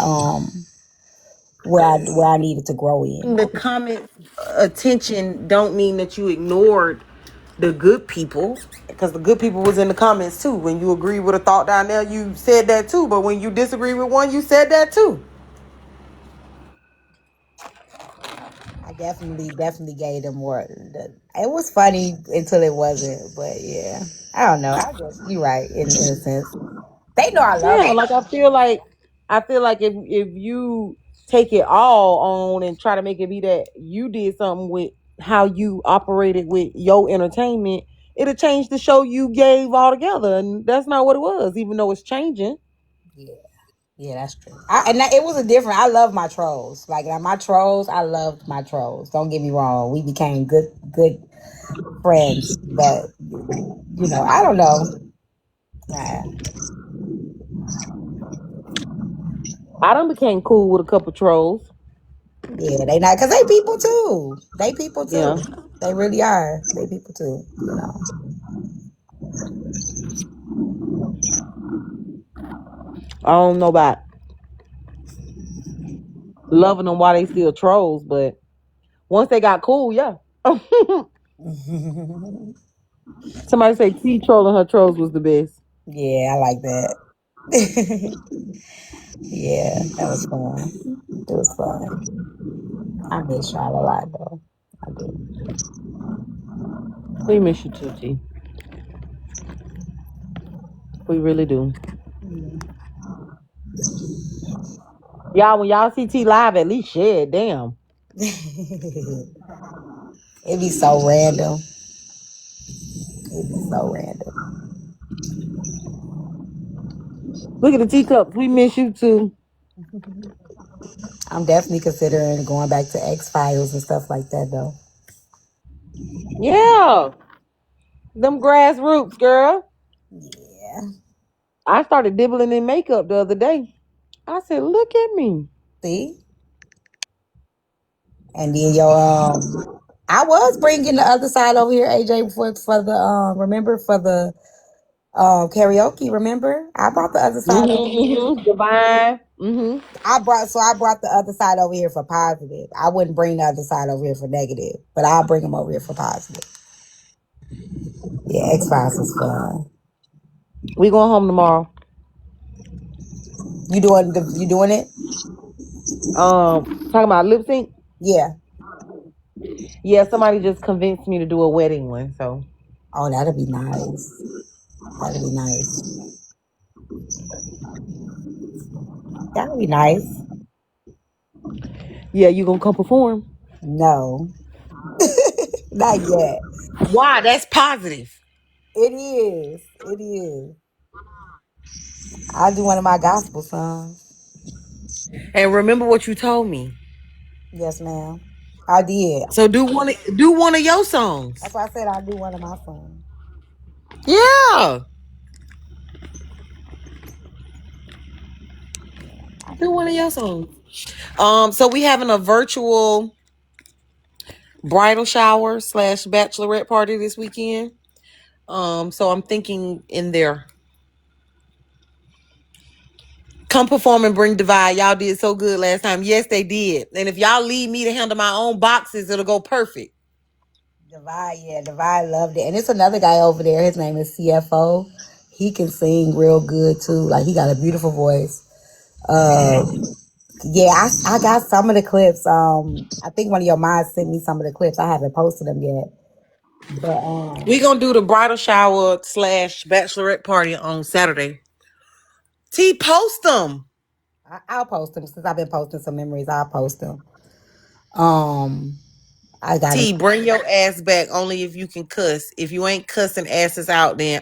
Speaker 7: where I needed to grow in.
Speaker 1: The comment attention don't mean that you ignored the good people, because the good people was in the comments too. When you agree with a thought down there, you said that too. But when you disagree with one, you said that too.
Speaker 7: I definitely gave them more. It was funny until it wasn't, but yeah, I don't know. I guess you're right in a sense. They know I love
Speaker 1: Yeah,
Speaker 7: them.
Speaker 1: like I feel like if you take it all on and try to make it be that you did something with how you operated with your entertainment, it'll change the show you gave altogether, and that's not what it was. Even though it's changing.
Speaker 7: Yeah, yeah, that's true. It was a different. I love my trolls. Like my trolls, I loved my trolls. Don't get me wrong. We became good friends, but I don't know. Nah.
Speaker 1: I done became cool with a couple trolls.
Speaker 7: Yeah, they not because they people too. They people too.
Speaker 1: Yeah,
Speaker 7: They really are. They people too.
Speaker 1: I don't know about loving them while they still trolls, but once they got cool, yeah. Somebody say T trolling her trolls was the best.
Speaker 7: Yeah, I like that. Yeah, that was fun. It was fun. I miss y'all a lot though. I do.
Speaker 1: We miss you too, T. We really do.
Speaker 7: Yeah.
Speaker 1: Y'all, when y'all see T live, at least share it. Damn.
Speaker 7: It'd be so random. It'd be so random.
Speaker 1: Look at the teacups. We miss you too.
Speaker 7: I'm definitely considering going back to X Files and stuff like that, though.
Speaker 1: Yeah. Them grassroots, girl.
Speaker 7: Yeah.
Speaker 1: I started dibbling in makeup the other day. I said, look at me.
Speaker 7: See? And then I was bringing the other side over here, AJ, for the remember for the karaoke. Remember, I brought the other side over here.
Speaker 1: Divine.
Speaker 7: I brought the other side over here for positive. I wouldn't bring the other side over here for negative, but I'll bring them over here for positive. Yeah, X Files was fun.
Speaker 1: We going home tomorrow.
Speaker 7: You doing it?
Speaker 1: Talking about lip sync.
Speaker 7: Yeah.
Speaker 1: Yeah, somebody just convinced me to do a wedding one. So
Speaker 7: Oh, that'd be nice. That'd be nice. That'd be nice.
Speaker 1: yeah, you gonna come perform?
Speaker 7: No, not yet.
Speaker 1: Why? That's positive.
Speaker 7: It is. It is. I'll do one of my gospel songs.
Speaker 1: And remember what you told me.
Speaker 7: Yes, ma'am. I did.
Speaker 1: So do one of your songs.
Speaker 7: That's why I said I'll do one of my songs.
Speaker 1: Yeah,
Speaker 7: I
Speaker 1: do
Speaker 7: can
Speaker 1: one
Speaker 7: do
Speaker 1: of
Speaker 7: that.
Speaker 1: your songs. So we having a virtual bridal shower / bachelorette party this weekend. So I'm thinking in there. Come perform and bring Divide. Y'all did so good last time. Yes, they did. And if y'all leave me to handle my own boxes, it'll go perfect.
Speaker 7: Divide loved it. And it's another guy over there. His name is CFO. He can sing real good too. Like he got a beautiful voice. Yeah, I got some of the clips. I think one of your moms sent me some of the clips. I haven't posted them yet. But
Speaker 1: We gonna do the bridal shower / bachelorette party on Saturday. T, post them.
Speaker 7: I'll post them since I've been posting some memories. I'll post them. Um, I got it.
Speaker 1: T, bring your ass back only if you can cuss. If you ain't cussing asses out, then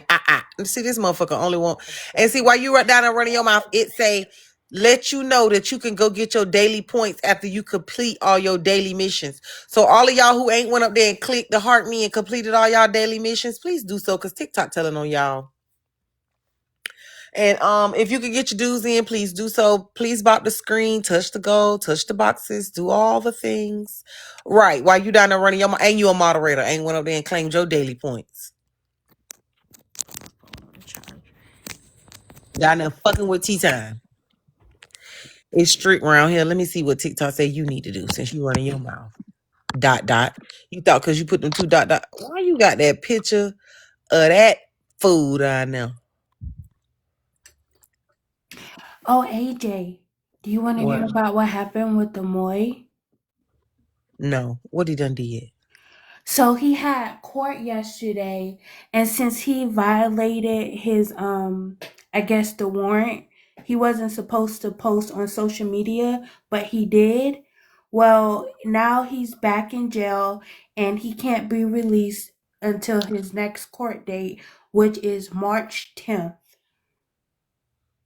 Speaker 1: see this motherfucker only want. And see why you right down and running your mouth. It say let you know that you can go get your daily points after you complete all your daily missions. So all of y'all who ain't went up there and clicked the heart me and completed all y'all daily missions, please do so because TikTok telling on y'all. And if you can get your dues in, please do so. Please bop the screen, touch the gold, touch the boxes, do all the things. Right. While you down there running your mouth, and you a moderator, ain't went up there and claimed your daily points. Down there fucking with tea time. It's strict around here. Let me see what TikTok say you need to do since you running your mouth. Dot dot. You thought because you put them two dot dot. Why you got that picture of that food down there?
Speaker 4: Oh, AJ, do you want to hear
Speaker 1: What?
Speaker 4: about what happened with the Moy?
Speaker 1: No. What he done did?
Speaker 4: So he had court yesterday, and since he violated his I guess the warrant, he wasn't supposed to post on social media, but he did. Well, now he's back in jail and he can't be released until his next court date, which is March 10th.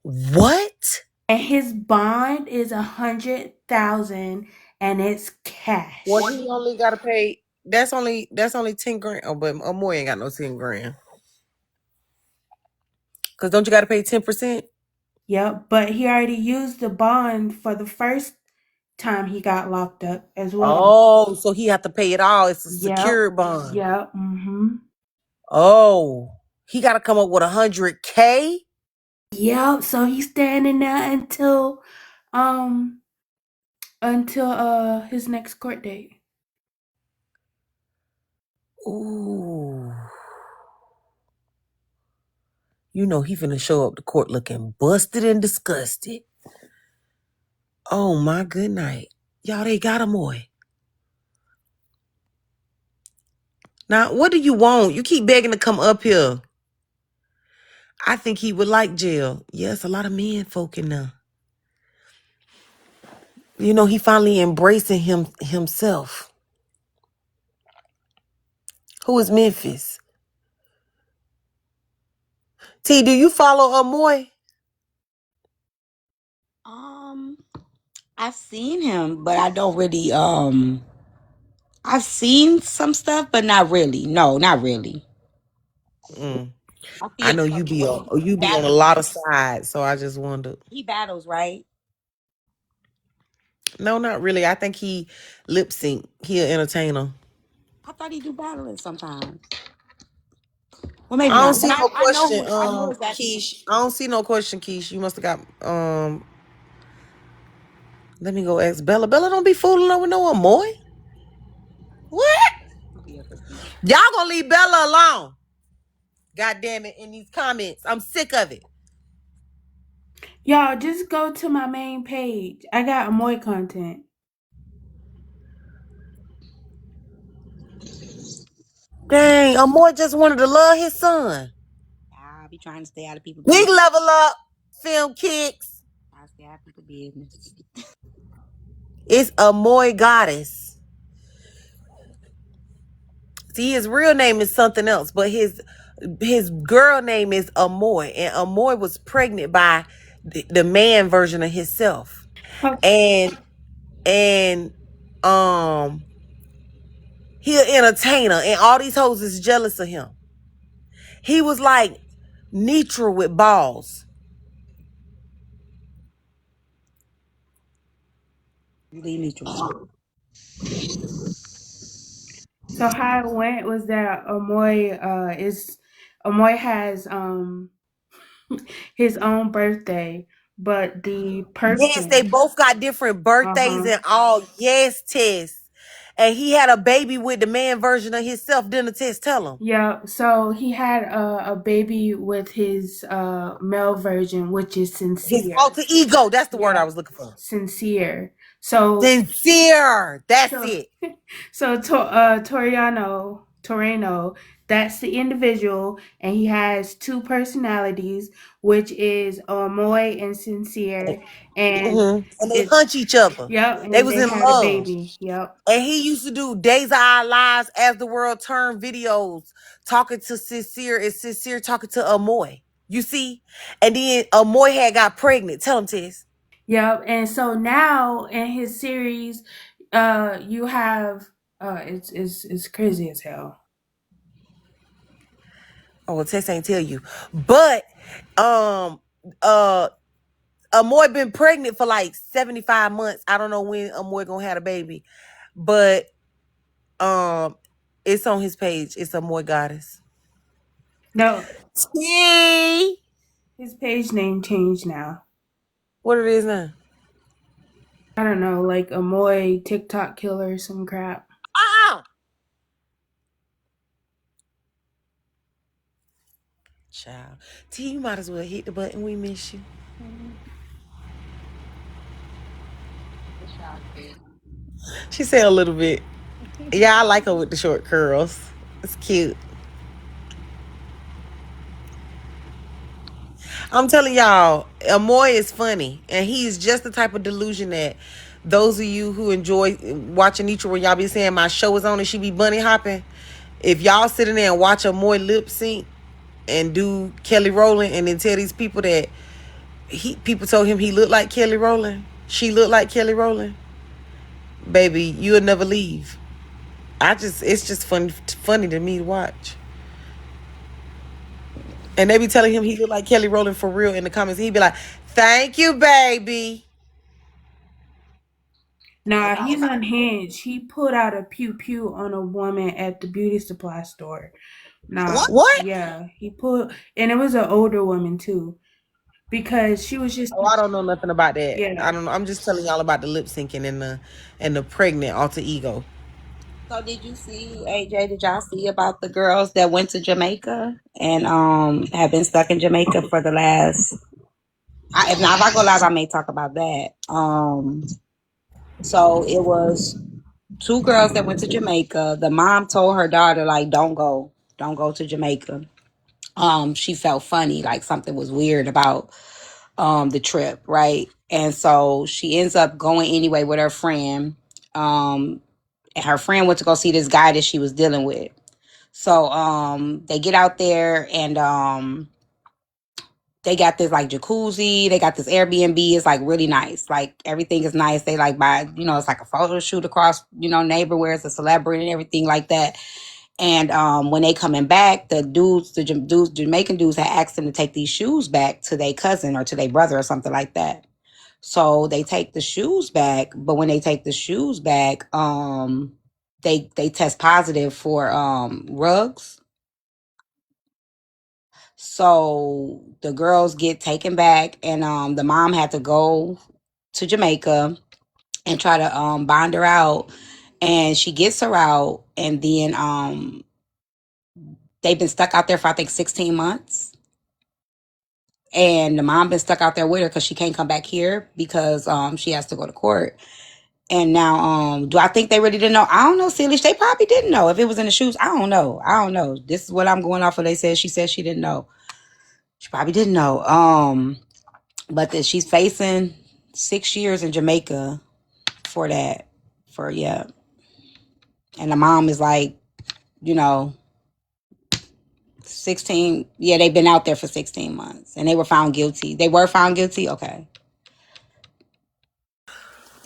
Speaker 1: What?
Speaker 4: And his bond is 100,000 and it's cash.
Speaker 1: Well, he only gotta pay. That's only 10 grand. Oh, but Amoy ain't got no 10 grand. Cause don't you gotta pay 10%?
Speaker 4: Yep, but he already used the bond for the first time he got locked up as well.
Speaker 1: Oh, so he have to pay it all. It's a
Speaker 4: Yep.
Speaker 1: secured bond.
Speaker 4: Yep. Mm-hmm.
Speaker 1: Oh, he gotta come up with 100K.
Speaker 4: Yep. So he's standing there um until his next court date.
Speaker 1: Ooh, you know he finna show up to court looking busted and disgusted. Oh my good night, y'all. They got Amoy. Now, what do you want? You keep begging to come up here. I think he would like jail. Yes, a lot of men folk in there. You know, he finally embracing himself. Who is Memphis? T, do you follow Amoy?
Speaker 7: Um, I've seen him, but I don't really. I've seen some stuff, but not really. No, not really.
Speaker 1: Mm.
Speaker 7: I see
Speaker 1: I
Speaker 7: it
Speaker 1: know
Speaker 7: when he
Speaker 1: you be on a
Speaker 7: battles.
Speaker 1: lot of sides, so I just wondered.
Speaker 7: He battles, right?
Speaker 1: No, not really. I think he lip sync. He an entertainer.
Speaker 7: I thought he do battling sometimes. Well, maybe
Speaker 1: I don't
Speaker 7: not. But
Speaker 1: see no
Speaker 7: I know
Speaker 1: question,
Speaker 7: who. I know exactly.
Speaker 1: Keish. I don't see no question, Keish. You must have got let me go ask Bella. Bella don't be fooling over no Amoy. What? Y'all gonna leave Bella alone. God damn it, in these comments. I'm sick of it.
Speaker 4: Y'all just go to my main page. I got Amoy content.
Speaker 1: Dang, Amoy just wanted to love his son.
Speaker 7: I'll be trying to stay out of people's
Speaker 1: Big
Speaker 7: business.
Speaker 1: level up, film kicks.
Speaker 7: I'll stay out of people's business.
Speaker 1: It's Amoy Goddess. See, his real name is something else, but his girl name is Amoy, and Amoy was pregnant by the man version of himself,
Speaker 4: Oh,
Speaker 1: and um he an entertainer, and all these hoes is jealous of him. He was like neutral with balls.
Speaker 7: You leave me to.
Speaker 4: so how it went was that Amoy has his own birthday, but the
Speaker 1: Yes, they
Speaker 4: person,
Speaker 1: both got different
Speaker 4: uh
Speaker 1: birthdays
Speaker 4: huh,
Speaker 1: and all. Yes, Tess. And he had a baby with the man version of himself. Didn't Tess tell him?
Speaker 4: yeah. So he had a baby with his male version, which is
Speaker 1: His
Speaker 4: sincere.
Speaker 1: alter ego. That's the word
Speaker 4: Yeah,
Speaker 1: I was looking for.
Speaker 4: sincere. So
Speaker 1: Sincere. That's
Speaker 4: so
Speaker 1: it.
Speaker 4: Toreno, that's the individual, and he has two personalities, which is Amoy and Sincere, and
Speaker 1: And they
Speaker 4: it's
Speaker 1: hunch each other.
Speaker 4: yep,
Speaker 1: They
Speaker 4: and
Speaker 1: was
Speaker 4: they
Speaker 1: in
Speaker 4: had a
Speaker 1: love.
Speaker 4: baby. Yep,
Speaker 1: And he used to do Days of Our Lives as the World Turned videos, talking to Sincere and Sincere talking to Amoy. You see? And then Amoy had got pregnant. Tell him, Tess.
Speaker 4: yep. And so now in his series, you have it's crazy as hell.
Speaker 1: Oh, well, Tess ain't tell you. But uh Amoy been pregnant for like 75 months. I don't know when Amoy gonna have a baby. But um it's on his page. It's Amoy Goddess.
Speaker 4: No,
Speaker 1: Yay!
Speaker 4: his page name changed now.
Speaker 1: What it is now?
Speaker 4: I don't know, like Amoy TikTok killer, some crap.
Speaker 1: Ah! Child. T, you might as well hit the button. We miss you. She said a little bit. Yeah, I like her with the short curls. It's cute. I'm telling y'all, Amoy is funny. And he's just the type of delusion that those of you who enjoy watching Nietzsche when y'all be saying my show is on and she be bunny hopping. If y'all sitting there and watch Amoy lip sync and do Kelly Rowland and then tell these people that people told him he looked like Kelly Rowland, she looked like Kelly Rowland, baby, you'll never leave. It's just funny to me to watch. And they be telling him he look like Kelly Rowland for real in the comments. He'd be like, "Thank you, baby."
Speaker 4: Nah, he's unhinged. He put out a pew pew on a woman at the beauty supply store. Nah,
Speaker 1: What?
Speaker 4: yeah, he put, and it was an older woman too, because she was just,
Speaker 1: Oh, I don't know nothing about that. I
Speaker 4: yeah.
Speaker 1: don't know. I'm just telling y'all about the lip syncing and the pregnant alter ego.
Speaker 7: So did you see AJ? Did y'all see about the girls that went to Jamaica and have been stuck in Jamaica for the last? If I go live, I may talk about that. So it was two girls that went to Jamaica. The mom told her daughter like, don't go to Jamaica. She felt funny, like something was weird about the trip, right? And so she ends up going anyway with her friend. And her friend went to go see this guy that she was dealing with. So they get out there and they got this like jacuzzi, they got this Airbnb. It's like really nice. Like everything is nice. They like buy, it's like a photo shoot across, neighbor where it's a celebrity and everything like that. And when they coming back, the Jamaican dudes had asked them to take these shoes back to their cousin or to their brother or something like that. So they take the shoes back, but when they take the shoes back, they test positive for rugs. So the girls get taken back, and the mom had to go to Jamaica and try to bond her out, and she gets her out, and then they've been stuck out there for I think 16 months. And the mom been stuck out there with her because she can't come back here because she has to go to court. And now, do I think they really didn't know? I don't know, Silly. They probably didn't know if it was in the shoes. I don't know. I don't know. This is what I'm going off of. She said she didn't know. She probably didn't know. But that she's facing 6 years in Jamaica for that. For yeah. And the mom is like, you know, 16. Yeah, they've been out there for 16 months. And they were found guilty. They were found guilty? Okay.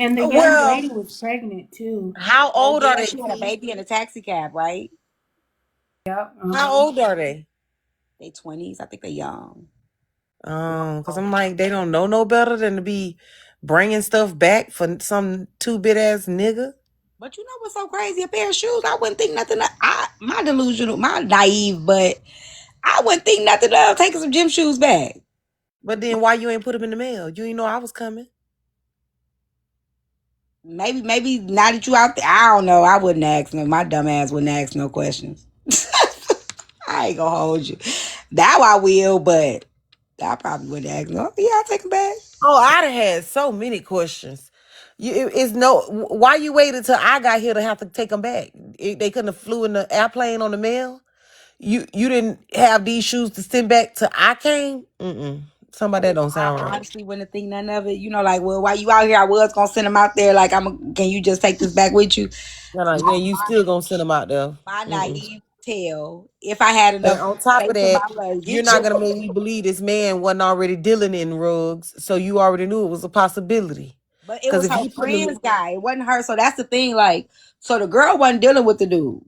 Speaker 4: And the young
Speaker 1: Well,
Speaker 4: lady was pregnant too.
Speaker 1: how
Speaker 7: Oh
Speaker 1: old are
Speaker 7: yeah,
Speaker 1: they,
Speaker 7: she had a
Speaker 1: T?
Speaker 7: baby in a taxi cab, right?
Speaker 4: Yep.
Speaker 1: How old are they?
Speaker 7: They 20s. I think they're young.
Speaker 1: Because I'm like, they don't know no better than to be bringing stuff back for some two-bit ass nigga.
Speaker 7: But you know what's so crazy? A pair of shoes, I wouldn't think nothing. My delusional, my naive, but I wouldn't think nothing of taking some gym shoes back.
Speaker 1: But then why you ain't put them in the mail? You ain't know I was coming.
Speaker 7: Maybe now that you out there, I don't know. I wouldn't ask no. My dumb ass wouldn't ask no questions. I ain't gonna hold you. Now I will, but I probably wouldn't ask no. Yeah, I'll take them back.
Speaker 1: Oh, I'd have had so many questions. It's no. Why you waited till I got here to have to take them back? They couldn't have flew in the airplane on the mail. You didn't have these shoes to send back till I came. Somebody that don't
Speaker 7: I
Speaker 1: sound right.
Speaker 7: honestly wouldn't think none of it. Like, well, while you out here, I was gonna send them out there. Like, can you just take this back with you?
Speaker 1: No, yeah, you still gonna send them out there.
Speaker 7: My naive tale. If I had
Speaker 1: And
Speaker 7: enough
Speaker 1: on top of
Speaker 7: faith in
Speaker 1: that,
Speaker 7: my
Speaker 1: you're
Speaker 7: luggage,
Speaker 1: not gonna make me believe this man wasn't already dealing in rugs, so you already knew it was a possibility.
Speaker 7: but it
Speaker 1: Because
Speaker 7: was
Speaker 1: if
Speaker 7: her
Speaker 1: he put them,
Speaker 7: friend's guy. It wasn't her. So that's the thing. Like, so the girl wasn't dealing with the dude.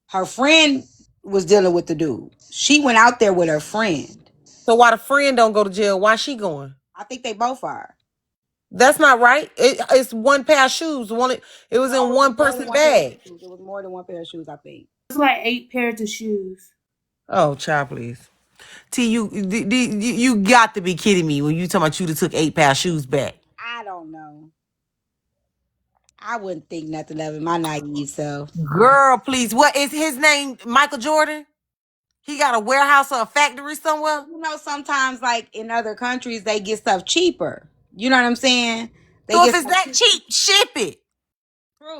Speaker 7: Her friend was dealing with the dude. She went out there with her friend.
Speaker 1: so why the friend don't go to jail? Why she going?
Speaker 7: I think they both are.
Speaker 1: That's not right. It's one pair of shoes. It was
Speaker 7: No,
Speaker 1: in
Speaker 7: it was
Speaker 1: one
Speaker 7: more than
Speaker 1: person
Speaker 7: one pair of
Speaker 1: bag.
Speaker 7: shoes. It was more than one pair of shoes, I think.
Speaker 4: It's like 8 pairs of shoes.
Speaker 1: Oh, child, please. T, you got to be kidding me when you talking about you took 8 pair of shoes back.
Speaker 7: I don't know. I wouldn't think nothing of it. My naive self.
Speaker 1: Girl, please. What is his name? Michael Jordan? He got a warehouse or a factory somewhere?
Speaker 7: Sometimes like in other countries they get stuff cheaper. You know what I'm saying? They
Speaker 1: So if
Speaker 7: get
Speaker 1: it's
Speaker 7: stuff
Speaker 1: that
Speaker 7: cheaper.
Speaker 1: cheap, ship it.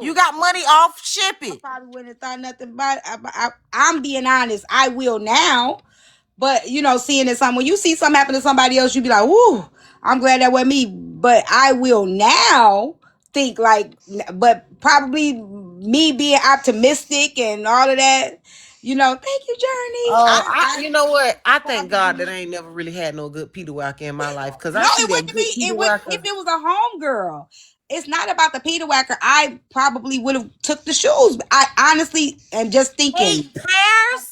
Speaker 1: You
Speaker 7: True.
Speaker 1: got money off, ship
Speaker 7: I
Speaker 1: it.
Speaker 7: probably wouldn't have thought nothing about it. I'm being honest. I will now. But seeing it when you see something happen to somebody else, you be like, "Whoo, I'm glad that wasn't me." But I will now think like, but probably me being optimistic and all of that. Thank you, Journey.
Speaker 1: Oh,
Speaker 7: I
Speaker 1: you know what? I thank God that
Speaker 7: probably
Speaker 1: I ain't never really had no good Peter Wacker in my life because I
Speaker 7: no,
Speaker 1: see
Speaker 7: it
Speaker 1: that
Speaker 7: wouldn't
Speaker 1: good
Speaker 7: be.
Speaker 1: Peter
Speaker 7: It would if
Speaker 1: Wacker.
Speaker 7: it was a home girl. It's not about the Peter Whacker. I probably would have took the shoes. I honestly am just thinking.
Speaker 1: 8 pairs?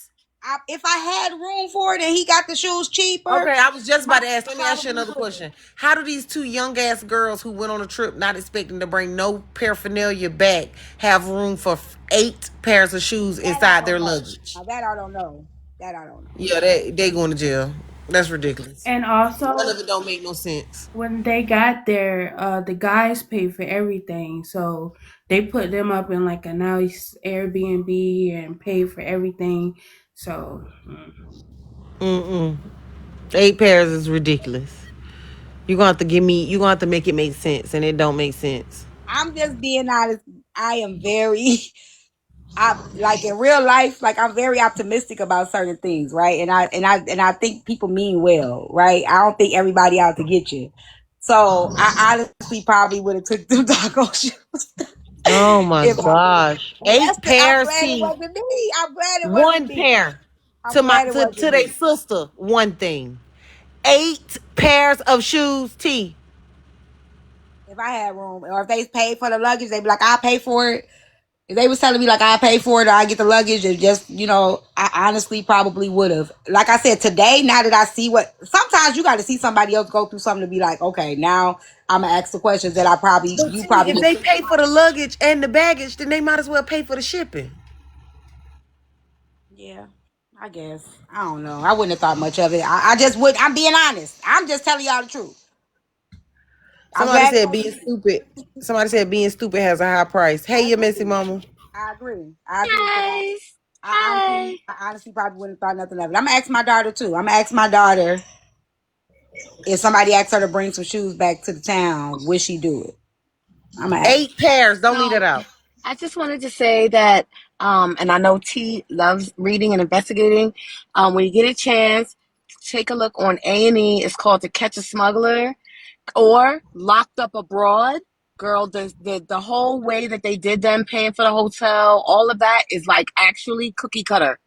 Speaker 7: If I had room for it and he got the shoes cheaper,
Speaker 1: Okay, I was just about to
Speaker 7: I
Speaker 1: ask. Let me ask you
Speaker 7: probably
Speaker 1: another
Speaker 7: would.
Speaker 1: question. How do these two young ass girls who went on a trip not expecting to bring no paraphernalia back have room for 8 pairs of shoes
Speaker 7: That I
Speaker 1: inside
Speaker 7: don't
Speaker 1: their
Speaker 7: know.
Speaker 1: luggage?
Speaker 7: Now that I don't know. That I don't know.
Speaker 1: Yeah, they going to jail. That's ridiculous.
Speaker 4: And
Speaker 1: None
Speaker 4: also,
Speaker 1: of it don't make no sense.
Speaker 4: when they got there, the guys paid for everything. So they put them up in like a nice Airbnb and paid for everything. So
Speaker 1: Mm-mm. 8 pairs is ridiculous. You gonna have to make it make sense, and it don't make sense.
Speaker 7: I'm just being honest. I am very I like in real life, like I'm very optimistic about certain things, right? And I think people mean well, right? I don't think everybody out to get you. So I honestly probably would have took them taco shoes
Speaker 1: Oh my
Speaker 7: if I could.
Speaker 1: gosh.
Speaker 7: That's
Speaker 1: 8
Speaker 7: I'm
Speaker 1: pairs,
Speaker 7: glad it
Speaker 1: T.
Speaker 7: wasn't me. I'm glad it wasn't
Speaker 1: One
Speaker 7: me.
Speaker 1: pair.
Speaker 7: I'm
Speaker 1: To my
Speaker 7: glad it
Speaker 1: to
Speaker 7: wasn't
Speaker 1: their
Speaker 7: me.
Speaker 1: sister, one thing. 8 pairs of shoes, T.
Speaker 7: If I had room, or if they paid for the luggage, they'd be like, "I'll pay for it." If they was telling me like I pay for it or I get the luggage, and just I honestly probably would have. Like I said today, now that I see what, sometimes you got to see somebody else go through something to be like, okay, now I'm gonna ask the questions that
Speaker 1: But
Speaker 7: you
Speaker 1: T,
Speaker 7: probably
Speaker 1: if
Speaker 7: didn't
Speaker 1: they
Speaker 7: think
Speaker 1: pay
Speaker 7: about.
Speaker 1: for the luggage and the baggage, then they might as well pay for the shipping.
Speaker 7: Yeah, I guess I don't know. I wouldn't have thought much of it. I just would. I'm being honest. I'm just telling y'all the truth. I'm
Speaker 1: Somebody
Speaker 7: glad it
Speaker 1: said
Speaker 7: wasn't
Speaker 1: being
Speaker 7: me.
Speaker 1: stupid. Somebody said being stupid has a high price. Hey,
Speaker 7: I
Speaker 1: you messy
Speaker 7: agree.
Speaker 1: mama.
Speaker 7: I agree. I agree. Because
Speaker 2: Guys,
Speaker 7: honestly, I honestly probably wouldn't have thought nothing of it. I'm gonna ask my daughter too. I'm gonna ask my daughter if somebody asks her to bring some shoes back to the town, would she do it? I'm gonna ask.
Speaker 1: 8 pairs. Don't leave that
Speaker 2: so
Speaker 1: out.
Speaker 2: I just wanted to say that, and I know T loves reading and investigating. When you get a chance, take a look on A&E. It's called To Catch a Smuggler or Locked Up Abroad. Girl, the whole way that they did them, paying for the hotel, all of that is like actually cookie cutter.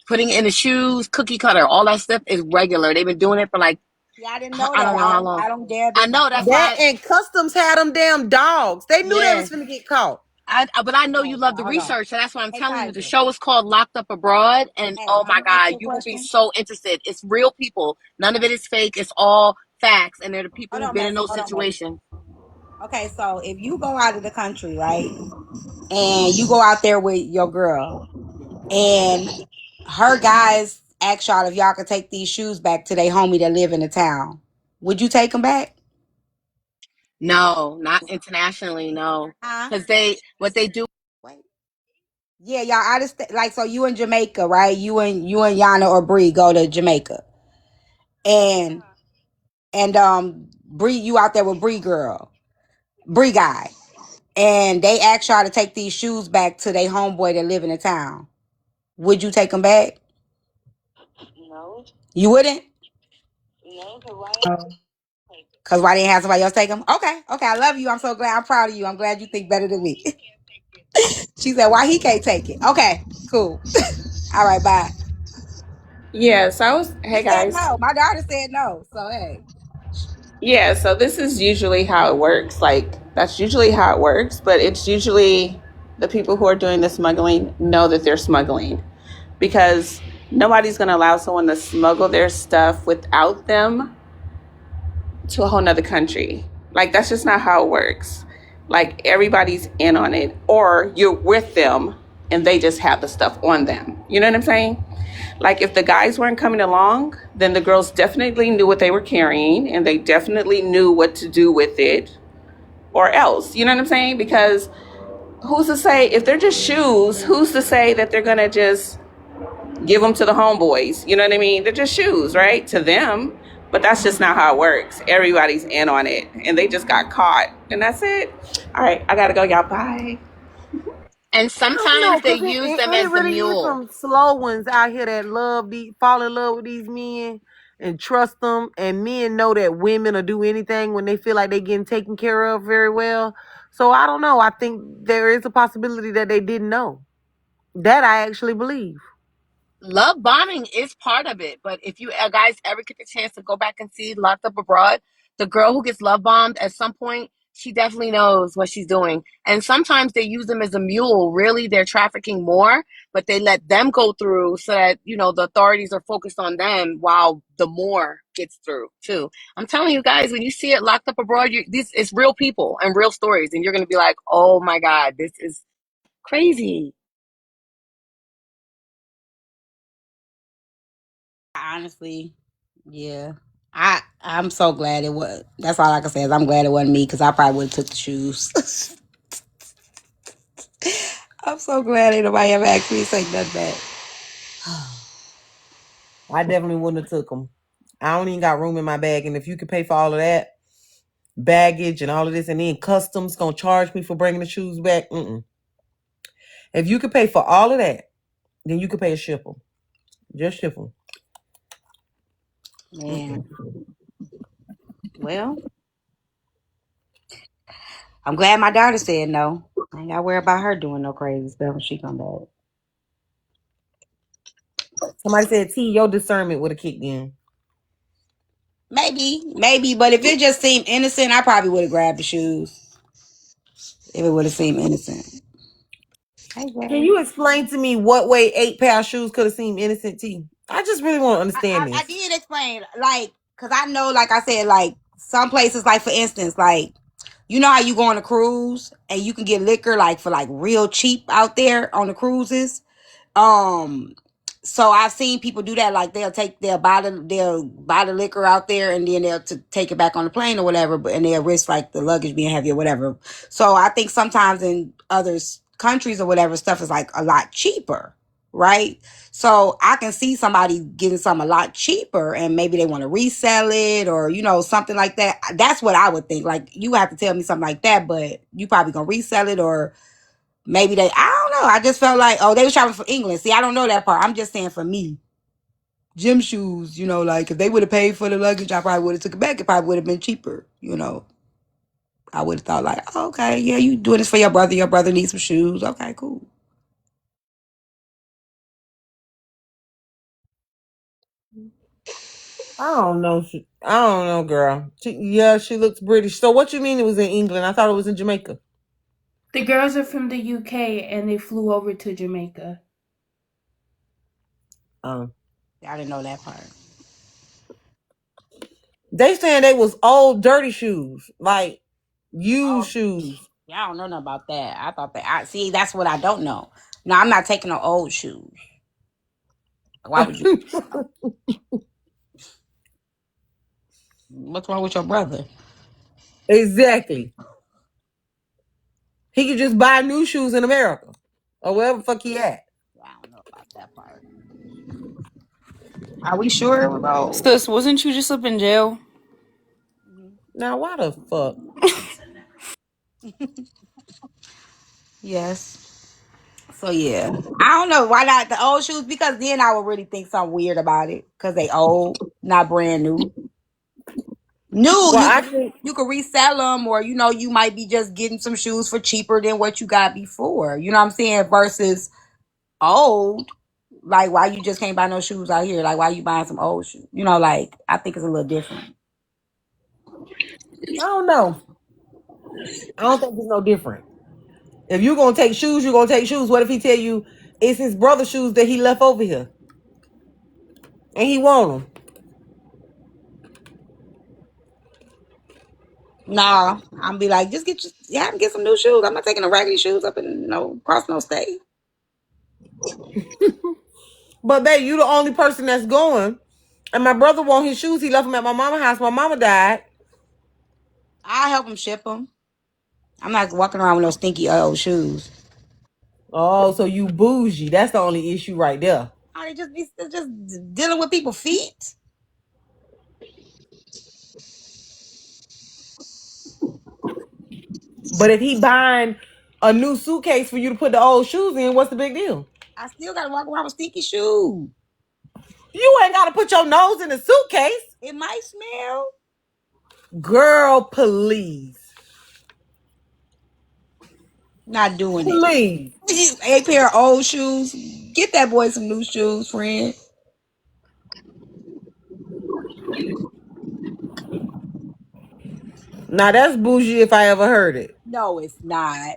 Speaker 2: Putting in the shoes, cookie cutter, all that stuff is regular. They've been doing it for like
Speaker 7: Yeah, I didn't know
Speaker 2: I
Speaker 7: that.
Speaker 2: don't know how long.
Speaker 7: I don't dare.
Speaker 2: I know that's
Speaker 1: That
Speaker 2: why.
Speaker 1: and customs had them damn dogs. They knew they was
Speaker 2: Yes,
Speaker 1: finna get caught.
Speaker 2: but I know you
Speaker 7: Okay,
Speaker 2: love the
Speaker 7: hold on.
Speaker 2: research, so that's why I'm
Speaker 7: Hey,
Speaker 2: telling you. The
Speaker 7: Kaiser.
Speaker 2: show is called Locked Up Abroad, and
Speaker 7: Hey,
Speaker 2: oh
Speaker 7: can
Speaker 2: my
Speaker 7: I ask
Speaker 2: God,
Speaker 7: you a
Speaker 2: you will be
Speaker 7: question?
Speaker 2: so interested. It's real people. None of it is fake. It's all facts, and they're the people
Speaker 7: Hold
Speaker 2: who've
Speaker 7: on,
Speaker 2: been in
Speaker 7: Messy.
Speaker 2: those
Speaker 7: Hold on, Messy.
Speaker 2: situations.
Speaker 7: Okay, so if you go out of the country, right, and you go out there with your girl, and her guys ask y'all if y'all could take these shoes back to their homie that live in the town, would you take them back?
Speaker 2: No, not internationally. No,
Speaker 7: Huh?
Speaker 2: because what they do.
Speaker 7: Wait. Yeah, y'all out of like, so you in Jamaica, right? You and Yana or Bree go to Jamaica, and Bree, you out there with Bree girl, Bree guy, and they ask y'all to take these shoes back to their homeboy that live in the town. Would you take them back? You wouldn't, cause why didn't have somebody else take them? Okay, okay, I love you. I'm so glad. I'm proud of you. I'm glad you think better than me. She said, why he can't take it? Okay, cool. All right, bye.
Speaker 3: Yeah, so I was,
Speaker 7: She
Speaker 3: hey
Speaker 7: said
Speaker 3: guys.
Speaker 7: no. My daughter said no. So hey,
Speaker 3: Yeah, so this is usually how it works. Like, that's usually how it works, but it's usually the people who are doing the smuggling know that they're smuggling because nobody's going to allow someone to smuggle their stuff without them to a whole nother country. Like, that's just not how it works. Like, everybody's in on it, or you're with them and they just have the stuff on them. You know what I'm saying? Like, if the guys weren't coming along, then the girls definitely knew what they were carrying and they definitely knew what to do with it, or else. You know what I'm saying? Because who's to say, if they're just shoes, who's to say that they're going to just give them to the homeboys? You know what I mean? They're just shoes, right? To them. But that's just not how it works. Everybody's in on it and they just got caught. And that's it. All right, I got to go, y'all. Bye.
Speaker 2: And
Speaker 1: I don't know,
Speaker 2: sometimes they
Speaker 1: cause
Speaker 2: use them
Speaker 1: it
Speaker 2: as the
Speaker 1: really is
Speaker 2: mule.
Speaker 1: some slow ones out here that fall in love with these men and trust them. And men know that women will do anything when they feel like they getting taken care of very well. So I don't know. I think there is a possibility that they didn't know. That I actually believe.
Speaker 2: Love bombing is part of it, but if you guys ever get the chance to go back and see Locked Up Abroad, the girl who gets love bombed at some point, she definitely knows what she's doing. And sometimes they use them as a mule. Really, they're trafficking more, but they let them go through so that, the authorities are focused on them while the more gets through too. I'm telling you guys, when you see it Locked Up Abroad, this it's real people and real stories, and you're gonna be like, oh my God, this is crazy.
Speaker 7: honestly, yeah. I'm so glad it was. That's all I can say is I'm glad it wasn't me because I probably would have took the shoes. I'm so glad ain't nobody ever asked me to take nothing back.
Speaker 1: I definitely wouldn't have took them. I don't even got room in my bag, and if you could pay for all of that baggage and all of this, and then customs gonna charge me for bringing the shoes back. If you could pay for all of that, then you could pay a ship them. Just ship them.
Speaker 7: Man, well. I'm glad my daughter said no. I ain't gotta worry about her doing no crazy stuff when she come back.
Speaker 1: Somebody said, T, your discernment would have kicked in.
Speaker 7: Maybe, but if it just seemed innocent, I probably would have grabbed the shoes. If it would have seemed innocent. Hey,
Speaker 1: Can
Speaker 7: Jay.
Speaker 1: you explain to me what way 8 pair of shoes could have seemed innocent, T? I just really want to understand
Speaker 7: I
Speaker 1: this.
Speaker 7: did explain, like, cause I know, like I said, like some places, like for instance, like you know how you go on a cruise and you can get liquor like for like real cheap out there on the cruises. Um, so I've seen people do that. Like they'll buy the liquor out there and then they'll take it back on the plane or whatever. But and they'll risk like the luggage being heavy or whatever. So I think sometimes in other countries or whatever, stuff is like a lot cheaper, right? So I can see somebody getting something a lot cheaper and maybe they want to resell it or something like that. That's what I would think. Like you have to tell me something like that, but you probably gonna resell it or maybe I don't know. I just felt like, oh, they was shopping for England. See, I don't know that part. I'm just saying for me. Gym shoes, like if they would have paid for the luggage, I probably would have took it back. It probably would have been cheaper. I would have thought like, oh, okay, yeah, you doing this for your brother. Your brother needs some shoes. Okay, cool.
Speaker 1: I don't know, girl. She looks British. So what you mean it was in England? I thought it was in Jamaica.
Speaker 4: The girls are from the UK and they flew over to Jamaica.
Speaker 1: Um,
Speaker 7: I didn't know that part.
Speaker 1: they saying they was old, dirty shoes, like
Speaker 7: Oh,
Speaker 1: used shoes.
Speaker 7: yeah, I don't know nothing about that. I thought that. I see. That's what I don't know. No, I'm not taking no old shoes. Why would you? What's wrong with your brother?
Speaker 1: Exactly. He could just buy new shoes in America or wherever the fuck he at.
Speaker 7: I don't know about that part. Are we sure it was old?
Speaker 3: Sis, wasn't you just up in jail?
Speaker 1: Now, why the fuck?
Speaker 7: Yes. So yeah, I don't know why not the old shoes because then I would really think something weird about it because they old, not brand new. New,
Speaker 1: Well,
Speaker 7: you
Speaker 1: I
Speaker 7: could
Speaker 1: think
Speaker 7: you could resell them, or you might be just getting some shoes for cheaper than what you got before. You know what I'm saying? Versus old, like why you just can't buy no shoes out here? Like why you buying some old shoes? Like I think it's a little different.
Speaker 1: I don't know. I don't think it's no different. If you're gonna take shoes, you're gonna take shoes. What if he tell you it's his brother's shoes that he left over here and he want them?
Speaker 7: Nah, I'm be like, just have him get some new shoes. I'm not taking no raggedy shoes up in across no state.
Speaker 1: But babe, you the only person that's going. And my brother want his shoes. He left them at my mama's house. My mama died.
Speaker 7: I help him ship them. I'm not walking around with no stinky old shoes.
Speaker 1: Oh, so you bougie. That's the only issue right there.
Speaker 7: They just dealing with people's feet.
Speaker 1: But if he buying a new suitcase for you to put the old shoes in, what's the big deal?
Speaker 7: I still gotta walk around with stinky shoes.
Speaker 1: You ain't got to put your nose in the suitcase.
Speaker 7: It might smell.
Speaker 1: Girl, please.
Speaker 7: Not doing it.
Speaker 1: Please.
Speaker 7: A pair of old shoes. Get that boy some new shoes, friend.
Speaker 1: Now that's bougie if I ever heard it.
Speaker 7: No, it's not.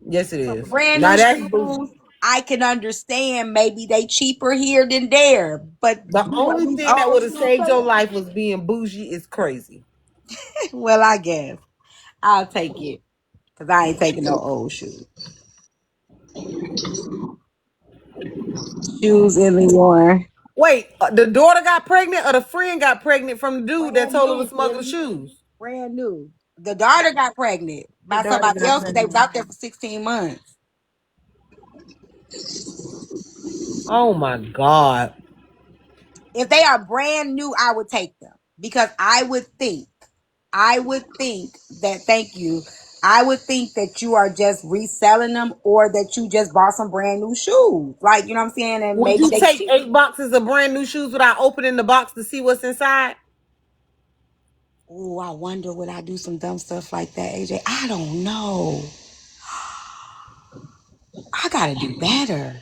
Speaker 1: Yes, it is.
Speaker 7: Brand
Speaker 1: Now
Speaker 7: new
Speaker 1: that's bougie.
Speaker 7: shoes. I can understand maybe they cheaper here than there, but
Speaker 1: The
Speaker 7: you want
Speaker 1: only
Speaker 7: these
Speaker 1: thing that
Speaker 7: old
Speaker 1: would have
Speaker 7: shoes
Speaker 1: saved
Speaker 7: for
Speaker 1: your
Speaker 7: you?
Speaker 1: life was being bougie is crazy.
Speaker 7: Well, I guess I'll take it because I ain't taking no old shoes. Shoes in the war.
Speaker 1: Wait, the daughter got pregnant or the friend got pregnant from the dude that
Speaker 7: Brand
Speaker 1: told her
Speaker 7: new,
Speaker 1: to smuggle the
Speaker 7: Philly.
Speaker 1: shoes?
Speaker 7: Brand new. The daughter got pregnant
Speaker 4: The
Speaker 7: by
Speaker 4: daughter
Speaker 7: somebody
Speaker 4: got
Speaker 7: else because they was
Speaker 4: pregnant.
Speaker 7: out there for 16 months.
Speaker 1: Oh my God.
Speaker 7: If they are brand new, I would take them because I would think that, thank you. I would think that you are just reselling them or that you just bought some brand new shoes. Like, you know what I'm saying? And
Speaker 1: Would
Speaker 7: maybe
Speaker 1: you
Speaker 7: they
Speaker 1: take
Speaker 7: cheap.
Speaker 1: 8 boxes of brand new shoes without opening the box to see what's inside?
Speaker 7: Oh, I wonder would I do some dumb stuff like that, AJ? I don't know. I gotta do better.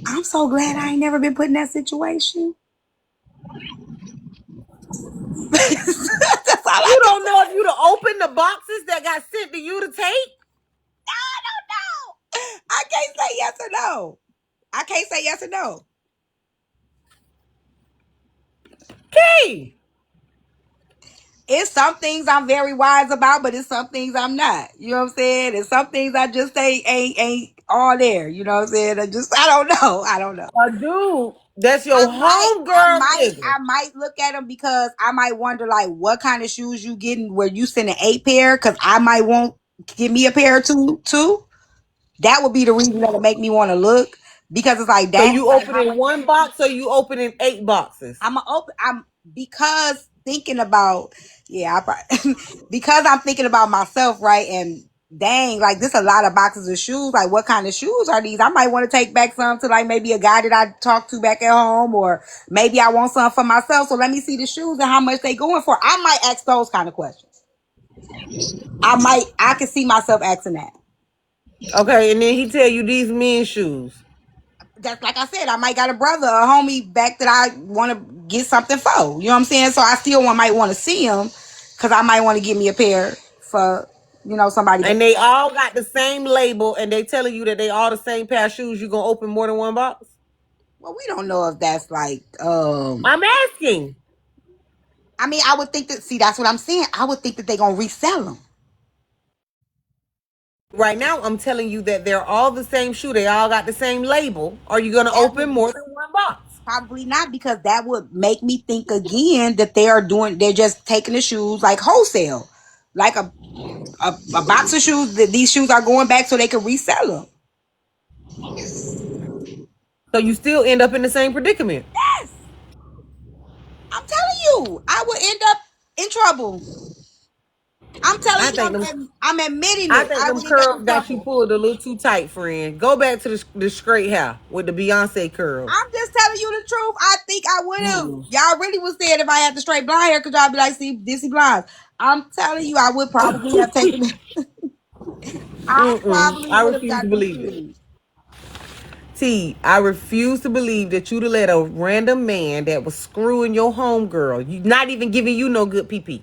Speaker 7: I'm so glad I ain't never been put in that situation. That's all I
Speaker 1: You
Speaker 7: can
Speaker 1: don't know if
Speaker 7: say.
Speaker 1: you'd have opened the boxes that got sent to you to take?
Speaker 7: I don't know. I can't say yes or no. I can't say yes or no.
Speaker 1: Hey,
Speaker 7: It's some things I'm very wise about, but it's some things I'm not. You know what I'm saying? And some things I just ain't all there. You know what I'm saying? I don't know. I don't know.
Speaker 1: a dude, that's
Speaker 7: I
Speaker 1: your
Speaker 7: might, I
Speaker 1: homegirl
Speaker 7: might,
Speaker 1: nigga.
Speaker 7: I might look at them because I might wonder like what kind of shoes you getting where you sending 8 pair because I might want give me a pair too. That would be the reason that would make me want to look because it's like
Speaker 1: So
Speaker 7: dang,
Speaker 1: you
Speaker 7: like how
Speaker 1: opening
Speaker 7: much
Speaker 1: one box or you opening 8 boxes?
Speaker 7: I'm a open. I'm because thinking about because I'm thinking about myself, right? And dang, like this a lot of boxes of shoes. Like, what kind of shoes are these? I might want to take back some to like maybe a guy that I talked to back at home, or maybe I want some for myself. So let me see the shoes and how much they going for. I might ask those kind of questions. I can see myself asking that.
Speaker 1: Okay, and then he tell you these men's shoes.
Speaker 7: That's like I said, I might got a brother, a homie back that I want to get something for. You know what I'm saying? So I still might want to see him because I might want to get me a pair for somebody back.
Speaker 1: And they all got the same label and they telling you that they all the same pair of shoes, you gonna open more than one box?
Speaker 7: Well, we don't know if that's like
Speaker 1: I'm asking.
Speaker 7: I mean, I would think that. See, that's what I'm saying. I would think that they gonna resell them.
Speaker 1: Right now, I'm telling you that they're all the same shoe. They all got the same label. Are you gonna
Speaker 7: That
Speaker 1: open
Speaker 7: would
Speaker 1: more than one box?
Speaker 7: probably not because that would make me think again that they're just taking the shoes like wholesale, like a box of shoes. That these shoes are going back so they can resell them.
Speaker 1: So you still end up in the same predicament.
Speaker 7: Yes, I'm telling you, I would end up in trouble. I'm telling
Speaker 1: I
Speaker 7: you,
Speaker 1: think them
Speaker 7: I'm admitting
Speaker 1: I
Speaker 7: it.
Speaker 1: think
Speaker 7: I
Speaker 1: them
Speaker 7: would end up in
Speaker 1: curls got you
Speaker 7: trouble.
Speaker 1: pulled a little too tight, friend. Go back to the straight hair with the Beyonce curls.
Speaker 7: I'm just telling you the truth. I think I would have.
Speaker 1: Mm-mm.
Speaker 7: Y'all really was saying if I had the straight blonde hair, because y'all be like, see, Dizzy blonde. I'm telling you, I would probably have taken it. I
Speaker 1: Mm-mm.
Speaker 7: probably
Speaker 1: I
Speaker 7: would have
Speaker 1: refuse
Speaker 7: got
Speaker 1: to
Speaker 7: them
Speaker 1: believe it.
Speaker 7: shoes.
Speaker 1: T, I refuse to believe that you'd have let a random man that was screwing your homegirl, you not even giving you no good PP,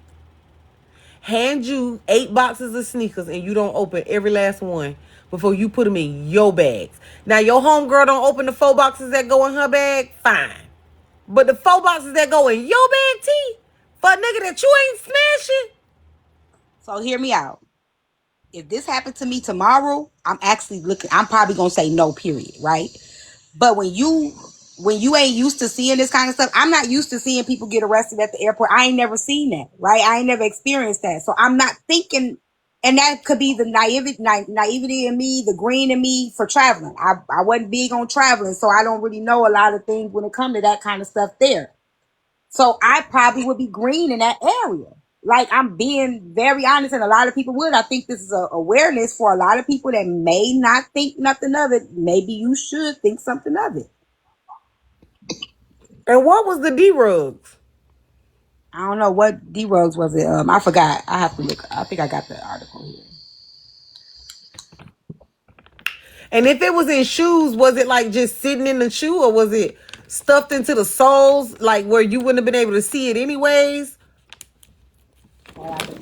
Speaker 1: hand you 8 boxes of sneakers and you don't open every last one before you put them in your bags. Now your homegirl don't open the 4 boxes that go in her bag, fine. But the 4 boxes that go in your bag, T, for a nigga that you ain't smashing.
Speaker 7: So hear me out. If this happened to me tomorrow, I'm actually looking. I'm probably gonna say no. Period. Right. But when you ain't used to seeing this kind of stuff, I'm not used to seeing people get arrested at the airport. I ain't never seen that, right? I ain't never experienced that. So I'm not thinking, and that could be the naivety in me, the green in me for traveling. I wasn't big on traveling, so I don't really know a lot of things when it comes to that kind of stuff there. So I probably would be green in that area. Like I'm being very honest, and a lot of people would. I think this is a awareness for a lot of people that may not think nothing of it. Maybe you should think something of it.
Speaker 1: And what was the D-Rugs?
Speaker 7: I don't know what D Rose was it. I forgot. I have to look. I think I got the article here.
Speaker 1: And if it was in shoes, was it like just sitting in the shoe or was it stuffed into the soles, like where you wouldn't have been able to see it anyways?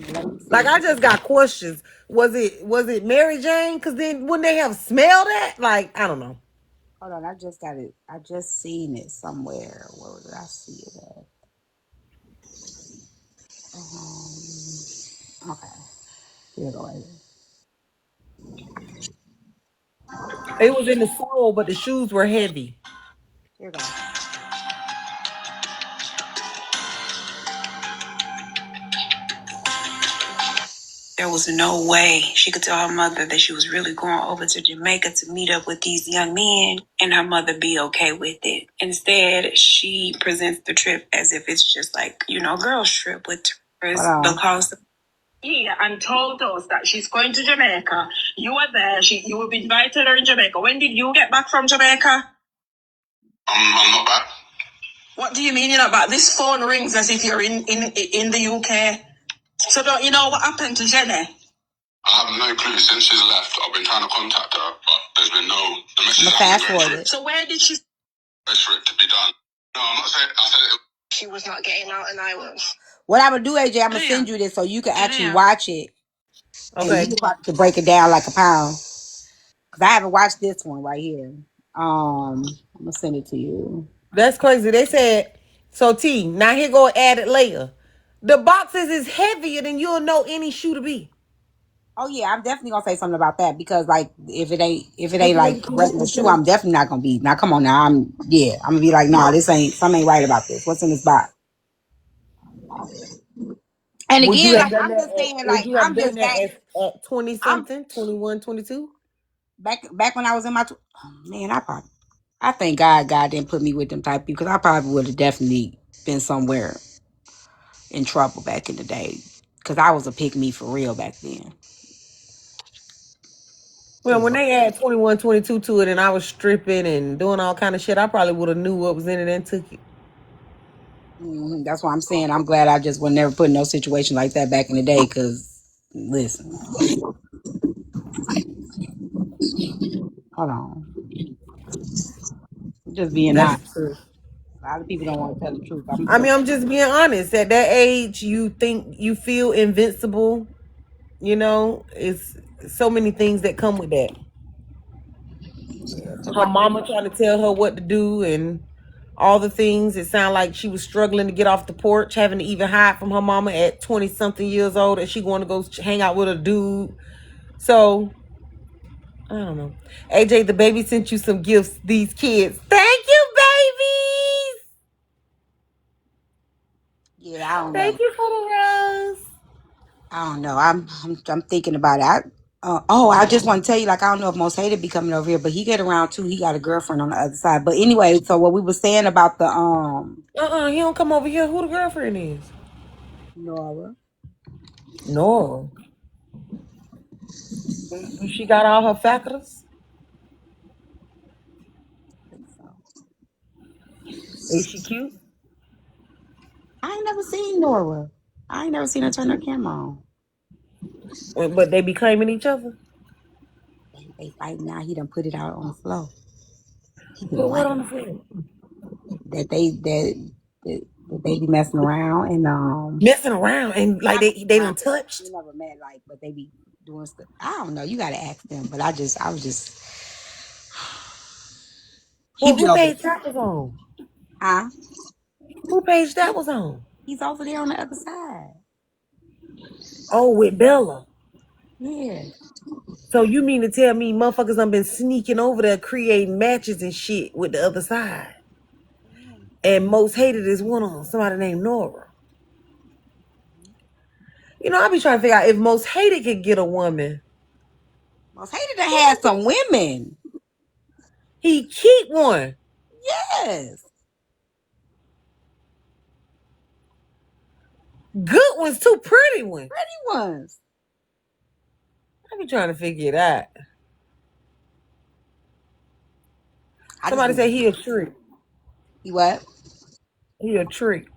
Speaker 7: Let me
Speaker 1: Like
Speaker 7: see.
Speaker 1: I just got questions. Was it Mary Jane? Cause then wouldn't they have smelled that? Like, I don't know.
Speaker 7: Hold on. I just got it. I just seen it somewhere. Where did I see it at? Okay. Here it go.
Speaker 1: It was in the sole, but the shoes were heavy.
Speaker 7: Here it go. There was no way she could tell her mother that she was really going over to Jamaica to meet up with these young men and her mother be okay with it. Instead, she presents the trip as if it's just like, girls trip with tourists. The cost. Yeah, and told us that she's going to Jamaica. You were there. You will be invited her in Jamaica. When did you get back from Jamaica? I'm not back.
Speaker 8: What do you mean you're not back? This phone rings as if you're in the UK. So don't you know what happened to Jenny? I have no clue. Since she's left, I've been trying to contact her, but there's been the message hasn't been going through. So where did she for it to be done? No, I'm not saying. I said it. She was not getting out, and I was.
Speaker 7: What I'm gonna do, AJ, I'm gonna send you this so you can actually watch it, and you
Speaker 1: Okay.
Speaker 7: can probably break it down like a pound. Cause I haven't watched this one right here. I'm gonna send it to you.
Speaker 1: That's crazy. They said, so T, now here go added layer. The boxes is heavier than you'll know any shoe to be.
Speaker 7: Oh yeah, I'm definitely gonna say something about that because like if it
Speaker 1: What
Speaker 7: ain't
Speaker 1: you
Speaker 7: like
Speaker 1: looking
Speaker 7: a
Speaker 1: for?
Speaker 7: regular shoe, I'm definitely not gonna be. Now come on now, I'm gonna be like, nah, this ain't something ain't right about this. What's in this box? And
Speaker 1: Would you
Speaker 7: again,
Speaker 1: have
Speaker 7: like
Speaker 1: done
Speaker 7: I'm
Speaker 1: that
Speaker 7: just saying,
Speaker 1: would
Speaker 7: like
Speaker 1: you have
Speaker 7: I'm
Speaker 1: done
Speaker 7: just
Speaker 1: that
Speaker 7: that
Speaker 1: at 20
Speaker 7: I'm
Speaker 1: something, 21, 22?
Speaker 7: back when I was in my oh, man, I thank God didn't put me with them type people because I probably would have definitely been somewhere in trouble back in the day because I was a pick me for real back then.
Speaker 1: Well, when they add 21, 22 to it and I was stripping and doing all kind of shit, I probably would have knew what was in it and took it.
Speaker 7: That's why I'm saying I'm glad I just was never put in no situation like that back in the day. Cause listen, hold on, I'm just being honest.
Speaker 1: That's true.
Speaker 7: A lot of people don't want to tell the truth.
Speaker 1: I mean, I'm just being honest. At that age, you feel invincible. You know, it's so many things that come with that.
Speaker 7: Just
Speaker 1: Her
Speaker 7: like
Speaker 1: mama trying to tell her what to do and all the things. It sounded like she was struggling to get off the porch, having to even hide from her mama at 20 something years old, and she going to go hang out with a dude. So I don't know. AJ, the baby sent you some gifts. These kids, thank you, babies.
Speaker 7: yeah, I don't know.
Speaker 1: Thank you for the rose.
Speaker 7: I don't know. I'm thinking about it. I just want to tell you, like, I don't know if Most Hated be coming over here, but he get around too. He got a girlfriend on the other side. But anyway, so what we were saying about the
Speaker 1: He don't come over here. Who the girlfriend is?
Speaker 7: Nora.
Speaker 1: No. Do she got all her faculties?
Speaker 7: I think so.
Speaker 1: Is she cute?
Speaker 7: I ain't never seen Nora. I ain't never seen her turn her camera on.
Speaker 1: But they be claiming each other.
Speaker 7: They fight now. He done put it out on the floor. He been
Speaker 1: Put what
Speaker 7: like
Speaker 1: on the floor?
Speaker 7: that they be messing around and
Speaker 1: Messing around and like
Speaker 7: not
Speaker 1: they
Speaker 7: messing around.
Speaker 1: done touched.
Speaker 7: We never met like, but they be doing stuff. I don't know. You gotta ask them. But I was just he
Speaker 1: Well,
Speaker 7: be
Speaker 1: who
Speaker 7: over.
Speaker 1: page that was on?
Speaker 7: Huh?
Speaker 1: Who page that was on?
Speaker 7: He's over there on the other side.
Speaker 1: Oh, with Bella.
Speaker 7: Yeah.
Speaker 1: So you mean to tell me motherfuckers done been sneaking over there creating matches and shit with the other side? And Most Hated is one on somebody named Nora. You know, I be trying to figure out if Most Hated could get a woman.
Speaker 7: Most Hated to have some women.
Speaker 1: He keep one.
Speaker 7: Yes.
Speaker 1: Good ones too, pretty ones.
Speaker 7: Pretty ones.
Speaker 1: I be trying to figure it out.
Speaker 7: I just
Speaker 1: Somebody
Speaker 7: want
Speaker 1: say he a trick.
Speaker 7: he what?
Speaker 1: He a trick.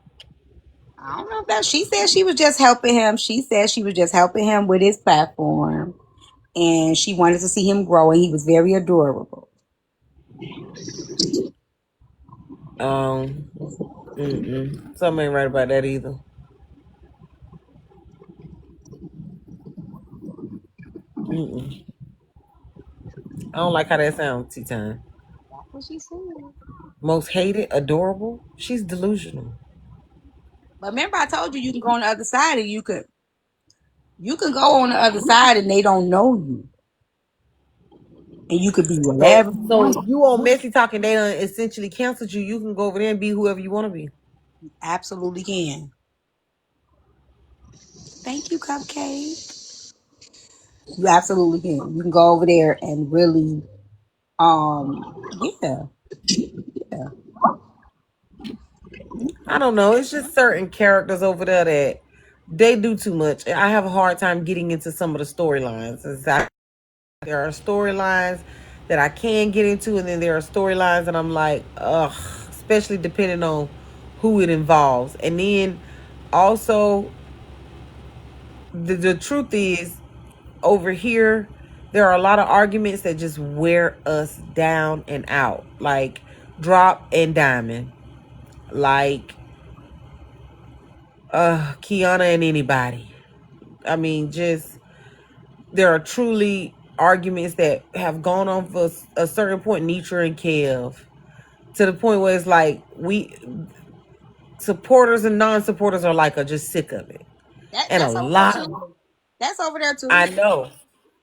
Speaker 7: I don't know if that she said she was just helping him. She said she was just helping him with his platform. And she wanted to see him grow and he was very adorable.
Speaker 1: Um, Something ain't right about that either. Mm-mm. I don't like how that sounds, T-Time.
Speaker 7: That's what she said.
Speaker 1: Most hated, adorable. She's delusional.
Speaker 7: But remember I told you you can go on the other side and you can go on the other side and they don't know you. And you could be whatever you
Speaker 1: So
Speaker 7: want.
Speaker 1: you on Messy Talking, they done essentially canceled you. You can go over there and be whoever you want to be.
Speaker 7: You absolutely can. Thank you, Cupcake. You absolutely can. You can go over there and really, yeah, yeah.
Speaker 1: I don't know. It's just certain characters over there that they do too much. I have a hard time getting into some of the storylines. There are storylines that I can get into, and then there are storylines that I'm like, ugh, especially depending on who it involves. And then also, the truth is, over here, there are a lot of arguments that just wear us down and out. Like Drop and Diamond. Like Kiana and anybody. I mean, just there are truly arguments that have gone on for a certain point, Nitra and Kev, to the point where it's like we supporters and non-supporters are like are just sick of it. And a
Speaker 7: That's over there
Speaker 1: lot
Speaker 7: too. That's over there too.
Speaker 1: I know.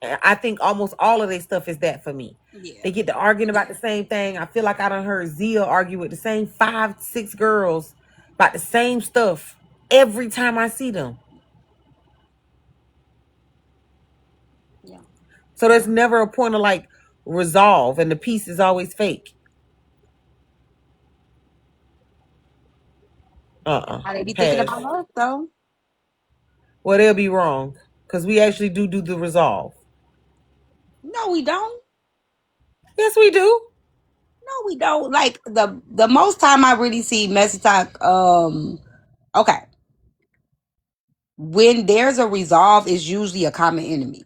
Speaker 1: I think almost all of their stuff is that for me.
Speaker 7: Yeah.
Speaker 1: They get to arguing about the same thing. I feel like I done heard Zia argue with the same 5, 6 girls about the same stuff every time I see them.
Speaker 7: Yeah.
Speaker 1: So there's never a point of like resolve, and the peace is always fake.
Speaker 7: How they be thinking
Speaker 1: Pass.
Speaker 7: about us though?
Speaker 1: Well, they'll be wrong because we actually do the resolve.
Speaker 7: No, we don't.
Speaker 1: Yes, we do.
Speaker 7: No, we don't. Like the most time I really see Messytok, okay. When there's a resolve, it's usually a common enemy.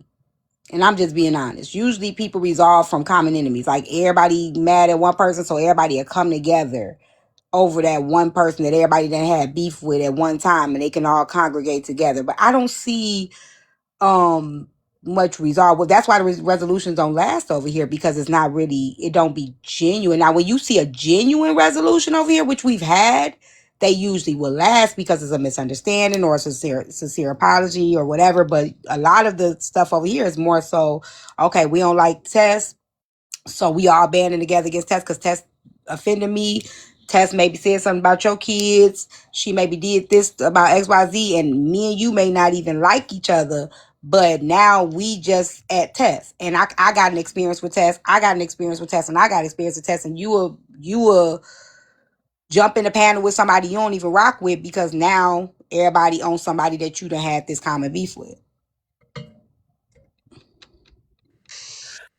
Speaker 7: And I'm just being honest. Usually people resolve from common enemies. Like everybody mad at one person, so everybody will come together over that one person that everybody done had beef with at one time, and they can all congregate together. But I don't see much resolve. Well, that's why the resolutions don't last over here, because it's not really, it don't be genuine. Now when you see a genuine resolution over here, which we've had, they usually will last because it's a misunderstanding or a sincere apology or whatever. But a lot of the stuff over here is more so, okay, we don't like Tess, so we all banding together against Tess because Tess offended me. Tess maybe said something about your kids. She maybe did this about XYZ, and me and you may not even like each other. But now we just at Tess. And I got an experience with Tess. I got an experience with Tess, and I got experience with Tess. And you will jump in the panel with somebody you don't even rock with because now everybody owns somebody that you done had this common beef with.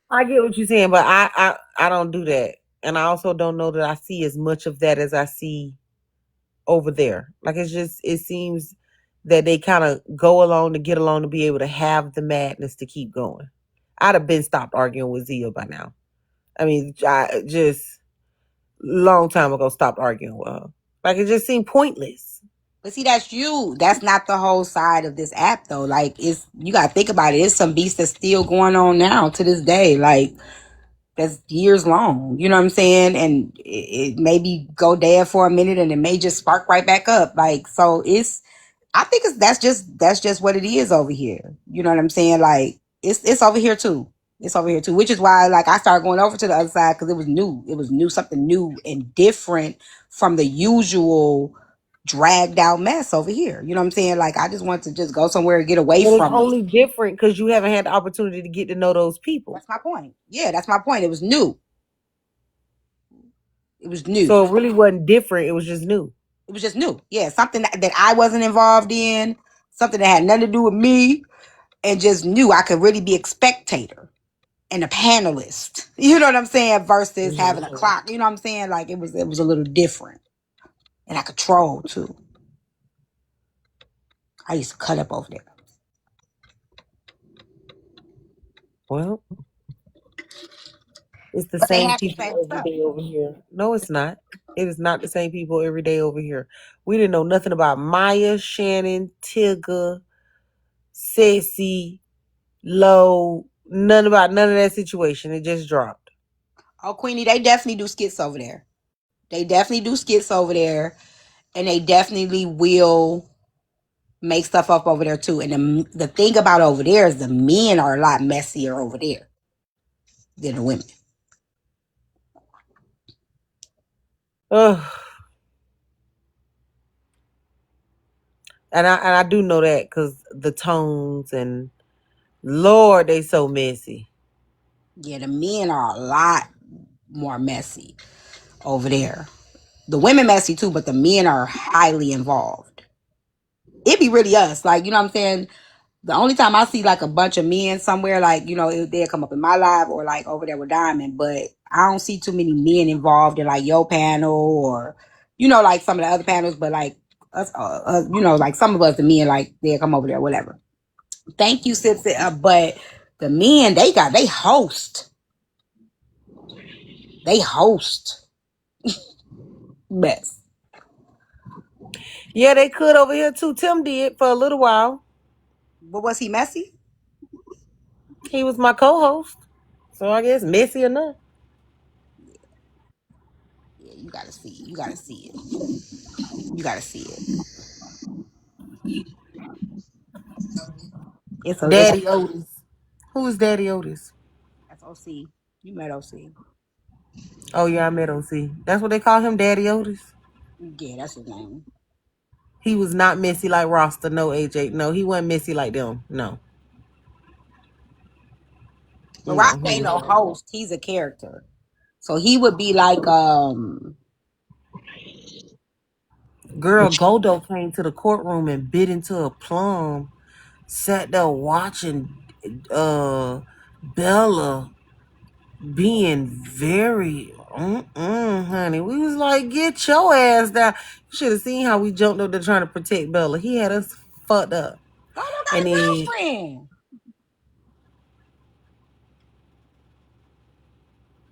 Speaker 1: I get what you're saying, but I don't do that, and I also don't know that I see as much of that as I see over there. Like it's just it seems that they kind of go along to get along to be able to have the madness to keep going. I'd have been stopped arguing with Zia by now. I mean, I just long time ago stopped arguing with her. Like it just seemed pointless.
Speaker 7: But see, that's you. That's not the whole side of this app, though. Like, it's you gotta think about it. It's some beast that's still going on now to this day. Like, that's years long. You know what I'm saying? And it maybe go dead for a minute, and it may just spark right back up. Like, so it's. I think that's just what it is over here. You know what I'm saying? Like, it's over here too. It's over here too, which is why like I started going over to the other side because it was new. It was new, something new and different from the usual dragged out mess over here. You know what I'm saying? Like I just want to just go somewhere and get away
Speaker 1: Well, it's
Speaker 7: from it.
Speaker 1: only different because you haven't had the opportunity to get to know those people.
Speaker 7: That's my point. Yeah, that's my point. It was new. It was new.
Speaker 1: So it really wasn't different. It was just new.
Speaker 7: It was just new. Yeah, something that I wasn't involved in, something that had nothing to do with me, and just knew I could really be a spectator and a panelist. You know what I'm saying? Versus having a
Speaker 1: Mm-hmm.
Speaker 7: clock. You know what I'm saying? Like it was a little different. And I could troll too. I used to cut up over there.
Speaker 1: Well, it's the
Speaker 7: But they
Speaker 1: same
Speaker 7: had the
Speaker 1: people
Speaker 7: same
Speaker 1: every
Speaker 7: stuff.
Speaker 1: day over here. No, it's not. It is not the same people every day over here. We didn't know nothing about Maya, Shannon, Tigger, Ceci, Low, none about none of that situation. It just dropped.
Speaker 7: Oh, Queenie, they definitely do skits over there. They definitely do skits over there. And they definitely will make stuff up over there too. And the thing about over there is the men are a lot messier over there than the women.
Speaker 1: Ugh. And I do know that because the tones and Lord, they so messy.
Speaker 7: Yeah, the men are a lot more messy over there. The women messy too, but the men are highly involved. It be really us. Like, you know what I'm saying? The only time I see like a bunch of men somewhere, like, you know, they'll come up in my live or like over there with Diamond, but I don't see too many men involved in like your panel or You know, like some of the other panels, but like us, you know, like some of us, the men, like they'll come over there, whatever. Thank you, Sid. But the men, they host. They host. Best.
Speaker 1: Yeah, they could over here too. Tim did for a little while.
Speaker 7: But was he messy?
Speaker 1: He was my co-host, so I guess messy enough.
Speaker 7: Yeah, you gotta see it. You gotta see it. You gotta see it. It's
Speaker 1: Daddy Otis. Who is Daddy Otis?
Speaker 7: that's OC. You met OC.
Speaker 1: Oh yeah, I met OC. That's what they call him, Daddy Otis.
Speaker 7: Yeah, that's his name.
Speaker 1: He was not messy like Roster. No, AJ. No, he wasn't messy like them. No,
Speaker 7: But Rock
Speaker 1: no, he
Speaker 7: ain't
Speaker 1: was
Speaker 7: no
Speaker 1: not.
Speaker 7: host. He's a character. So he would be like
Speaker 1: Girl, Goldo came to the courtroom and bit into a plum. Sat there watching Bella being very honey. We was like, get your ass down. You should have seen how we jumped up there trying to protect Bella. He had us fucked up.
Speaker 7: Goldo got
Speaker 1: And
Speaker 7: a
Speaker 1: then
Speaker 7: girlfriend.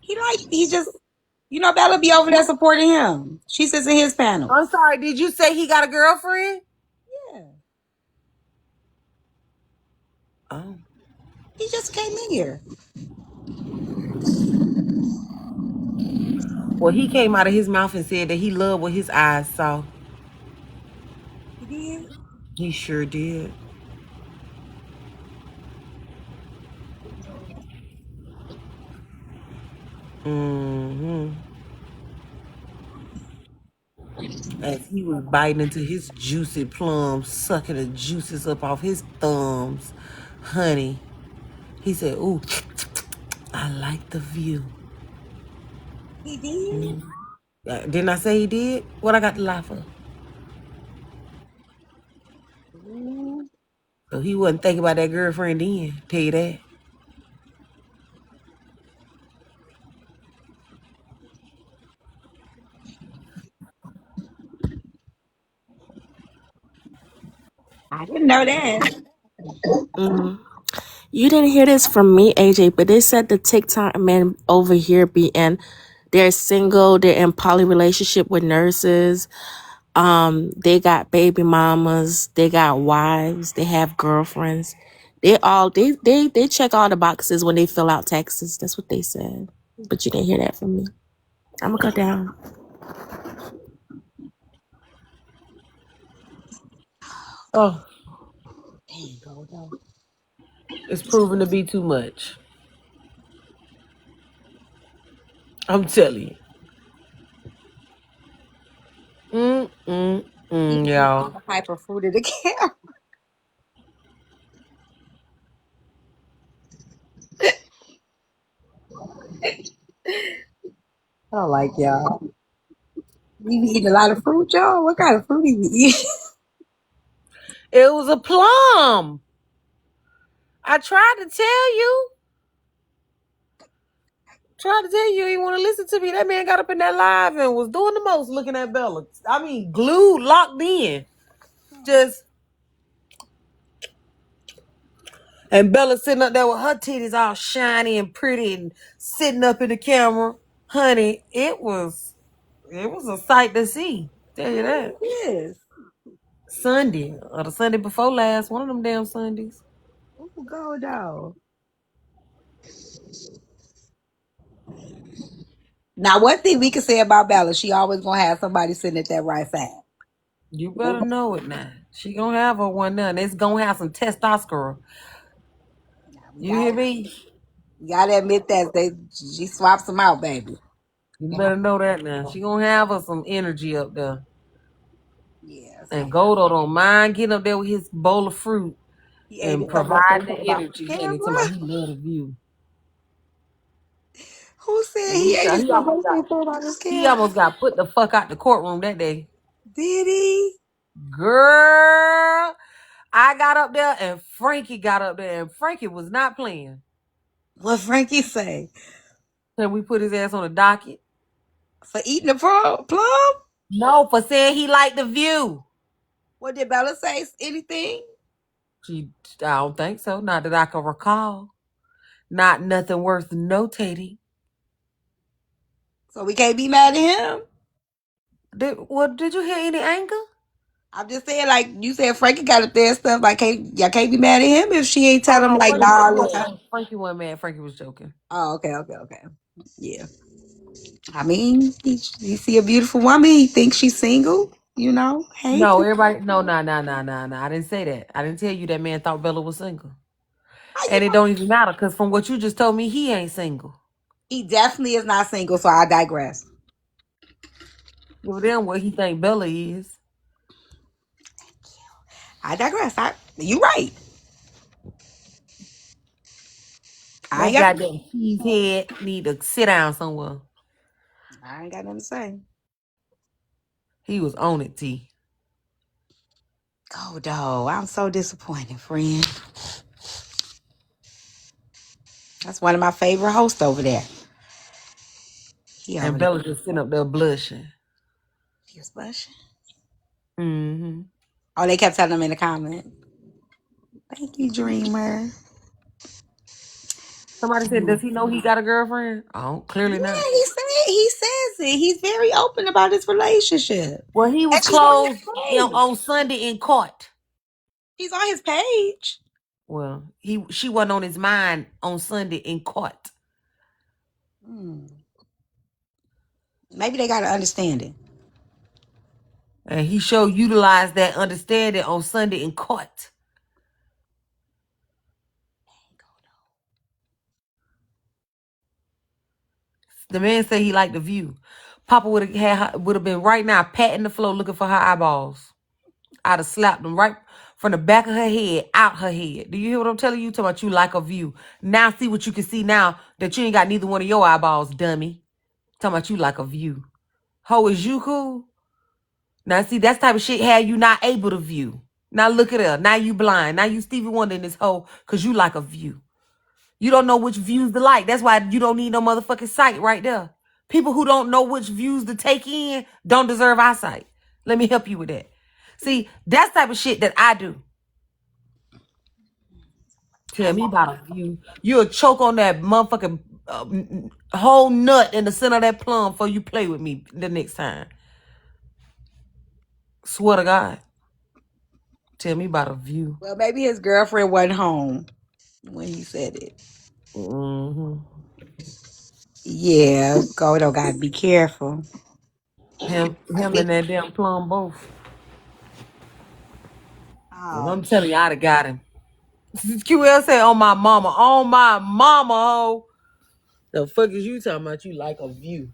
Speaker 7: He just Bella be over there supporting him. She sits in his
Speaker 1: I'm
Speaker 7: panels.
Speaker 1: sorry, did you say he got a girlfriend?
Speaker 7: Yeah.
Speaker 1: Oh.
Speaker 7: He just came in here.
Speaker 1: Well, he came out of his mouth and said that he loved what his eyes saw.
Speaker 7: He did?
Speaker 1: He sure did. Mm-hmm. As he was biting into his juicy plums, sucking the juices up off his thumbs. Honey, he said, ooh, I like the view.
Speaker 7: He did?
Speaker 1: Didn't I say he did? What I got to lie for?
Speaker 7: Ooh.
Speaker 1: So he wasn't thinking about that girlfriend then. Tell you that.
Speaker 7: I didn't know that.
Speaker 8: You didn't hear this from me, AJ, but they said the TikTok men over here they're single, they're in poly relationship with nurses. They got baby mamas, they got wives, they have girlfriends. They check all the boxes when they fill out taxes. That's what they said. But you didn't hear that from me. I'm gonna go down.
Speaker 1: Oh,
Speaker 7: Dang, Goldo.
Speaker 1: it's proven to be too much. I'm telling you.
Speaker 7: He be
Speaker 1: Y'all.
Speaker 7: hyper fruited again. I don't like y'all. You be eating a lot of fruit, y'all? What kind of fruit you be eating?
Speaker 1: It was a plum. I tried to tell you. Tried to tell you, you want to listen to me. That man got up in that live and was doing the most looking at Bella. I mean, glued, locked in. Just, and Bella sitting up there with her titties all shiny and pretty and sitting up in the camera. Honey, it was a sight to see. Tell you that.
Speaker 7: Yes.
Speaker 1: Sunday or the Sunday before last, one of them damn Sundays.
Speaker 7: Ooh, Goldo. Now, one thing we can say about Bella, she always gonna have somebody sitting at that right side.
Speaker 1: You better know it now. She gonna have her one done. It's gonna have some testosterone.
Speaker 7: Now,
Speaker 1: You hear me?
Speaker 7: we gotta admit that she swaps them out, baby.
Speaker 1: You better know that now. She gonna have her some energy up there.
Speaker 7: Yeah,
Speaker 1: And
Speaker 7: so
Speaker 1: Goldo don't mind getting up there with his bowl of fruit
Speaker 7: he ate
Speaker 1: and
Speaker 7: it so much they
Speaker 1: provide the
Speaker 7: talk about
Speaker 1: energy.
Speaker 7: the
Speaker 1: And tell me
Speaker 7: camera.
Speaker 1: he love the view.
Speaker 7: Who said
Speaker 1: And
Speaker 7: he ate it
Speaker 1: he
Speaker 7: so
Speaker 1: almost
Speaker 7: much they
Speaker 1: got
Speaker 7: talk about this
Speaker 1: he
Speaker 7: camera?
Speaker 1: almost got put the fuck out the courtroom that day.
Speaker 7: Did he?
Speaker 1: Girl, I got up there and Frankie got up there and Frankie was not playing.
Speaker 7: What Frankie say?
Speaker 1: Can we put his ass on the docket?
Speaker 7: For eating the plum?
Speaker 1: No, for saying he liked the view.
Speaker 7: What did Bella say? Anything?
Speaker 1: She, I don't think so. Not that I can recall. Not nothing worth notating.
Speaker 7: So we can't be mad at him.
Speaker 1: Did you hear any anger?
Speaker 7: I'm just saying, like you said, Frankie got up there and stuff. Like, y'all can't be mad at him if she ain't
Speaker 1: Oh
Speaker 7: tell him
Speaker 1: no,
Speaker 7: like, nah, look.
Speaker 1: Frankie wasn't mad. Frankie was joking.
Speaker 7: Oh, okay. Yeah. I mean, he see a beautiful woman. He thinks she's single. You know, hey,
Speaker 1: No, everybody. No, nah. I didn't say that. I didn't tell you that man thought Bella was single,
Speaker 7: how you
Speaker 1: and it
Speaker 7: know?
Speaker 1: don't even matter because from what you just told me, he ain't single.
Speaker 7: He definitely is not single. So I digress.
Speaker 1: Give a damn what he think Bella is.
Speaker 7: You right. I ain't
Speaker 1: That
Speaker 7: got.
Speaker 1: goddamn cheese head need to sit down somewhere.
Speaker 7: I ain't got nothing to say.
Speaker 1: He was on it, T.
Speaker 7: Oh, dog, I'm so disappointed, friend. That's one of my favorite hosts over there. He
Speaker 1: And
Speaker 7: over there.
Speaker 1: Bella just sitting up there blushing.
Speaker 7: He was blushing.
Speaker 1: Mm-hmm.
Speaker 7: Oh, they kept telling him in the comment. Thank you, Dreamer.
Speaker 1: Somebody said, does he know he got a girlfriend? Oh, clearly not.
Speaker 7: Yeah, he says it. He's very open about his relationship.
Speaker 1: Well, he was
Speaker 7: And she's on
Speaker 1: closed
Speaker 7: his page.
Speaker 1: on Sunday in court.
Speaker 7: She's on his page.
Speaker 1: Well, she wasn't on his mind on Sunday in court.
Speaker 7: Hmm. Maybe they got an understanding.
Speaker 1: And he sure utilized that understanding on Sunday in court. The man said he liked the view. Papa would have been right now patting the floor looking for her eyeballs. I'd have slapped them right from the back of her head, out her head. Do you hear what I'm telling you? Talking about you like a view. Now see what you can see now that you ain't got neither one of your eyeballs, dummy. Talking about you like a view. Ho, is you cool? Now see, that's type of shit had you not able to view. Now look at her. Now you blind. Now you Stevie Wonder in this hole because you like a view. You don't know which views to like. That's why you don't need no motherfucking sight right there. People who don't know which views to take in don't deserve eyesight. Let me help you with that. See, that's type of shit that I do. Tell me about a view. You'll choke on that motherfucking whole nut in the center of that plum before you play with me the next time. Swear to God. Tell me about a view.
Speaker 7: Well, maybe his girlfriend wasn't home when he said it.
Speaker 1: Mm-hmm.
Speaker 7: Yeah, Godo gotta be careful.
Speaker 1: Him
Speaker 7: I
Speaker 1: and
Speaker 7: think.
Speaker 1: that damn plum both. And
Speaker 7: Oh,
Speaker 1: I'm telling you, I'd have got him. QL said, on my mama. On my mama, ho. The fuck is you talking about? You like a view.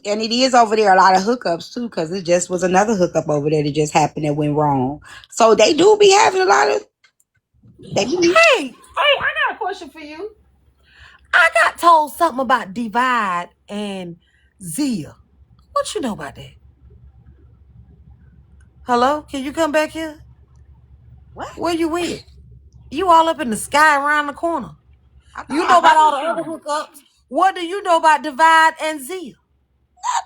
Speaker 7: and it is over there a lot of hookups too, because it just was another hookup over there that just happened that went wrong. So they do be having a lot of they be
Speaker 1: Hey, I got a question for you. I got told something about Divide and Zia. What you know about that? Hello? Can you come back here?
Speaker 7: what?
Speaker 1: Where you went? You all up in the sky around the corner.
Speaker 7: I thought
Speaker 1: You
Speaker 7: I
Speaker 1: know about all the
Speaker 7: heard
Speaker 1: other hookups. What do you know about Divide and Zia?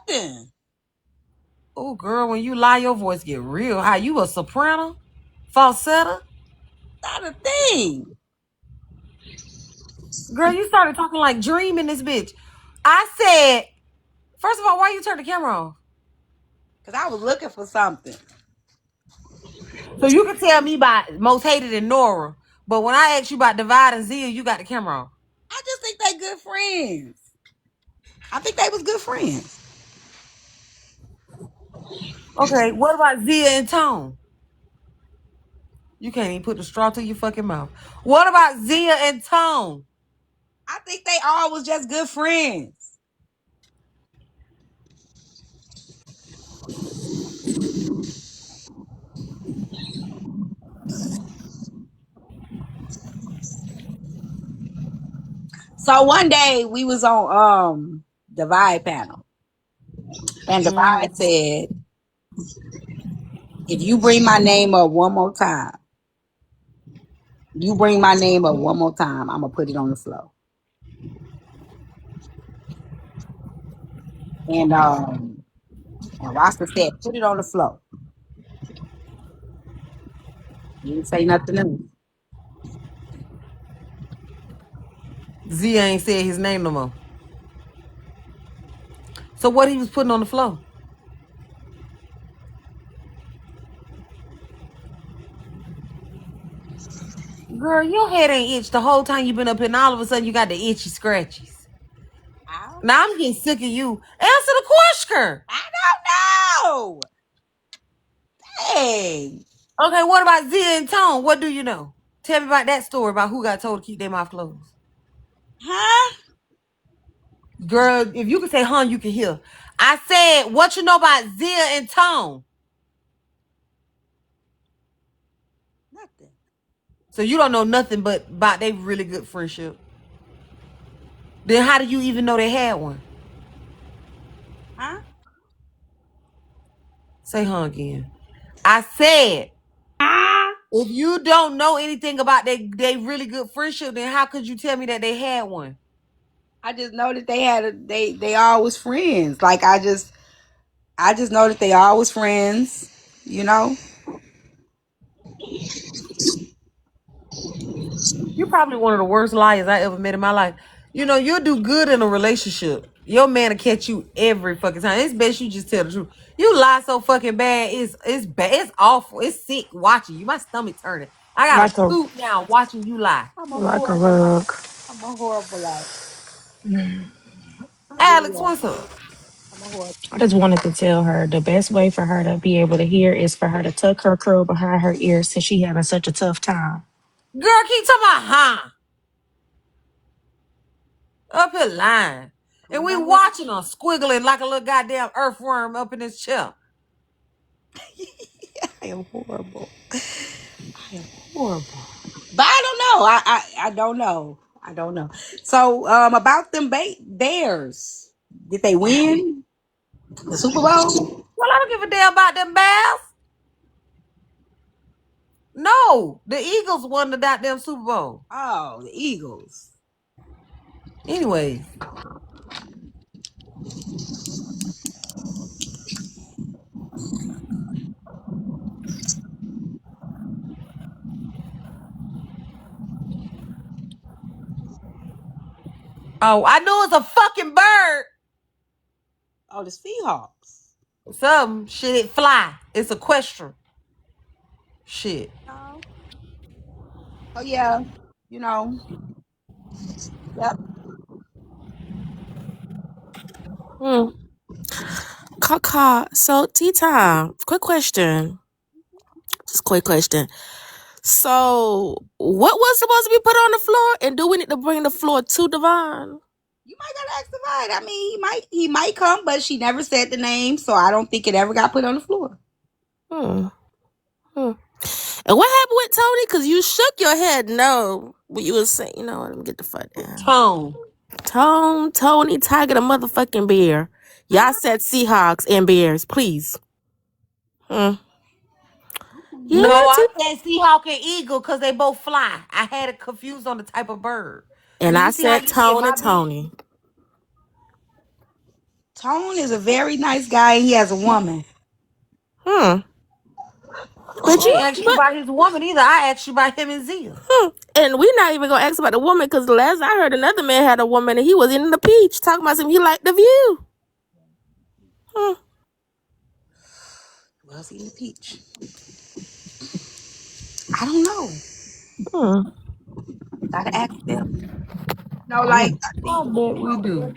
Speaker 7: something.
Speaker 1: Oh, girl, when you lie, your voice get real high. You a soprano? Falsetto?
Speaker 7: Not a thing.
Speaker 1: Girl, you started talking like Dream in this bitch. I said, first of all, why you turn the camera off?
Speaker 7: Because I was looking for something.
Speaker 1: So you can tell me about Most Hated and Nora, but when I asked you about Divide and Zia, you got the camera off.
Speaker 7: I just think they good friends. I think they was good friends.
Speaker 1: Okay, what about Zia and Tone? You can't even put the straw to your fucking mouth. What about Zia and Tone?
Speaker 7: I think they all was just good friends. So one day we was on the Vibe panel, and the
Speaker 1: Mm.
Speaker 7: Vibe said, if you bring my name up one more time, I'm gonna put it on the floor. And And Rasta said, put it on the floor. He didn't say nothing else.
Speaker 1: Z ain't said his name no more. So what he was putting on the floor? Girl, your head ain't itched the whole time you been up here, and all of a sudden you got the itchy scratches.
Speaker 7: Ow.
Speaker 1: Now I'm getting sick of you. Answer the question.
Speaker 7: I don't know. Hey.
Speaker 1: Okay, what about Zia and Tone? What do you know? Tell me about that story about who got told to keep their mouth closed.
Speaker 7: Huh?
Speaker 1: Girl, if you can say huh, you can hear. I said, what you know about Zia and Tone?
Speaker 7: Nothing.
Speaker 1: So you don't know nothing but about they really good friendship. Then how do you even know they had one?
Speaker 7: Huh?
Speaker 1: Say huh again. I said, if you don't know anything about they really good friendship, then how could you tell me that they had one?
Speaker 7: I just know that they always friends. Like I just know that they always friends, you know?
Speaker 1: You're probably one of the worst liars I ever met in my life. You know, you'll do good in a relationship. Your man will catch you every fucking time. It's best you just tell the truth. You lie so fucking bad. It's bad. It's awful. It's sick watching you. My stomach turning. I got a
Speaker 8: Like a
Speaker 1: tooth now watching you lie.
Speaker 7: I'm a
Speaker 8: like a
Speaker 7: horrible life.
Speaker 8: rug.
Speaker 7: I'm a horrible life. I really
Speaker 1: Alex,
Speaker 7: am.
Speaker 1: what's up?
Speaker 7: I'm a horrible.
Speaker 8: I just wanted to tell her the best way for her to be able to hear is for her to tuck her curl behind her ear since she having such a tough time.
Speaker 1: Girl, keep talking about huh? Up here lying. And
Speaker 7: I'm
Speaker 1: we
Speaker 7: not lying.
Speaker 1: watching her squiggling like a little goddamn earthworm up in his chair.
Speaker 7: I am horrible. I am horrible. But I don't know. I don't know. I don't know. So about them bears. Did they win the Super Bowl?
Speaker 1: Well, I don't give a damn about them bears. No, the Eagles won the goddamn Super Bowl.
Speaker 7: Oh, the Eagles.
Speaker 1: Anyways. Oh, I knew it was a fucking bird.
Speaker 7: Oh, the Seahawks.
Speaker 1: Some shit, it fly. It's equestrian. Shit.
Speaker 7: Oh, oh yeah. You know. Yep.
Speaker 8: Hmm. Kaka. So tea time. Quick question. Just quick question. So what was supposed to be put on the floor, and do we need to bring the floor to Devon?
Speaker 7: You might gotta ask Divide. I mean, he might come, but she never said the name, so I don't think it ever got put on the floor.
Speaker 8: Hmm. Hmm. And what happened with Tony? Because you shook your head no when you was saying, you know, let me get the fuck down.
Speaker 1: Tone.
Speaker 8: Tony, Tiger, the motherfucking bear. Y'all said Seahawks and Bears, please. Hmm.
Speaker 1: No,
Speaker 8: Yeah,
Speaker 1: I said Seahawk and Eagle because they both fly. I had it confused on the type of bird.
Speaker 8: and
Speaker 1: Do
Speaker 8: I
Speaker 1: you see how
Speaker 8: said
Speaker 1: you did
Speaker 8: Tony,
Speaker 1: my business?
Speaker 8: Tony.
Speaker 7: Tone is a very nice guy, and he has a woman.
Speaker 8: Hmm.
Speaker 1: I
Speaker 8: But
Speaker 1: ain't asked you about his woman either. I asked you about him and Zia.
Speaker 8: and we're not even gonna ask about the woman because the last I heard, another man had a woman and he was in the peach talking about something he liked the view. Hmm.
Speaker 7: Was he in the peach? I don't know.
Speaker 8: Hmm.
Speaker 7: Gotta ask them. No,
Speaker 1: I
Speaker 7: like
Speaker 1: bet we do.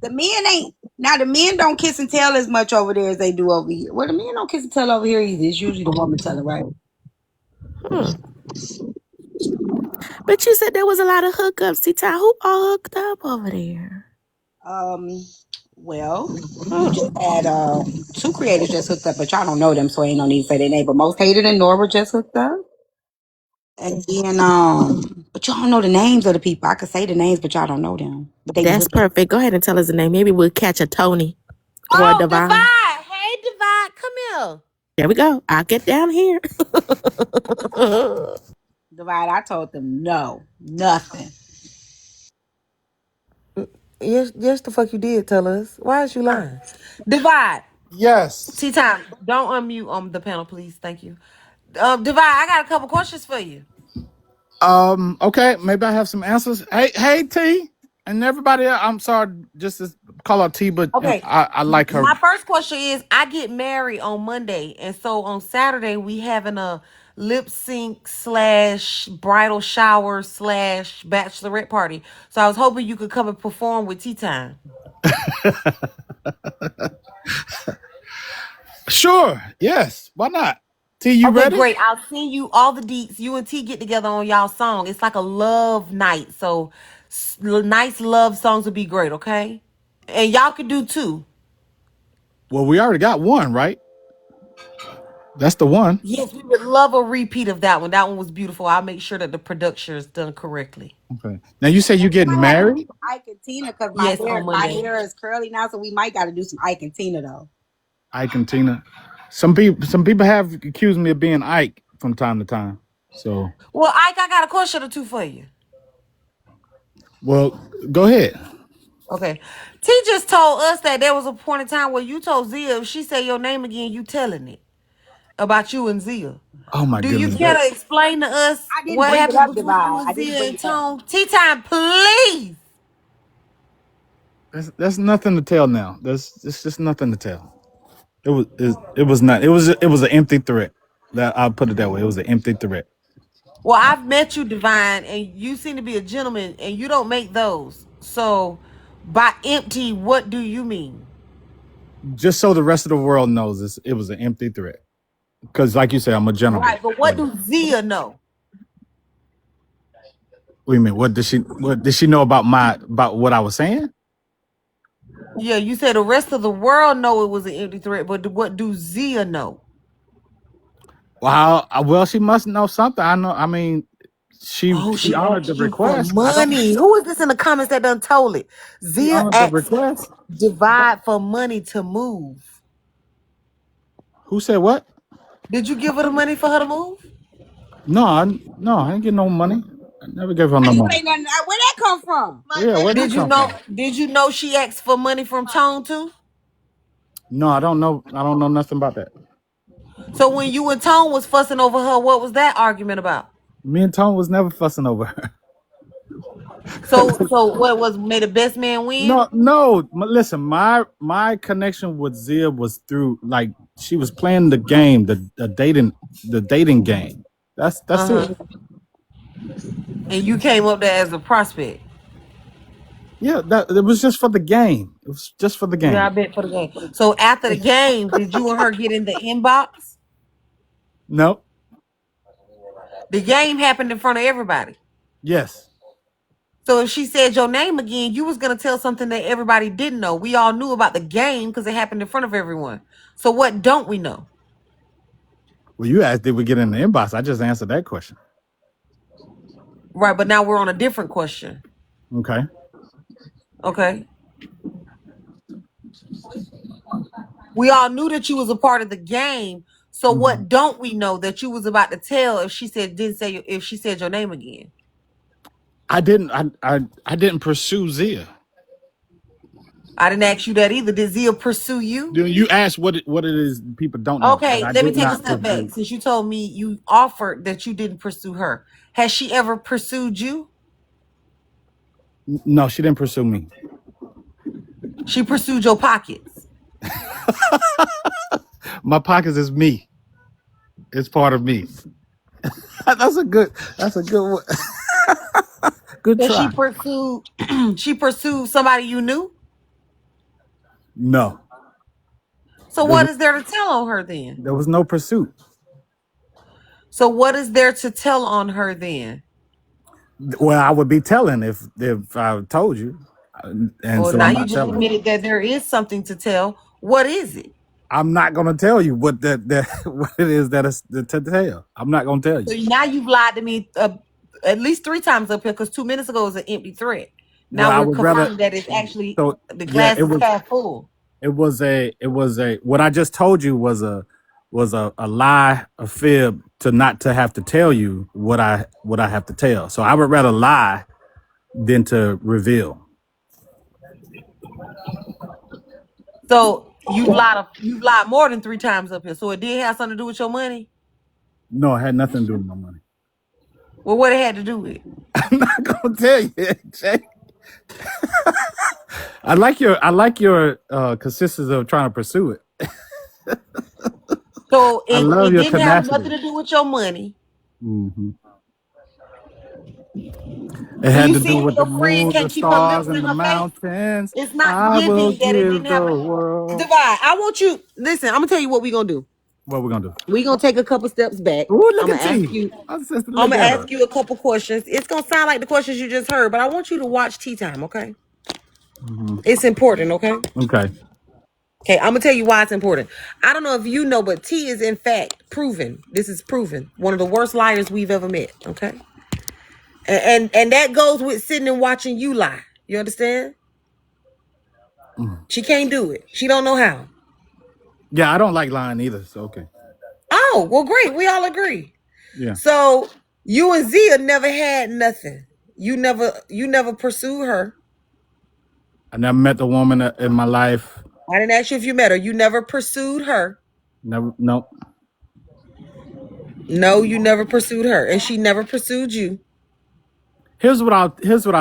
Speaker 7: the men ain't now. The men don't kiss and tell as much over there as they do over here. Well, the men don't kiss and tell over here either. It's usually the woman telling, right?
Speaker 8: Hmm. But you said there was a lot of hookups. T-Time, who all hooked up over there?
Speaker 7: Um, well, you
Speaker 8: Hmm.
Speaker 7: just had two creators just hooked up, but y'all don't know them, so ain't no need to say their name. But Most Hated and Nora just hooked up. And then but y'all don't know the names of the people. I could say the names, but y'all don't know them. But they be
Speaker 8: That's
Speaker 7: hooking.
Speaker 8: perfect. Go ahead and tell us the name. Maybe we'll catch a Tony or a
Speaker 1: Oh,
Speaker 8: Divine.
Speaker 1: Divide. Hey, Divide, come here.
Speaker 8: There we go. I'll get down here.
Speaker 7: Divide, I told them no, nothing.
Speaker 1: Yes, the fuck you did tell us. Why is you lying? Divide.
Speaker 9: Yes.
Speaker 1: Tea time. Don't unmute the panel, please. Thank you. Divine, I got a couple questions for you.
Speaker 9: Okay. Maybe I have some answers. Hey, T, and everybody else, I'm sorry, just to call out T, but
Speaker 1: Okay.
Speaker 9: I like her.
Speaker 1: My first question is I get married on Monday, and so on Saturday we having a lip sync slash bridal shower slash bachelorette party. So I was hoping you could come and perform with Tea Time.
Speaker 9: Sure. Yes. Why not? T, you
Speaker 1: Okay,
Speaker 9: ready?
Speaker 1: great. I'll send you all the deets. You and T get together on y'all song. It's like a love night. So nice love songs would be great, okay? And y'all could do two.
Speaker 9: Well, we already got one, right? That's the one.
Speaker 1: Yes, we would love a repeat of that one. That one was beautiful. I'll make sure that the production is done correctly.
Speaker 9: Okay. Now you say you
Speaker 7: We
Speaker 9: getting
Speaker 7: might have to do
Speaker 9: married?
Speaker 7: some Ike and Tina because
Speaker 1: Yes, on
Speaker 7: my
Speaker 1: Monday.
Speaker 7: hair is curly now, so we might got to do some Ike and Tina though.
Speaker 9: Ike and Tina. Some people have accused me of being Ike from time to time. So,
Speaker 1: Well, Ike, I got a question or two for you.
Speaker 9: well, go ahead.
Speaker 1: Okay. T just told us that there was a point in time where you told Zia if she say your name again, you telling it about you and Zia.
Speaker 9: Oh my
Speaker 1: Do you
Speaker 9: goodness.
Speaker 1: care to explain to us
Speaker 7: I didn't
Speaker 1: what
Speaker 7: bring it
Speaker 1: happened
Speaker 7: up,
Speaker 1: between you
Speaker 7: Divide.
Speaker 1: and
Speaker 7: I didn't
Speaker 1: Zia
Speaker 7: bring
Speaker 1: and
Speaker 7: it up.
Speaker 1: Tone? Tea time, please.
Speaker 9: That's nothing to tell now. It's just nothing to tell. It was not. It was an empty threat. That I'll put it that way. It was an empty threat.
Speaker 1: Well, I've met you, Divine, and you seem to be a gentleman, and you don't make those. So, by empty, what do you mean?
Speaker 9: Just so the rest of the world knows, it was an empty threat. Because, like you said, I'm a gentleman.
Speaker 1: Right, but what
Speaker 9: So,
Speaker 1: do Zia know?
Speaker 9: what do you mean? What did she know about what I was saying?
Speaker 1: Yeah, you said the rest of the world know it was an empty threat, but what do Zia know?
Speaker 9: Well, she must know something. I know. I mean,
Speaker 1: Oh,
Speaker 9: she
Speaker 1: she
Speaker 9: honored the
Speaker 1: asked you for
Speaker 9: request. I don't.
Speaker 1: money. Who is this in the comments that done told it?
Speaker 9: She
Speaker 1: Zia
Speaker 9: honored the
Speaker 1: asked
Speaker 9: request.
Speaker 1: Divide for money to move.
Speaker 9: Who said what?
Speaker 1: Did you give her the money for her to move?
Speaker 9: No, I ain't getting no money. I never gave her
Speaker 7: I
Speaker 9: no
Speaker 7: didn't
Speaker 9: money.
Speaker 7: say nothing. Where that come from?
Speaker 9: Yeah, where'd that
Speaker 1: Did you
Speaker 9: come
Speaker 1: know?
Speaker 9: from?
Speaker 1: Did you know she asked for money from Tone too?
Speaker 9: No, I don't know. I don't know nothing about that.
Speaker 1: So when you and Tone was fussing over her, what was that argument about?
Speaker 9: Me and Tone was never fussing over her.
Speaker 1: So what was made the best man win?
Speaker 9: No. Listen, my connection with Zia was through like she was playing the game, the dating game. That's
Speaker 1: Uh-huh.
Speaker 9: it.
Speaker 1: And you came up there as a prospect.
Speaker 9: Yeah, that it was just for the game. It was just for the
Speaker 1: Yeah, I
Speaker 9: game.
Speaker 1: bet for the game. So after the game, did you and her get in the inbox?
Speaker 9: No.
Speaker 1: The game happened in front of everybody.
Speaker 9: Yes.
Speaker 1: So if she said your name again, you was gonna tell something that everybody didn't know. We all knew about the game because it happened in front of everyone. So what don't we know?
Speaker 9: Well, you asked, did we get in the inbox? I just answered that question.
Speaker 1: Right, but now we're on a different question.
Speaker 9: Okay.
Speaker 1: Okay. We all knew that you was a part of the game. So
Speaker 9: Mhm.
Speaker 1: what don't we know that you was about to tell if she said your name again?
Speaker 9: I didn't. I didn't pursue Zia.
Speaker 1: I didn't ask you that either. Did Zia pursue you?
Speaker 9: You asked what it is people don't know, and
Speaker 1: Okay,
Speaker 9: I
Speaker 1: let me
Speaker 9: did
Speaker 1: take a
Speaker 9: not
Speaker 1: step back.
Speaker 9: pursue.
Speaker 1: Since you told me you offered that you didn't pursue her, has she ever pursued you?
Speaker 9: No, she didn't pursue me.
Speaker 1: She pursued your pockets.
Speaker 9: My pockets is me. It's part of me. That's a good. That's a good one. Good
Speaker 1: That she
Speaker 9: try.
Speaker 1: pursued she pursued somebody you knew?
Speaker 9: No,
Speaker 1: So
Speaker 9: there
Speaker 1: what
Speaker 9: was
Speaker 1: is there to tell on her then?
Speaker 9: there was no pursuit.
Speaker 1: So what is there to tell on her then?
Speaker 9: Well, I would be telling if I told you, and
Speaker 1: Well,
Speaker 9: so
Speaker 1: now
Speaker 9: I'm
Speaker 1: you
Speaker 9: not
Speaker 1: just
Speaker 9: telling.
Speaker 1: admitted that there is something to tell. What is it?
Speaker 9: I'm not gonna tell you what that what it is that is to tell. I'm not gonna tell
Speaker 1: So
Speaker 9: you.
Speaker 1: now you've lied to me at least 3 times up here because 2 minutes ago it was an empty threat.
Speaker 9: Well,
Speaker 1: Now
Speaker 9: I
Speaker 1: we're
Speaker 9: would rather.
Speaker 1: confirming that it's actually
Speaker 9: So
Speaker 1: the
Speaker 9: yeah,
Speaker 1: glass is half full.
Speaker 9: it was a what I just told you was a lie, a fib to not to have to tell you what I have to tell. So I would rather lie than to reveal.
Speaker 1: So You've lied more than 3 times up here. So it did have something to do with your money.
Speaker 9: No, it had nothing to do with my money.
Speaker 1: Well, what it had to do with?
Speaker 9: I'm not gonna tell you, Jay. I like your consistency of trying to pursue it.
Speaker 1: So
Speaker 9: I love
Speaker 1: it
Speaker 9: your
Speaker 1: didn't have
Speaker 9: tenacity.
Speaker 1: nothing to do with your money.
Speaker 9: Hmm. It
Speaker 1: Do
Speaker 9: had
Speaker 1: you
Speaker 9: to
Speaker 1: see
Speaker 9: do
Speaker 1: how
Speaker 9: with the
Speaker 1: your friend
Speaker 9: moon, the
Speaker 1: can't keep her
Speaker 9: stars,
Speaker 1: lips
Speaker 9: and
Speaker 1: in
Speaker 9: the
Speaker 1: her face?
Speaker 9: mountains.
Speaker 1: It's not
Speaker 9: I will
Speaker 1: giving that it
Speaker 9: give
Speaker 1: didn't have
Speaker 9: the
Speaker 1: a
Speaker 9: world.
Speaker 1: divide. I want you listen. I'm gonna tell you what we're gonna do.
Speaker 9: What we gonna do?
Speaker 1: We're gonna take a couple steps back.
Speaker 9: Ooh, look
Speaker 1: I'm
Speaker 9: at
Speaker 1: gonna ask
Speaker 9: T.
Speaker 1: you.
Speaker 9: I said,
Speaker 1: I'm
Speaker 9: look
Speaker 1: gonna
Speaker 9: at her.
Speaker 1: ask you a couple questions. It's gonna sound like the questions you just heard, but I want you to watch Tea Time. Okay,
Speaker 9: Hmm.
Speaker 1: it's important. Okay.
Speaker 9: Okay.
Speaker 1: Okay, I'm gonna tell you why it's important. I don't know if you know, but T is in fact proven. This is proven. One of the worst liars we've ever met. Okay, and that goes with sitting and watching you lie. You understand?
Speaker 9: Mm.
Speaker 1: She can't do it. She don't know how.
Speaker 9: Yeah, I don't like lying either. So okay.
Speaker 1: Oh, well, great. We all agree.
Speaker 9: Yeah,
Speaker 1: So you and Zia never had nothing. You never pursued her.
Speaker 9: I never met the woman in my life.
Speaker 1: I didn't ask you if you met her. You never pursued her.
Speaker 9: Never. No.
Speaker 1: No, you never pursued her, and she never pursued you.
Speaker 9: Here's what I'll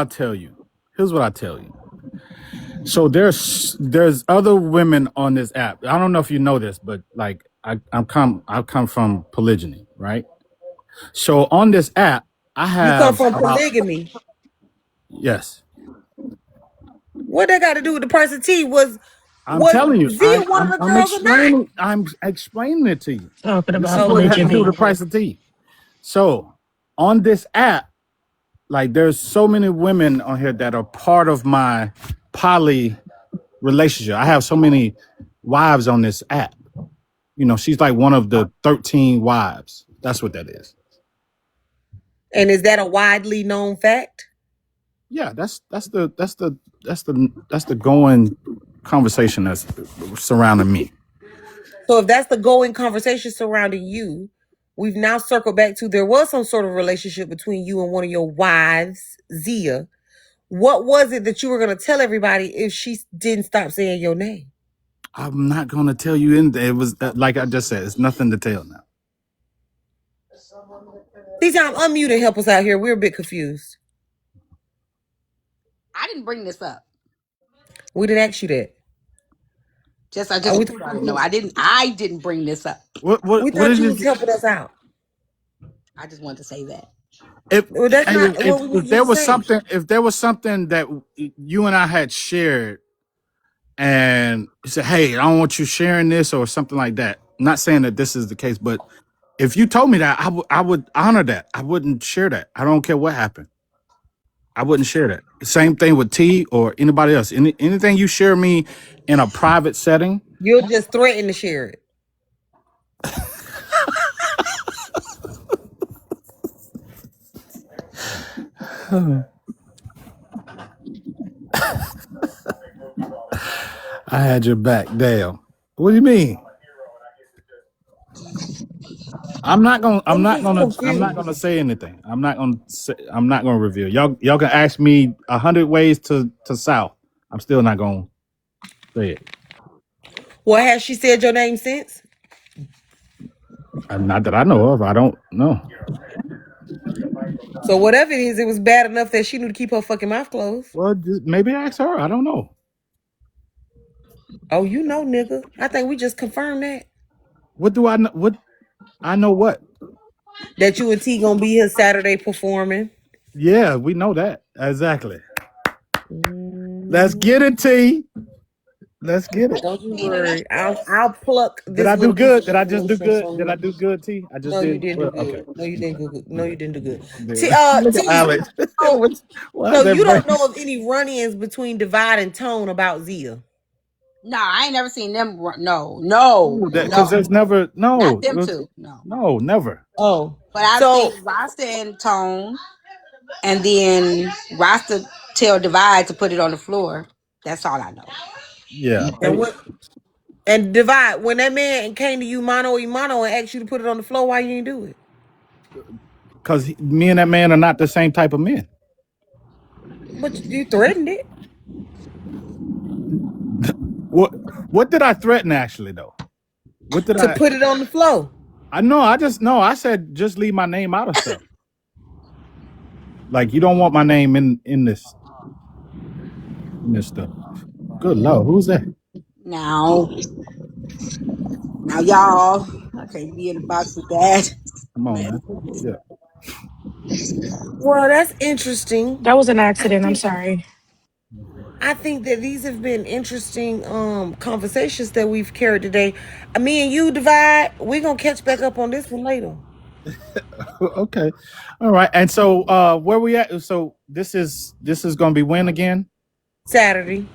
Speaker 9: tell you. Here's what I tell you. So there's other women on this app. I don't know if you know this, but like I come from polygyny, right? So on this app, I
Speaker 1: You come
Speaker 9: have
Speaker 1: from
Speaker 9: about
Speaker 1: polygamy.
Speaker 9: yes.
Speaker 1: What that got to do with the price of tea?
Speaker 9: I'm
Speaker 1: Was
Speaker 9: telling you,
Speaker 1: Zia one of the
Speaker 9: I'm
Speaker 1: girls or not?
Speaker 9: explaining it to you.
Speaker 8: Talking
Speaker 9: This
Speaker 8: about
Speaker 9: is what it has to do with
Speaker 8: polygamy.
Speaker 9: the price of tea. So on this app, like there's so many women on here that are part of my poly relationship. I have so many wives on this app. You know, she's like one of the 13 wives. That's what that is.
Speaker 1: And is that a widely known fact?
Speaker 9: Yeah, that's the going conversation that's surrounding me.
Speaker 1: So if that's the going conversation surrounding you, we've now circled back to there was some sort of relationship between you and one of your wives, Zia. What was it that you were going to tell everybody if she didn't stop saying your name?
Speaker 9: I'm not gonna tell you anything. It was like I just said, it's nothing to tell now.
Speaker 1: These time unmute and help us out here. We're a bit confused.
Speaker 7: I didn't bring this up.
Speaker 1: We didn't ask you that.
Speaker 7: I just
Speaker 1: We
Speaker 7: want
Speaker 1: thought
Speaker 7: y'all
Speaker 1: you
Speaker 7: to know.
Speaker 1: was,
Speaker 7: I didn't bring this up.
Speaker 1: we
Speaker 9: What
Speaker 1: thought
Speaker 9: is
Speaker 1: you
Speaker 9: it?
Speaker 1: was helping us out.
Speaker 7: I just wanted to say that.
Speaker 9: If
Speaker 1: Well, that's not what we
Speaker 9: if
Speaker 1: need you
Speaker 9: there
Speaker 1: to
Speaker 9: was
Speaker 1: say.
Speaker 9: something that you and I had shared, and you said, "Hey, I don't want you sharing this" or something like that. I'm not saying that this is the case, but if you told me that, I would honor that. I wouldn't share that. I don't care what happened. I wouldn't share that. Same thing with T or anybody else. Anything you share me in a private setting,
Speaker 1: You'll just threaten to share it.
Speaker 9: I had your back. Damn. What do you mean? I'm
Speaker 1: I'm
Speaker 9: not
Speaker 1: just
Speaker 9: gonna. I'm not gonna
Speaker 1: confused.
Speaker 9: say anything. I'm not gonna reveal. Y'all can ask me 100 ways to South. I'm still not gonna say it.
Speaker 1: Well, has she said your name since?
Speaker 9: Not that I know of. I don't know.
Speaker 1: So whatever it is, it was bad enough that she knew to keep her fucking mouth closed.
Speaker 9: Well, maybe ask her. I don't know.
Speaker 1: Oh, you know, nigga. I think we just confirmed that.
Speaker 9: What do I know? What I know? What?
Speaker 1: That you and T gonna be here Saturday performing.
Speaker 9: Yeah, we know that exactly. Let's
Speaker 1: Mm,
Speaker 9: get it, T. Let's get it.
Speaker 1: don't you worry. I'll pluck
Speaker 9: Did
Speaker 1: this
Speaker 9: I do
Speaker 1: little piece
Speaker 9: good?
Speaker 1: of
Speaker 9: Did I just do
Speaker 1: information
Speaker 9: good?
Speaker 1: from
Speaker 9: Did I
Speaker 1: you.
Speaker 9: do good, T? I just
Speaker 1: No, you
Speaker 9: did.
Speaker 1: didn't do
Speaker 9: Well,
Speaker 1: good.
Speaker 9: okay.
Speaker 1: No, you didn't do good. No, you didn't do good. T,
Speaker 9: Look at
Speaker 1: T.
Speaker 9: Alex.
Speaker 1: So,
Speaker 9: Why is
Speaker 1: so
Speaker 9: that
Speaker 1: you
Speaker 9: brain?
Speaker 1: don't know of any run-ins between Divide and Tone about Zia.
Speaker 7: No, I ain't never seen them. No, no,
Speaker 9: Because
Speaker 7: no.
Speaker 9: there's never
Speaker 7: Not
Speaker 9: no,
Speaker 7: them two. No.
Speaker 9: no, never.
Speaker 1: Oh,
Speaker 7: But I've
Speaker 1: so
Speaker 7: seen Rasta and Tone, and then Rasta tell Divide to put it on the floor. That's all I know.
Speaker 9: Yeah,
Speaker 1: and what and Divide when that man came to you mano y mano and asked you to put it on the floor, why you didn't do it?
Speaker 9: because me and that man are not the same type of men.
Speaker 1: But you threatened it.
Speaker 9: What? What did I threaten actually though? What did
Speaker 1: To
Speaker 9: I?
Speaker 1: put it on the floor.
Speaker 9: I know. I just no. I said just leave my name out of stuff. Like you don't want my name in this stuff. Good Lord, who's that?
Speaker 7: Now, y'all, I can't be in the box with that.
Speaker 9: Come on,
Speaker 7: Man.
Speaker 9: man. Yeah.
Speaker 1: Well, that's interesting.
Speaker 8: That was an
Speaker 1: I
Speaker 8: accident. I'm
Speaker 1: think
Speaker 8: sorry.
Speaker 1: I think that these have been interesting conversations that we've carried today. Me and you divide. We're gonna catch back up on this one later.
Speaker 9: Okay. All right. And so where we at? So this is gonna be when again?
Speaker 1: Saturday.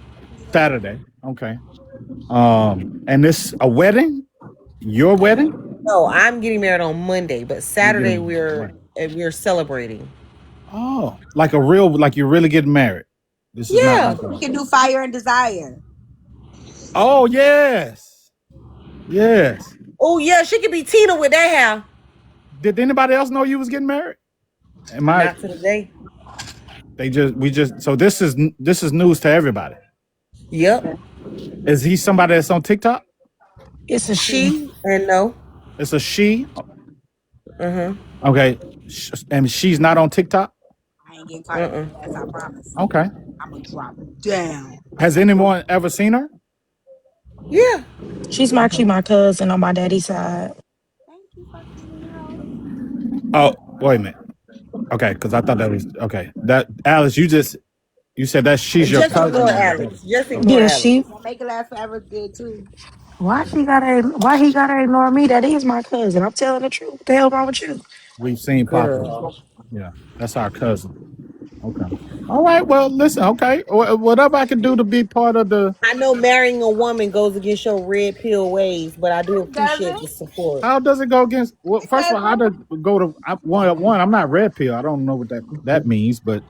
Speaker 9: Saturday. Okay. And this a wedding? Your wedding?
Speaker 1: No, I'm getting married on Monday, but
Speaker 9: You're
Speaker 1: Saturday
Speaker 9: getting right.
Speaker 1: we're celebrating.
Speaker 9: Oh, like a real like you're really getting married. This is not
Speaker 1: Yeah.
Speaker 9: like
Speaker 7: We
Speaker 9: a.
Speaker 7: can do Fire and Desire.
Speaker 9: Oh yes. Yes.
Speaker 1: Oh yeah, she could be Tina with that hair.
Speaker 9: Did anybody else know you was getting married? Am I
Speaker 1: Not to the day.
Speaker 9: so this is news to everybody.
Speaker 1: Yep.
Speaker 9: Is he somebody that's on TikTok?
Speaker 8: It's a she.
Speaker 1: She and no.
Speaker 9: It's a she.
Speaker 1: Uh-huh.
Speaker 9: Okay. And she's not on TikTok?
Speaker 7: I ain't getting caught up
Speaker 1: Uh-uh.
Speaker 7: in that, I promise.
Speaker 9: Okay.
Speaker 7: I'm gonna drop down.
Speaker 9: Has anyone ever seen her?
Speaker 1: Yeah.
Speaker 8: She's actually my cousin on my daddy's side.
Speaker 7: Thank you, fucking hero.
Speaker 9: Oh, wait a minute. Okay, because I thought that was okay. That Alice, you said that she's your
Speaker 1: Just
Speaker 9: cousin
Speaker 1: ignore
Speaker 9: on your
Speaker 1: Alex.
Speaker 9: daddy.
Speaker 1: Just ignore
Speaker 8: Yeah,
Speaker 1: Alex.
Speaker 8: she.
Speaker 7: Make it last forever is good too.
Speaker 8: Why he gotta ignore me? That is my cousin. I'm telling the truth. What the hell wrong with you?
Speaker 9: We've seen Papa.
Speaker 1: Girl.
Speaker 9: Yeah, that's our cousin. Okay. All right. Well, listen. Okay. Whatever I can do to be part of the.
Speaker 1: I know marrying a woman goes against your red pill ways, but I do
Speaker 7: Does
Speaker 1: appreciate
Speaker 7: it?
Speaker 1: the support.
Speaker 9: How does it go against? Well,
Speaker 7: It
Speaker 9: first of all, how
Speaker 7: doesn't.
Speaker 9: does it go to one? I'm not red pill. I don't know what that means. But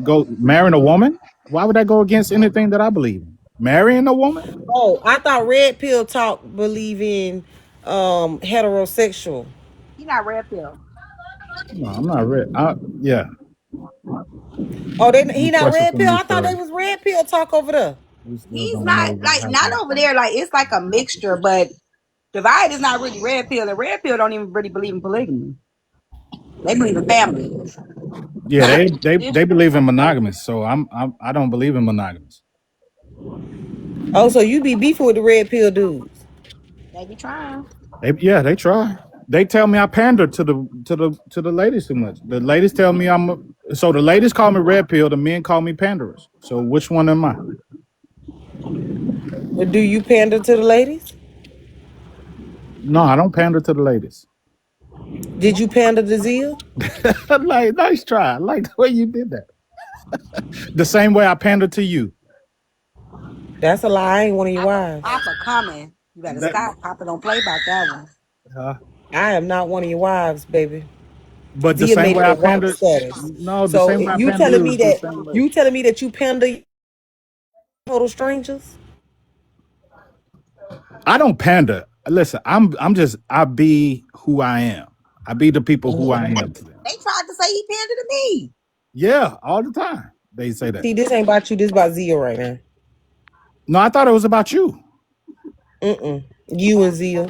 Speaker 9: go marrying a woman. Why would that go against anything that I believe in? Marrying a woman?
Speaker 1: Oh, I thought red pill talk believe in heterosexual.
Speaker 7: He not red pill.
Speaker 9: No, I'm not red. Yeah.
Speaker 1: Oh, he
Speaker 9: Any
Speaker 1: not
Speaker 9: question
Speaker 1: red
Speaker 9: for
Speaker 1: pill?
Speaker 9: me,
Speaker 1: I thought they
Speaker 9: sir?
Speaker 1: was red pill talk over there.
Speaker 9: We still
Speaker 7: He's
Speaker 9: don't
Speaker 7: not
Speaker 9: know
Speaker 7: like
Speaker 9: how
Speaker 7: not
Speaker 9: to.
Speaker 7: over there. Like it's like a mixture, but Divide is not really red pill, and red pill don't even really believe in polygamy. They believe in family.
Speaker 9: Yeah, they
Speaker 7: Different.
Speaker 9: believe in monogamous. So I don't believe in monogamous.
Speaker 1: Oh, so you be beefing with the red pill dudes.
Speaker 7: They be trying.
Speaker 9: They try. They tell me I pander to the ladies too much. The ladies tell me so the ladies call me red pill, the men call me panderers. So which one am I?
Speaker 1: But do you pander to the ladies?
Speaker 9: No, I don't pander to the ladies.
Speaker 1: Did you pander to Zia?
Speaker 9: Like nice try. I like the way you did that. The same way I pander to you.
Speaker 1: That's a lie. I ain't one of your wives.
Speaker 7: Papa coming. You better
Speaker 9: That,
Speaker 7: stop. Papa don't play about that one.
Speaker 1: I am not one of your wives, baby.
Speaker 9: but the
Speaker 1: Zia
Speaker 9: same
Speaker 1: made
Speaker 9: way
Speaker 1: it a
Speaker 9: I
Speaker 1: white
Speaker 9: pander.
Speaker 1: status.
Speaker 9: No, the
Speaker 1: So
Speaker 9: same way I pander to you is the same way.
Speaker 1: you telling me that you pander total strangers?
Speaker 9: I don't pander. Listen, I be who I am. I be the people who I am to them.
Speaker 7: They tried to say he pandered to me.
Speaker 9: Yeah, all the time. They say that.
Speaker 1: See, this ain't about you. This about Zia right now.
Speaker 9: No, I thought it was about you.
Speaker 1: You and Zia.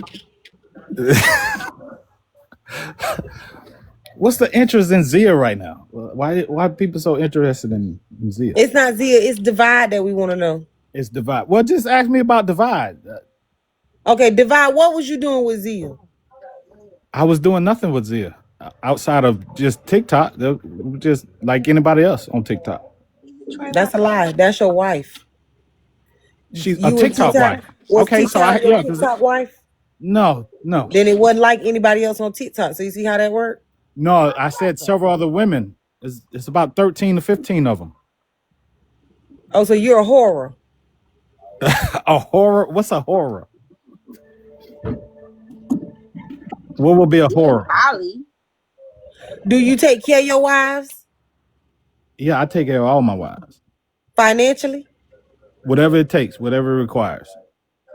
Speaker 9: What's the interest in Zia right now? Why are people so interested in Zia?
Speaker 1: It's not Zia. It's Divide that we want to know.
Speaker 9: It's Divide. Well, just ask me about Divide.
Speaker 1: Okay, Divide. What was you doing with Zia?
Speaker 9: I was doing nothing with Zia outside of just TikTok. Just like anybody else on TikTok.
Speaker 1: That's a lie. That's your wife.
Speaker 9: She's a
Speaker 1: You and
Speaker 9: TikTok
Speaker 1: TikTok?
Speaker 9: wife.
Speaker 1: Was
Speaker 9: Okay, so
Speaker 1: TikTok your TikTok wife?
Speaker 9: no.
Speaker 1: Then it wasn't like anybody else on TikTok. So you see how that worked?
Speaker 9: No, I said several other women. It's about 13 to 15 of them.
Speaker 1: Oh, so you're a horror.
Speaker 9: A horror? What's a horror? What would be a horror?
Speaker 7: Holly.
Speaker 1: Do you take care of your wives
Speaker 9: Yeah, I take care of all my wives.
Speaker 1: financially?
Speaker 9: Whatever it takes, whatever it requires.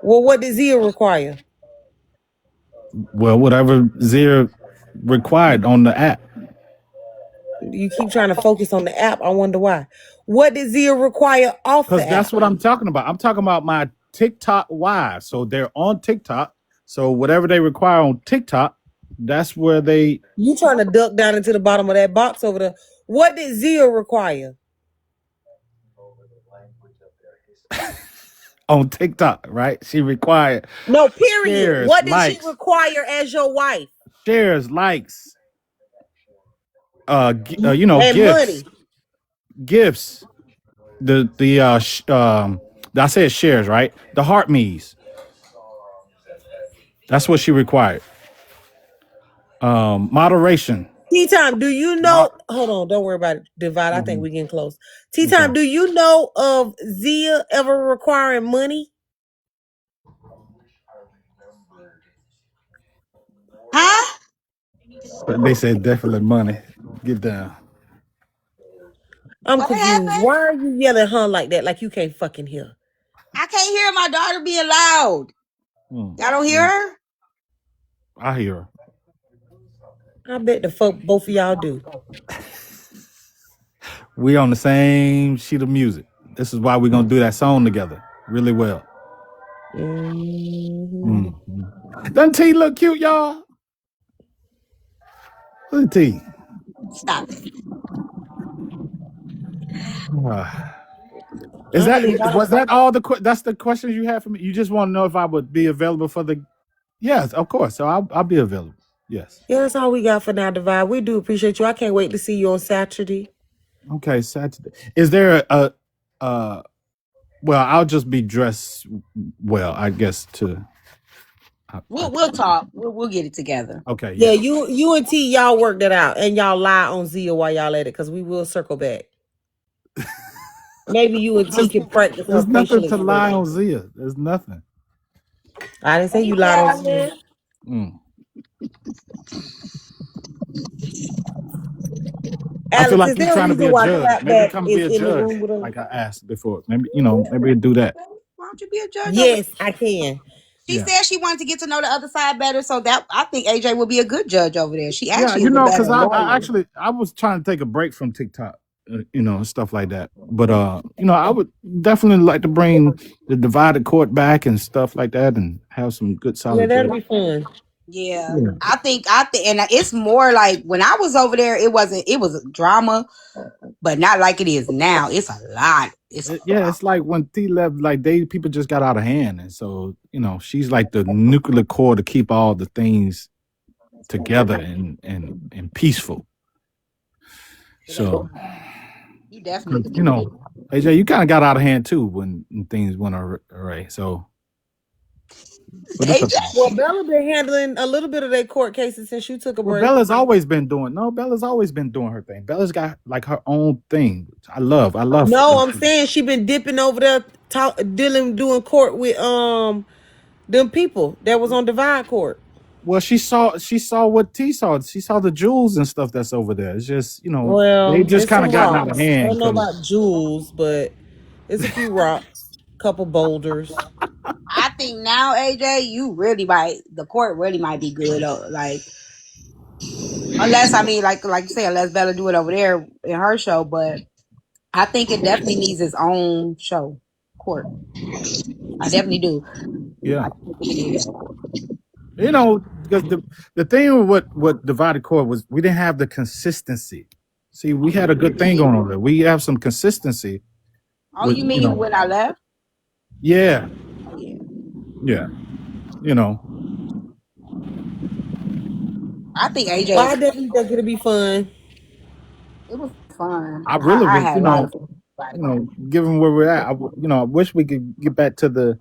Speaker 1: Well, what does Zia require?
Speaker 9: Well, whatever Zia required on the app.
Speaker 1: You keep trying to focus on the app. I wonder why. What does Zia require off
Speaker 9: Because
Speaker 1: the
Speaker 9: that's
Speaker 1: app?
Speaker 9: what I'm talking about. I'm talking about TikTok wives. So they're on TikTok. So whatever they require on TikTok, that's where they
Speaker 1: You trying to duck down into the bottom of that box over there. What did Zia require?
Speaker 9: on TikTok, right? She required
Speaker 1: No, period.
Speaker 9: shares,
Speaker 1: What did she
Speaker 9: likes,
Speaker 1: require as your wife?
Speaker 9: shares, likes,
Speaker 1: And
Speaker 9: gifts,
Speaker 1: money.
Speaker 9: gifts. I said shares, right? The heart me's. That's what she required. Moderation.
Speaker 1: Tea time, do you
Speaker 9: Mo-
Speaker 1: know? Hold on, don't worry about it. Divide. I think
Speaker 9: mhm,
Speaker 1: we getting close. Tea
Speaker 9: okay.
Speaker 1: time, do you know of Zia ever requiring money?
Speaker 7: Huh?
Speaker 9: They said definitely money. Get down.
Speaker 1: I'm
Speaker 7: What
Speaker 1: confused.
Speaker 7: happened?
Speaker 1: Why are you yelling her like that? Like you can't fucking hear.
Speaker 7: I can't hear my daughter being loud.
Speaker 9: Hmm.
Speaker 7: Y'all don't hear her?
Speaker 9: I hear her.
Speaker 1: I bet the fuck both of y'all do.
Speaker 9: We on the same sheet of music. This is why we're gonna do that song together really well.
Speaker 1: Mm-hmm.
Speaker 9: Doesn't T look cute, y'all? Look at T.
Speaker 7: Stop it.
Speaker 9: Is
Speaker 1: I
Speaker 9: that
Speaker 1: believe I
Speaker 9: was that all the that's the questions you had for me? You just want to know if I would be available for the yes, of course. So I'll be available. Yes.
Speaker 1: Yeah, that's all we got for now, Divide. We do appreciate you. I can't wait to see you on Saturday.
Speaker 9: Okay, Saturday. Is there well, I'll just be dressed well, I guess to
Speaker 7: We'll talk. We'll get it together.
Speaker 9: okay,
Speaker 1: Yeah,
Speaker 9: yeah.
Speaker 1: you and T, y'all work that out. And y'all lie on Zia while y'all at it, because we will circle back. Maybe you and T can practice her
Speaker 9: There's nothing
Speaker 1: facial
Speaker 9: to lie on
Speaker 1: expression.
Speaker 9: Zia. There's nothing.
Speaker 1: I didn't say
Speaker 7: Hey,
Speaker 1: you lied on Zia.
Speaker 7: Dallas.
Speaker 9: Mm. I feel
Speaker 1: Alex,
Speaker 9: like
Speaker 1: is
Speaker 9: you're
Speaker 1: there a
Speaker 9: trying to be
Speaker 1: reason
Speaker 9: a
Speaker 1: why
Speaker 9: judge. Maybe
Speaker 1: Clapback
Speaker 9: come be
Speaker 1: is
Speaker 9: a
Speaker 1: in the
Speaker 9: judge,
Speaker 1: room with us?
Speaker 9: like I asked before. Maybe do that.
Speaker 7: Why don't you be a judge over
Speaker 1: Yes,
Speaker 7: there?
Speaker 1: I can.
Speaker 7: She
Speaker 9: Yeah.
Speaker 7: said she wanted to get to know the other side better, so that I think AJ will be a good judge over there. She
Speaker 9: Yeah,
Speaker 7: actually is a better
Speaker 9: because I
Speaker 7: lawyer.
Speaker 9: actually I was trying to take a break from TikTok, and stuff like that. But I would definitely like to bring the divided court back and stuff like that, and have some good
Speaker 1: Yeah,
Speaker 9: solid
Speaker 1: that'll
Speaker 9: judges.
Speaker 1: be fun.
Speaker 7: Yeah,
Speaker 9: Yeah.
Speaker 7: I think, and it's more like when I was over there, it was a drama, but not like it is now. It's a lot. It's a
Speaker 9: Yeah,
Speaker 7: lot.
Speaker 9: it's like when T left, like people just got out of hand, and so she's like the nuclear core to keep all the things together and peaceful.
Speaker 7: Yeah,
Speaker 9: So
Speaker 7: you definitely
Speaker 9: 'cause,
Speaker 7: could do it.
Speaker 9: AJ, you kind of got out of hand too when things went awry. So, but it's
Speaker 7: AJ,
Speaker 9: okay.
Speaker 1: Well, Bella been handling a little bit of their court cases since you took a
Speaker 9: Well,
Speaker 1: break.
Speaker 9: Bella's always been doing. No, Bella's always been doing her thing. Bella's got like her own thing. I love.
Speaker 1: No, I'm saying she been dipping over there, doing court with them people that was on Divide Court.
Speaker 9: Well, she saw what T saw. She saw the jewels and stuff that's over there. It's just they
Speaker 1: Well,
Speaker 9: just
Speaker 1: it's
Speaker 9: kind of
Speaker 1: some
Speaker 9: gotten out of
Speaker 1: rocks. I
Speaker 9: hand
Speaker 1: don't know
Speaker 9: because
Speaker 1: about jewels, but it's a few rocks, couple boulders.
Speaker 7: I think now AJ, the court really might be good. Like unless I mean like you say, unless Bella do it over there in her show, but I think it definitely needs its own show court. I definitely do.
Speaker 9: yeah,
Speaker 7: I think it needs its own court.
Speaker 9: because the thing with what divided court was we didn't have the consistency. See, we had a good thing going on there. We have some consistency
Speaker 7: Oh,
Speaker 9: with
Speaker 7: you mean when I left?
Speaker 9: yeah,
Speaker 7: Oh yeah,
Speaker 9: yeah, you know.
Speaker 7: I think AJ
Speaker 1: Well,
Speaker 7: is.
Speaker 1: I definitely think it'll be fun.
Speaker 7: It was fun.
Speaker 9: I really
Speaker 7: I
Speaker 9: would,
Speaker 7: had a lot of fun. About it.
Speaker 9: given where we're at, I wish we could get back to the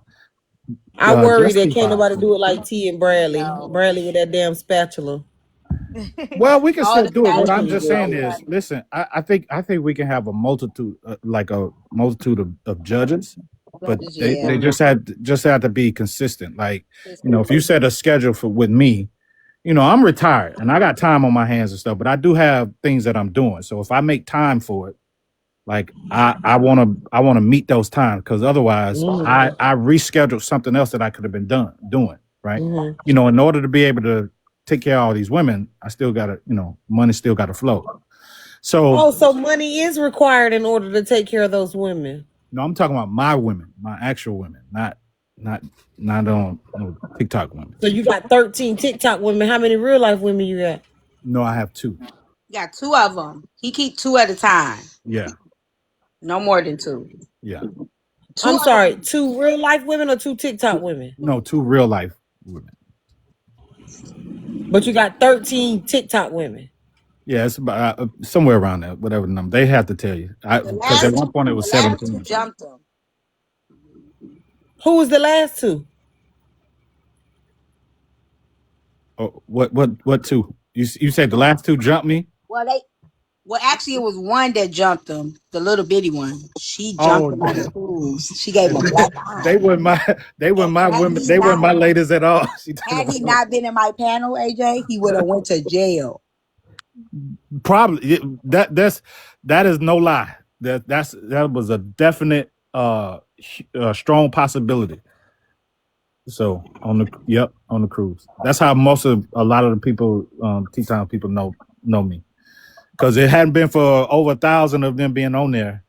Speaker 1: I worry that
Speaker 9: Dusty
Speaker 1: can't
Speaker 9: vibes.
Speaker 1: nobody do it like T and Bradley.
Speaker 7: No.
Speaker 1: Bradley with that damn spatula.
Speaker 9: Well, we can
Speaker 7: All
Speaker 9: still
Speaker 7: the
Speaker 9: do it. What
Speaker 1: That's
Speaker 9: I'm
Speaker 1: pretty
Speaker 9: just
Speaker 7: statues
Speaker 1: good
Speaker 7: so
Speaker 9: saying
Speaker 1: too.
Speaker 9: is,
Speaker 7: funny.
Speaker 9: listen, I think we can have a multitude of judges, but
Speaker 7: Judges,
Speaker 9: they
Speaker 7: yeah.
Speaker 9: just had to be consistent. Like, if you set a schedule for with me, I'm retired and I got time on my hands and stuff, but I do have things that I'm doing. So if I make time for it, like I want to meet those times because otherwise I reschedule something else that I could have been doing right.
Speaker 1: Mm-hmm.
Speaker 9: In order to be able to take care of all these women, I still got to money still got to flow. So
Speaker 1: Oh, so money is required in order to take care of those women.
Speaker 9: no, I'm talking about my women, my actual women, not. not on no TikTok women.
Speaker 1: So you got 13 TikTok women. How many real life women you got?
Speaker 9: No, I have two.
Speaker 7: You got two of them. He keep two at a time.
Speaker 9: Yeah,
Speaker 7: No more than two.
Speaker 9: yeah.
Speaker 7: Two
Speaker 1: I'm
Speaker 7: of
Speaker 1: sorry,
Speaker 7: them.
Speaker 1: two real life women or two TikTok women?
Speaker 9: No, two real life women.
Speaker 1: But you got 13 TikTok women.
Speaker 9: Yeah, it's about somewhere around there, whatever the number. They have to tell you. Because at one point it
Speaker 7: The
Speaker 9: was
Speaker 7: last two
Speaker 9: 17.
Speaker 7: jumped him.
Speaker 1: Who was the last two?
Speaker 9: Oh, what two? You said the last two jumped me?
Speaker 7: Well, actually, it was one that jumped him, the little bitty one. She jumped
Speaker 9: Oh,
Speaker 7: him on the cruise. She gave him a black eye.
Speaker 9: they weren't
Speaker 7: And
Speaker 9: my
Speaker 7: had
Speaker 9: women.
Speaker 7: he
Speaker 9: They weren't
Speaker 7: not,
Speaker 9: my ladies at all. She talking
Speaker 7: had he
Speaker 9: about
Speaker 7: not been in my panel, AJ, he would have went to jail.
Speaker 9: probably that is no lie. That was a definite strong possibility. So on the cruise. That's how a lot of the people Teton people know me. Because it hadn't been for over 1,000 of them being on there.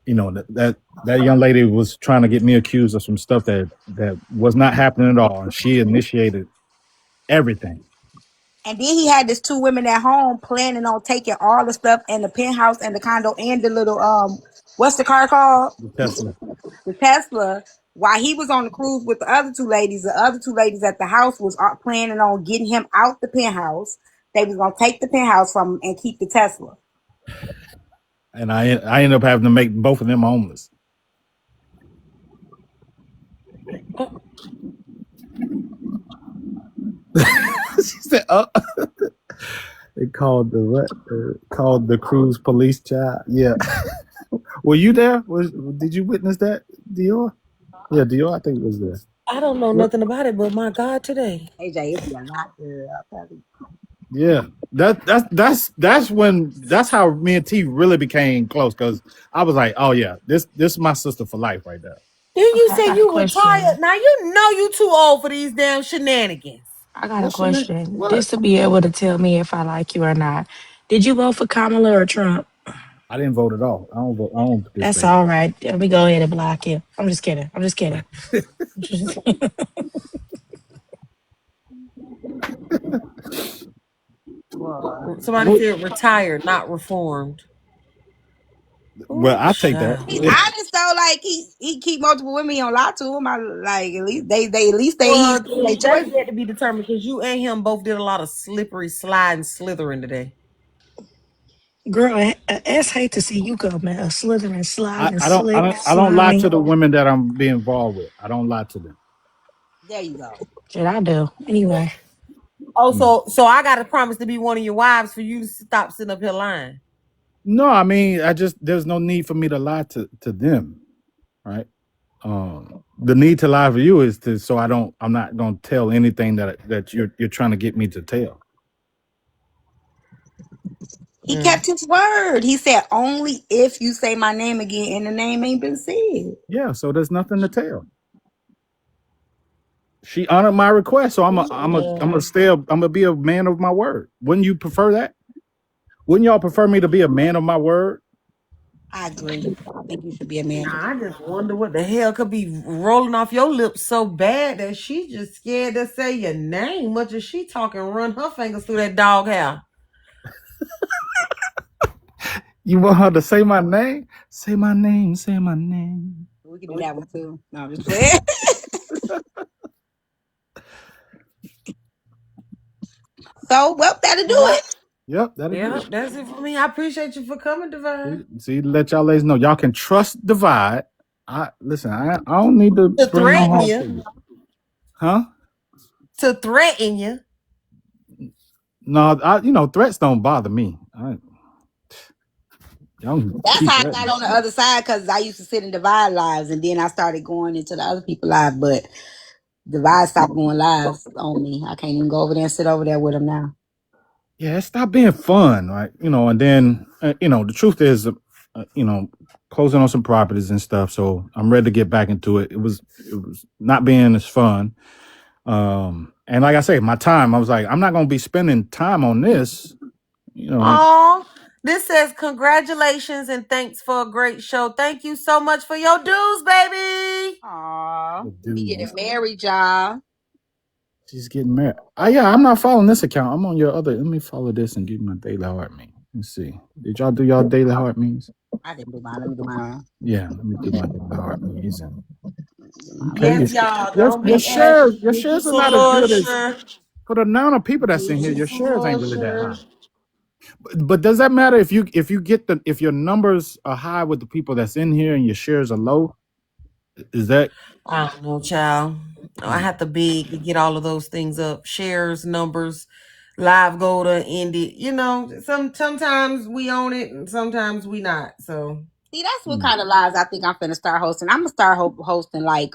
Speaker 9: You know, that young lady was trying to get me accused of some stuff that was not happening at all. And she initiated everything.
Speaker 7: And then he had this two women at home planning on taking all the stuff and the penthouse and the condo and the little what's the car called?
Speaker 9: The Tesla.
Speaker 7: The Tesla. While he was on the cruise with the other two ladies at the house was planning on getting him out the penthouse. They was gonna take the penthouse from him and keep the Tesla.
Speaker 9: And I ended up having to make both of them homeless. She said, "Oh, they called the what? Called the cruise police child." Yeah, were you there? Did you witness that, Dior? Yeah, Dior, I think was there.
Speaker 1: I don't know
Speaker 9: What?
Speaker 1: nothing about it, but my God, today.
Speaker 7: AJ, it'd be a lot, girl.
Speaker 9: Yeah, that's how me and T really became close because I was like, oh yeah, this is my sister for life right there.
Speaker 1: Then you
Speaker 4: Okay, I
Speaker 1: say
Speaker 4: got a
Speaker 1: you retired.
Speaker 4: question.
Speaker 1: Now you know you too old for these damn shenanigans.
Speaker 4: I got a
Speaker 9: What's your name?
Speaker 4: question.
Speaker 9: What?
Speaker 4: This to be able to tell me if I like you or not. Did you vote for Kamala or Trump?
Speaker 9: I didn't vote at all. I don't vote. I don't
Speaker 4: That's
Speaker 9: participate.
Speaker 4: all right. Let me go ahead and block you. I'm just kidding. I'm just kidding.
Speaker 1: Somebody
Speaker 9: What?
Speaker 1: said retired, not reformed.
Speaker 9: Well,
Speaker 1: Ooh,
Speaker 9: I take that.
Speaker 1: child.
Speaker 7: He's honest though, like he keep multiple women. He don't lie to him. I like at least they at least he's
Speaker 1: Well,
Speaker 7: their
Speaker 1: that's
Speaker 7: choice.
Speaker 1: yet to be determined because you and him both did a lot of slippery slide and slithering today.
Speaker 4: Girl, S hate to see you go, man. A slithering, sliding, slick,
Speaker 9: I don't lie
Speaker 4: slimy.
Speaker 9: to the women that I'm being involved with. I don't lie to them.
Speaker 7: There you go.
Speaker 4: Shit, I do. Anyway,
Speaker 1: Oh,
Speaker 9: Mm.
Speaker 1: so I got to promise to be one of your wives for you to stop sitting up here lying.
Speaker 9: No, I mean, there's no need for me to lie to them, right? The need to lie for you is to so I'm not gonna tell anything that you're trying to get me to tell.
Speaker 7: He kept his word. He said only if you say my name again, and the name ain't been said.
Speaker 9: Yeah, so there's nothing to tell. She honored my request, so I'm a stay. I'm gonna be a man of my word. Wouldn't you prefer that? Wouldn't y'all prefer me to be a man of my word?
Speaker 7: I agree. I think you should be a man.
Speaker 1: I just wonder what the hell could be rolling off your lips so bad that she just scared to say your name. Much as she talking, run her fingers through that dog hair.
Speaker 9: You want her to say my name? Say my name. Say my name.
Speaker 7: We can do that one too. No, I'm just playing. So well, that'll do
Speaker 1: Well,
Speaker 7: it.
Speaker 9: Yep, that'll do
Speaker 1: yeah,
Speaker 9: it.
Speaker 1: that's it for me. I appreciate you for coming, Divine.
Speaker 9: See, let y'all ladies know y'all can trust Divide. I don't need to
Speaker 1: To
Speaker 9: bring no
Speaker 1: threaten
Speaker 9: home
Speaker 1: you.
Speaker 9: to you, huh?
Speaker 1: To threaten you.
Speaker 9: No, threats don't bother me. Y'all can
Speaker 7: That's
Speaker 9: keep
Speaker 7: how I
Speaker 9: that.
Speaker 7: got on the other side because I used to sit in Divide lives, and then I started going into the other people live. But Divide stopped going live on me. I can't even go over there and sit over there with him now.
Speaker 9: Yeah, stop being fun, right? And then the truth is, closing on some properties and stuff. So I'm ready to get back into it. It was not being as fun. And like I say, my time, I was like, I'm not gonna be spending time on this.
Speaker 1: Oh, This says congratulations and thanks for a great show. Thank you so much for your dues, baby.
Speaker 7: Aw,
Speaker 9: The
Speaker 7: we getting
Speaker 9: dudes.
Speaker 7: married, y'all.
Speaker 9: She's getting married. Oh yeah, I'm not following this account. I'm on your other. Let me follow this and get my daily heart meeting. Let's see. Did y'all do y'all daily heart meetings?
Speaker 7: I didn't do mine. Let me do mine.
Speaker 9: Yeah, let me do my daily heart meetings. And okay,
Speaker 1: Yes, y'all.
Speaker 9: your,
Speaker 1: Don't
Speaker 9: your
Speaker 1: be ashy.
Speaker 9: shares your
Speaker 1: Get you
Speaker 9: shares are
Speaker 1: some
Speaker 9: not as
Speaker 1: little
Speaker 9: good as
Speaker 1: shirt.
Speaker 9: for the amount of people that's in
Speaker 1: Get
Speaker 9: here.
Speaker 1: you
Speaker 9: Your
Speaker 1: some
Speaker 9: shares
Speaker 1: little
Speaker 9: ain't really that high.
Speaker 1: shirt.
Speaker 9: But does that matter if you get the if your numbers are high with the people that's in here and your shares are low? Is that
Speaker 1: I don't know, child. I have to beg to get all of those things up. Shares, numbers, live go to end it. You know, sometimes we own it and sometimes we not. So
Speaker 7: See, that's what
Speaker 9: mm,
Speaker 7: kind of lives I think I'm finna start hosting. I'm gonna start hosting like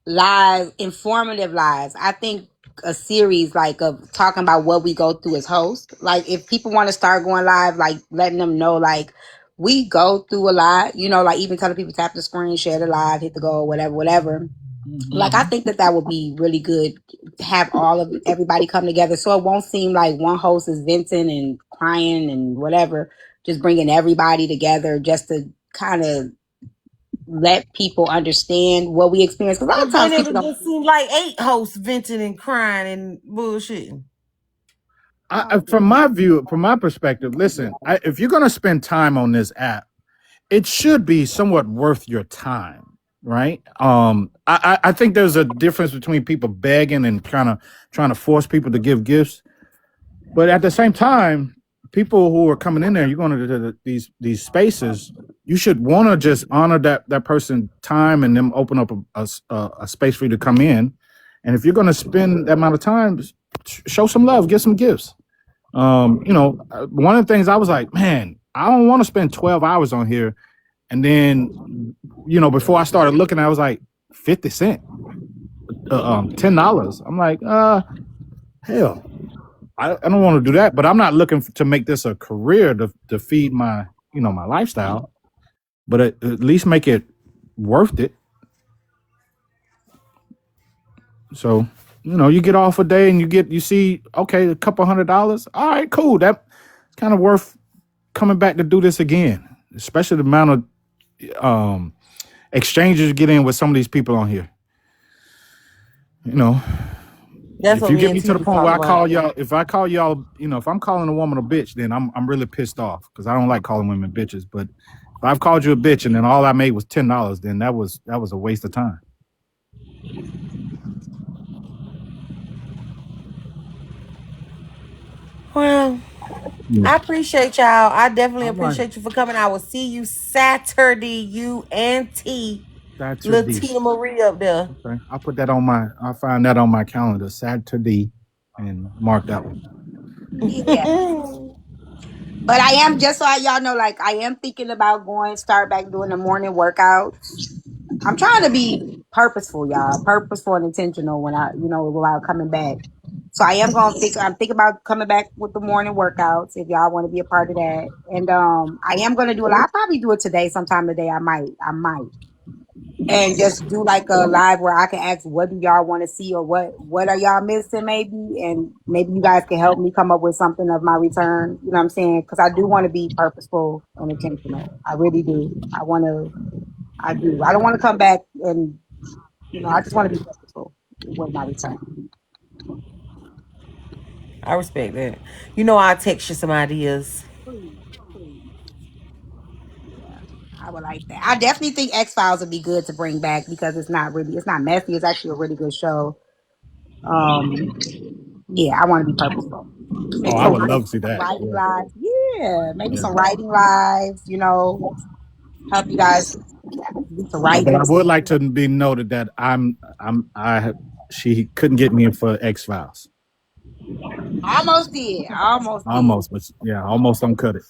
Speaker 7: live informative lives. I think a series like of talking about what we go through as hosts. Like if people want to start going live, like letting them know like we go through a lot, you know, like even telling people tap the screen, share the live, hit the go, whatever, whatever.
Speaker 9: mhm.
Speaker 7: Like I think that would be really good to have all of everybody come together so it won't seem like one host is venting and crying and whatever, just bringing everybody together just to kind of let people understand what we experience. 'Cause a lot of
Speaker 1: but then
Speaker 7: times
Speaker 1: it
Speaker 7: people
Speaker 1: would
Speaker 7: don't.
Speaker 1: just seem like 8 hosts venting and crying and bullshitting.
Speaker 9: From my view, from my perspective, listen, if you're gonna spend time on this app, it should be somewhat worth your time, right? I think there's a difference between people begging and trying to force people to give gifts, but at the same time, people who are coming in there, you're going to these spaces. You should want to just honor that person time and them open up a space for you to come in, and if you're going to spend that amount of time, show some love, give some gifts. One of the things I was like, man, I don't want to spend 12 hours on here and then, before I started looking, I was like, 50 cents, $10. I'm like, hell, I don't want to do that. But I'm not looking to make this a career to feed my, my lifestyle. But at least make it worth it. So, you get off a day and you see, okay, a couple $100. All right, cool. That's kind of worth coming back to do this again, especially the amount of exchanges you get in with some of these people on here. You know,
Speaker 1: That's
Speaker 9: if
Speaker 1: what
Speaker 9: you
Speaker 1: me
Speaker 9: get
Speaker 1: and
Speaker 9: me
Speaker 1: T
Speaker 9: to the
Speaker 1: was
Speaker 9: point where
Speaker 1: talking
Speaker 9: I call
Speaker 1: about.
Speaker 9: y'all, if I call y'all, if I'm calling a woman a bitch, then I'm really pissed off because I don't like calling women bitches. But if I've called you a bitch and then all I made was $10, then that was a waste of time.
Speaker 1: Well,
Speaker 9: Yeah.
Speaker 1: I appreciate y'all. I definitely
Speaker 9: All right.
Speaker 1: appreciate you for coming. I will see you Saturday, you and T. Little
Speaker 9: Saturday.
Speaker 1: Tina Marie up there.
Speaker 9: Okay. I'll find that on my calendar, Saturday, and mark that one.
Speaker 7: Yeah. But I am just so y'all know, like I am thinking about start back doing the morning workouts. I'm trying to be purposeful, y'all, purposeful and intentional when while coming back. So I am I'm thinking about coming back with the morning workouts if y'all want to be a part of that. And I am gonna do it. I'll probably do it today, sometime today. I might. And just do like a live where I can ask what do y'all want to see or what are y'all missing maybe, and maybe you guys can help me come up with something of my return. You know what I'm saying? Because I do want to be purposeful and intentional. I really do. I do. I don't want to come back and I just want to be purposeful with my return.
Speaker 1: I respect that. You know, I'll text you some ideas.
Speaker 7: Please, please. Yeah, I would like that. I definitely think X Files would be good to bring back because it's not messy. It's actually a really good show. Um, yeah, I want to be purposeful.
Speaker 9: Oh,
Speaker 7: Maybe
Speaker 9: I would love to see
Speaker 7: some
Speaker 9: that.
Speaker 7: writing
Speaker 9: Yeah.
Speaker 7: lives. Yeah, maybe
Speaker 9: Yeah.
Speaker 7: some writing lives. Help you guys do some
Speaker 9: But I
Speaker 7: writing.
Speaker 9: would like to be noted that she couldn't get me in for X Files.
Speaker 7: Almost did. Almost did.
Speaker 9: Almost, but yeah, almost uncut it.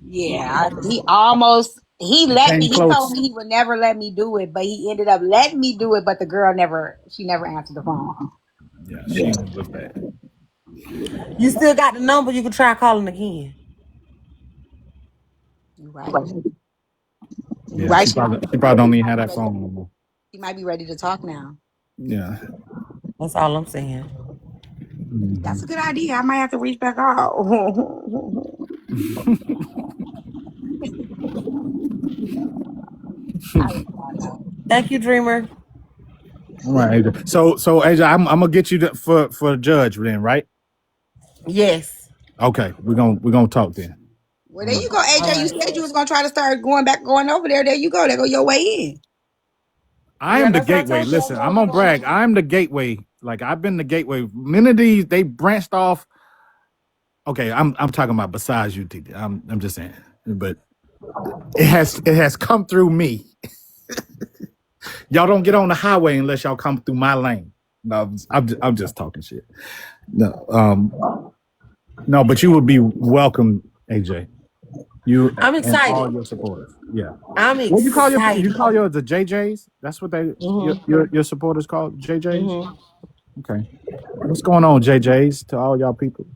Speaker 7: Yeah, he almost he
Speaker 9: It
Speaker 7: let me.
Speaker 9: came
Speaker 7: He told
Speaker 9: close.
Speaker 7: me he would never let me do it, but he ended up letting me do it. But the girl never. She never answered the phone.
Speaker 9: Yeah, she was bad.
Speaker 1: You still got the number. You can try calling again.
Speaker 7: You right. You
Speaker 9: Yeah,
Speaker 7: right.
Speaker 9: she probably don't even have that phone no more.
Speaker 7: She might be ready to talk now.
Speaker 9: Yeah.
Speaker 1: That's all I'm saying.
Speaker 7: That's
Speaker 9: Mhm.
Speaker 7: a good idea. I might have to reach back out.
Speaker 1: Thank you, Dreamer.
Speaker 9: All right, AJ. So AJ, I'm gonna get you for the judge then, right?
Speaker 1: Yes.
Speaker 9: Okay, we're gonna talk then.
Speaker 7: Well,
Speaker 9: All
Speaker 7: there
Speaker 9: right.
Speaker 7: you go,
Speaker 1: All
Speaker 7: AJ. You
Speaker 1: right.
Speaker 7: said you was gonna try to start going over there. There you go. There go your way in.
Speaker 9: I
Speaker 1: Yeah,
Speaker 9: am the
Speaker 1: that's what I
Speaker 9: gateway.
Speaker 1: told you.
Speaker 9: Listen, I'm gonna brag. I'm the gateway. Like I've been the gateway. Many of these they branched off. Okay, I'm talking about besides you, TD. I'm just saying, but it has come through me. Y'all don't get on the highway unless y'all come through my lane. No, I'm just talking shit. No, no, but you would be welcome, AJ. You
Speaker 1: I'm
Speaker 9: and
Speaker 1: excited.
Speaker 9: all your supporters. Yeah.
Speaker 1: I'm
Speaker 9: What do you
Speaker 1: excited.
Speaker 9: call your the JJs? That's what
Speaker 1: Mhm.
Speaker 9: your supporters call JJs.
Speaker 1: Mhm.
Speaker 9: Okay. What's going on, JJs? To all y'all people,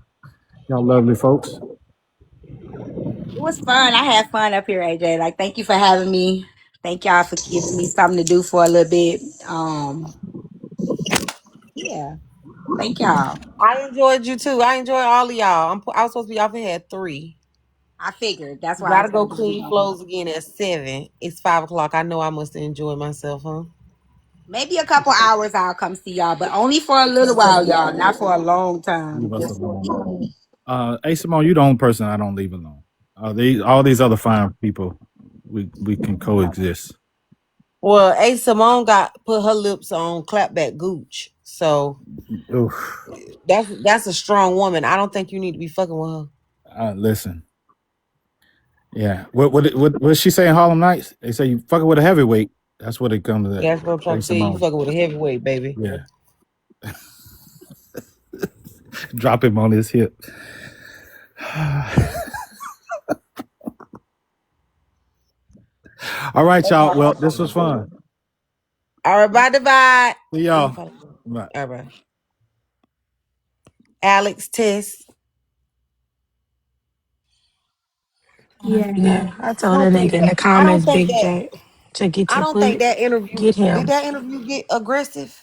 Speaker 9: y'all lovely folks.
Speaker 7: It was fun. I had fun up here, AJ. Like, thank you for having me. Thank y'all for giving me something to do for a little bit. Yeah. Thank y'all.
Speaker 1: I enjoyed you too. I enjoyed all of y'all. I was supposed to be off and had 3.
Speaker 7: I figured that's why I
Speaker 1: Gotta go
Speaker 7: told you to
Speaker 1: clean
Speaker 7: go.
Speaker 1: clothes again at 7. It's 5 o'clock. I know I must have enjoyed myself, huh?
Speaker 7: Maybe a couple hours I'll come see y'all, but only for a little while, y'all. Not for a long
Speaker 9: Leave
Speaker 7: time.
Speaker 9: us
Speaker 7: Just for a
Speaker 9: alone.
Speaker 7: minute.
Speaker 9: Hey Simone, you the only person I don't leave alone. All these other fine people, we can coexist.
Speaker 1: Well, A Simone got put her lips on clapback gooch. So
Speaker 9: Oof.
Speaker 1: that's a strong woman. I don't think you need to be fucking with her.
Speaker 9: Listen, yeah. What she say in Harlem Nights? They say you fucking with a heavyweight. That's what it comes to. That.
Speaker 1: Yeah, that's what I'm trying
Speaker 9: Hey
Speaker 1: to tell you. You
Speaker 9: Simone,
Speaker 1: fucking with a heavyweight, baby.
Speaker 9: yeah. Drop him on his hip. All right, y'all. Well, this was fun.
Speaker 1: All right, bye, divide.
Speaker 9: See
Speaker 1: Let me
Speaker 9: y'all.
Speaker 1: follow you.
Speaker 9: Bye.
Speaker 1: All right. Alex Tess.
Speaker 4: Yeah.
Speaker 10: Yeah, I
Speaker 1: I
Speaker 10: told that
Speaker 1: don't
Speaker 10: nigga
Speaker 1: think
Speaker 10: in the
Speaker 1: I don't
Speaker 10: comments,
Speaker 1: think
Speaker 10: Big
Speaker 1: that
Speaker 10: J, to get
Speaker 1: I
Speaker 10: to
Speaker 1: don't think
Speaker 10: put
Speaker 1: that interview
Speaker 10: get
Speaker 1: did
Speaker 10: him.
Speaker 1: that interview get aggressive?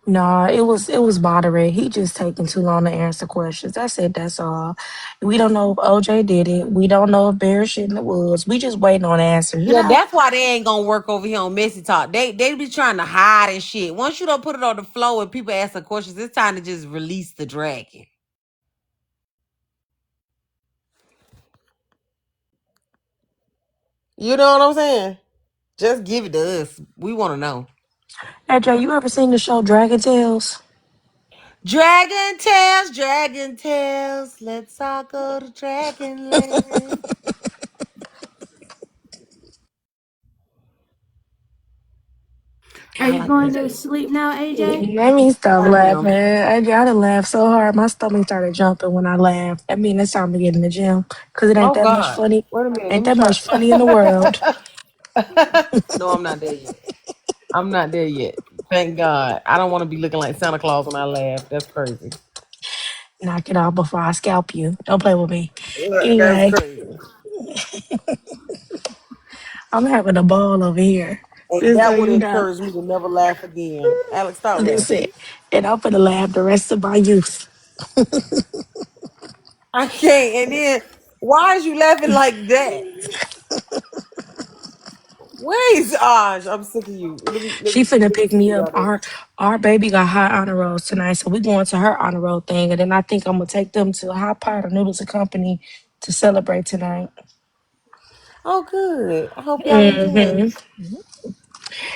Speaker 10: Nah, it was moderate. He just taking too long to answer questions. That's it. That's all. We don't know if OJ did it. We don't know if Barrett shit in the woods. We just waiting on answers. You
Speaker 1: Yeah,
Speaker 10: know.
Speaker 1: that's why they ain't gonna work over here on Messy Talk. They be trying to hide and shit. Once you don't put it on the floor and people asking questions, it's time to just release the dragon. You know what I'm saying? Just give it to us. We want to know.
Speaker 10: AJ, you ever seen the show Dragon Tales?
Speaker 1: Dragon Tales. Let's all go to Dragonland.
Speaker 4: Are
Speaker 1: I
Speaker 4: you
Speaker 1: like
Speaker 4: going
Speaker 1: that.
Speaker 4: to sleep now, AJ?
Speaker 10: Let me stop
Speaker 1: I
Speaker 10: laughing.
Speaker 1: am.
Speaker 10: I done laughed so hard, my stomach started jumping when I laughed. I mean, it's time to get in the gym because it ain't
Speaker 1: Oh
Speaker 10: that much
Speaker 1: God.
Speaker 10: funny.
Speaker 1: Wait a minute. Let
Speaker 10: Ain't
Speaker 1: me
Speaker 10: that
Speaker 1: try.
Speaker 10: much funny in the world.
Speaker 1: No, I'm not there yet. I'm not there yet. Thank God. I don't want to be looking like Santa Claus when I laugh. That's crazy.
Speaker 10: Knock it off before I scalp you. Don't play with me.
Speaker 1: That's
Speaker 10: Anyway,
Speaker 1: crazy.
Speaker 10: I'm having a ball over here.
Speaker 1: And
Speaker 10: Just so
Speaker 1: that would
Speaker 10: you know.
Speaker 1: encourage me to never laugh again. Alex, stop
Speaker 10: Listen,
Speaker 1: laughing.
Speaker 10: and I'm gonna laugh the rest of my youth.
Speaker 1: I can't. And then, why is you laughing like that? Where is Aj? I'm sick of you.
Speaker 10: She finna
Speaker 1: Let me
Speaker 10: pick
Speaker 1: see
Speaker 10: me
Speaker 1: you
Speaker 10: up.
Speaker 1: out there.
Speaker 10: Our baby got high honor rolls tonight, so we going to her honor roll thing, and then I think I'm gonna take them to Hot Pot or Noodles and Company to celebrate tonight.
Speaker 1: Oh, good. I hope y'all enjoy.
Speaker 10: hmm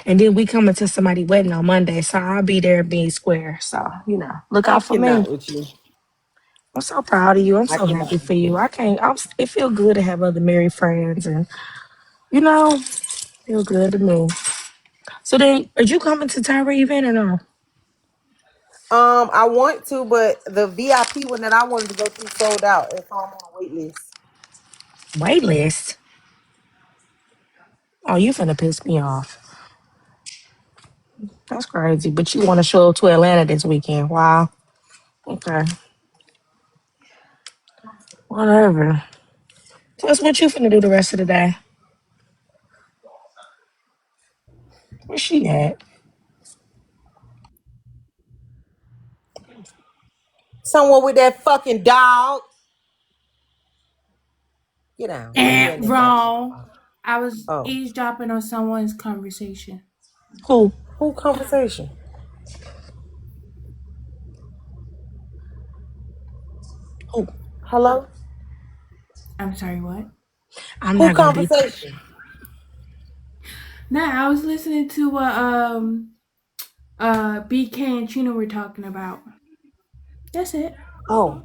Speaker 10: And then we coming to somebody wedding on Monday, so I'll be there being square. So look
Speaker 1: I
Speaker 10: out for me.
Speaker 1: cannot with you.
Speaker 10: I'm so proud of you. I'm
Speaker 1: I
Speaker 10: so
Speaker 1: cannot
Speaker 10: happy
Speaker 1: with
Speaker 10: for you.
Speaker 1: you.
Speaker 10: I can't. It feel good to have other married friends, and you know, feel good to me. So then, are you coming to Tyree event or no?
Speaker 1: I want to, but the VIP one that I wanted to go to sold out, and so I'm on a wait list.
Speaker 10: Wait list. Oh, you finna piss me off. That's crazy. But you want to show up to Atlanta this weekend? Wow. Okay. Whatever. Plus, what you finna do the rest of the day? Where's she at?
Speaker 1: Somewhere with that fucking dog. Get down. Don't be letting that dog.
Speaker 4: Wrong. I was
Speaker 1: Oh,
Speaker 4: eavesdropping on someone's conversation.
Speaker 10: Who?
Speaker 1: who conversation?
Speaker 10: Who?
Speaker 1: Hello?
Speaker 4: I'm sorry, what?
Speaker 10: I'm
Speaker 1: Who
Speaker 10: not gonna be.
Speaker 1: conversation?
Speaker 4: Nah, I was listening to what BK and Trina were talking about. That's it.
Speaker 1: Oh.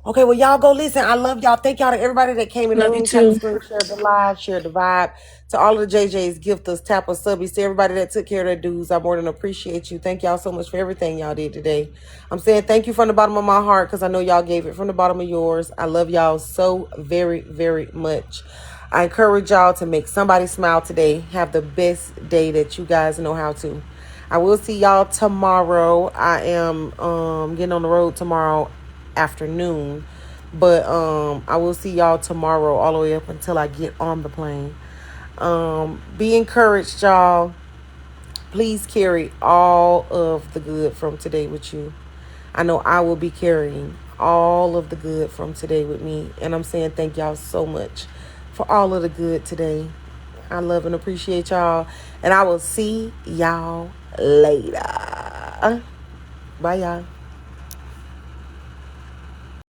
Speaker 1: Okay, well, y'all go listen. I love y'all. Thank y'all to everybody that came in the
Speaker 10: Love you
Speaker 1: room, tap the
Speaker 10: too.
Speaker 1: screen, shared the live, shared the vibe. To all of the JJs, gifters, tappers, subbies, to everybody that took care of their dues, I more than appreciate you. Thank y'all so much for everything y'all did today. I'm saying thank you from the bottom of my heart because I know y'all gave it from the bottom of yours. I love y'all so very, very much. I encourage y'all to make somebody smile today. Have the best day that you guys know how to. I will see y'all tomorrow. I am getting on the road tomorrow afternoon. But I will see y'all tomorrow all the way up until I get on the plane. Be encouraged, y'all. Please carry all of the good from today with you. I know I will be carrying all of the good from today with me. And I'm saying thank y'all so much for all of the good today. I love and appreciate y'all. And I will see y'all later. Bye, y'all.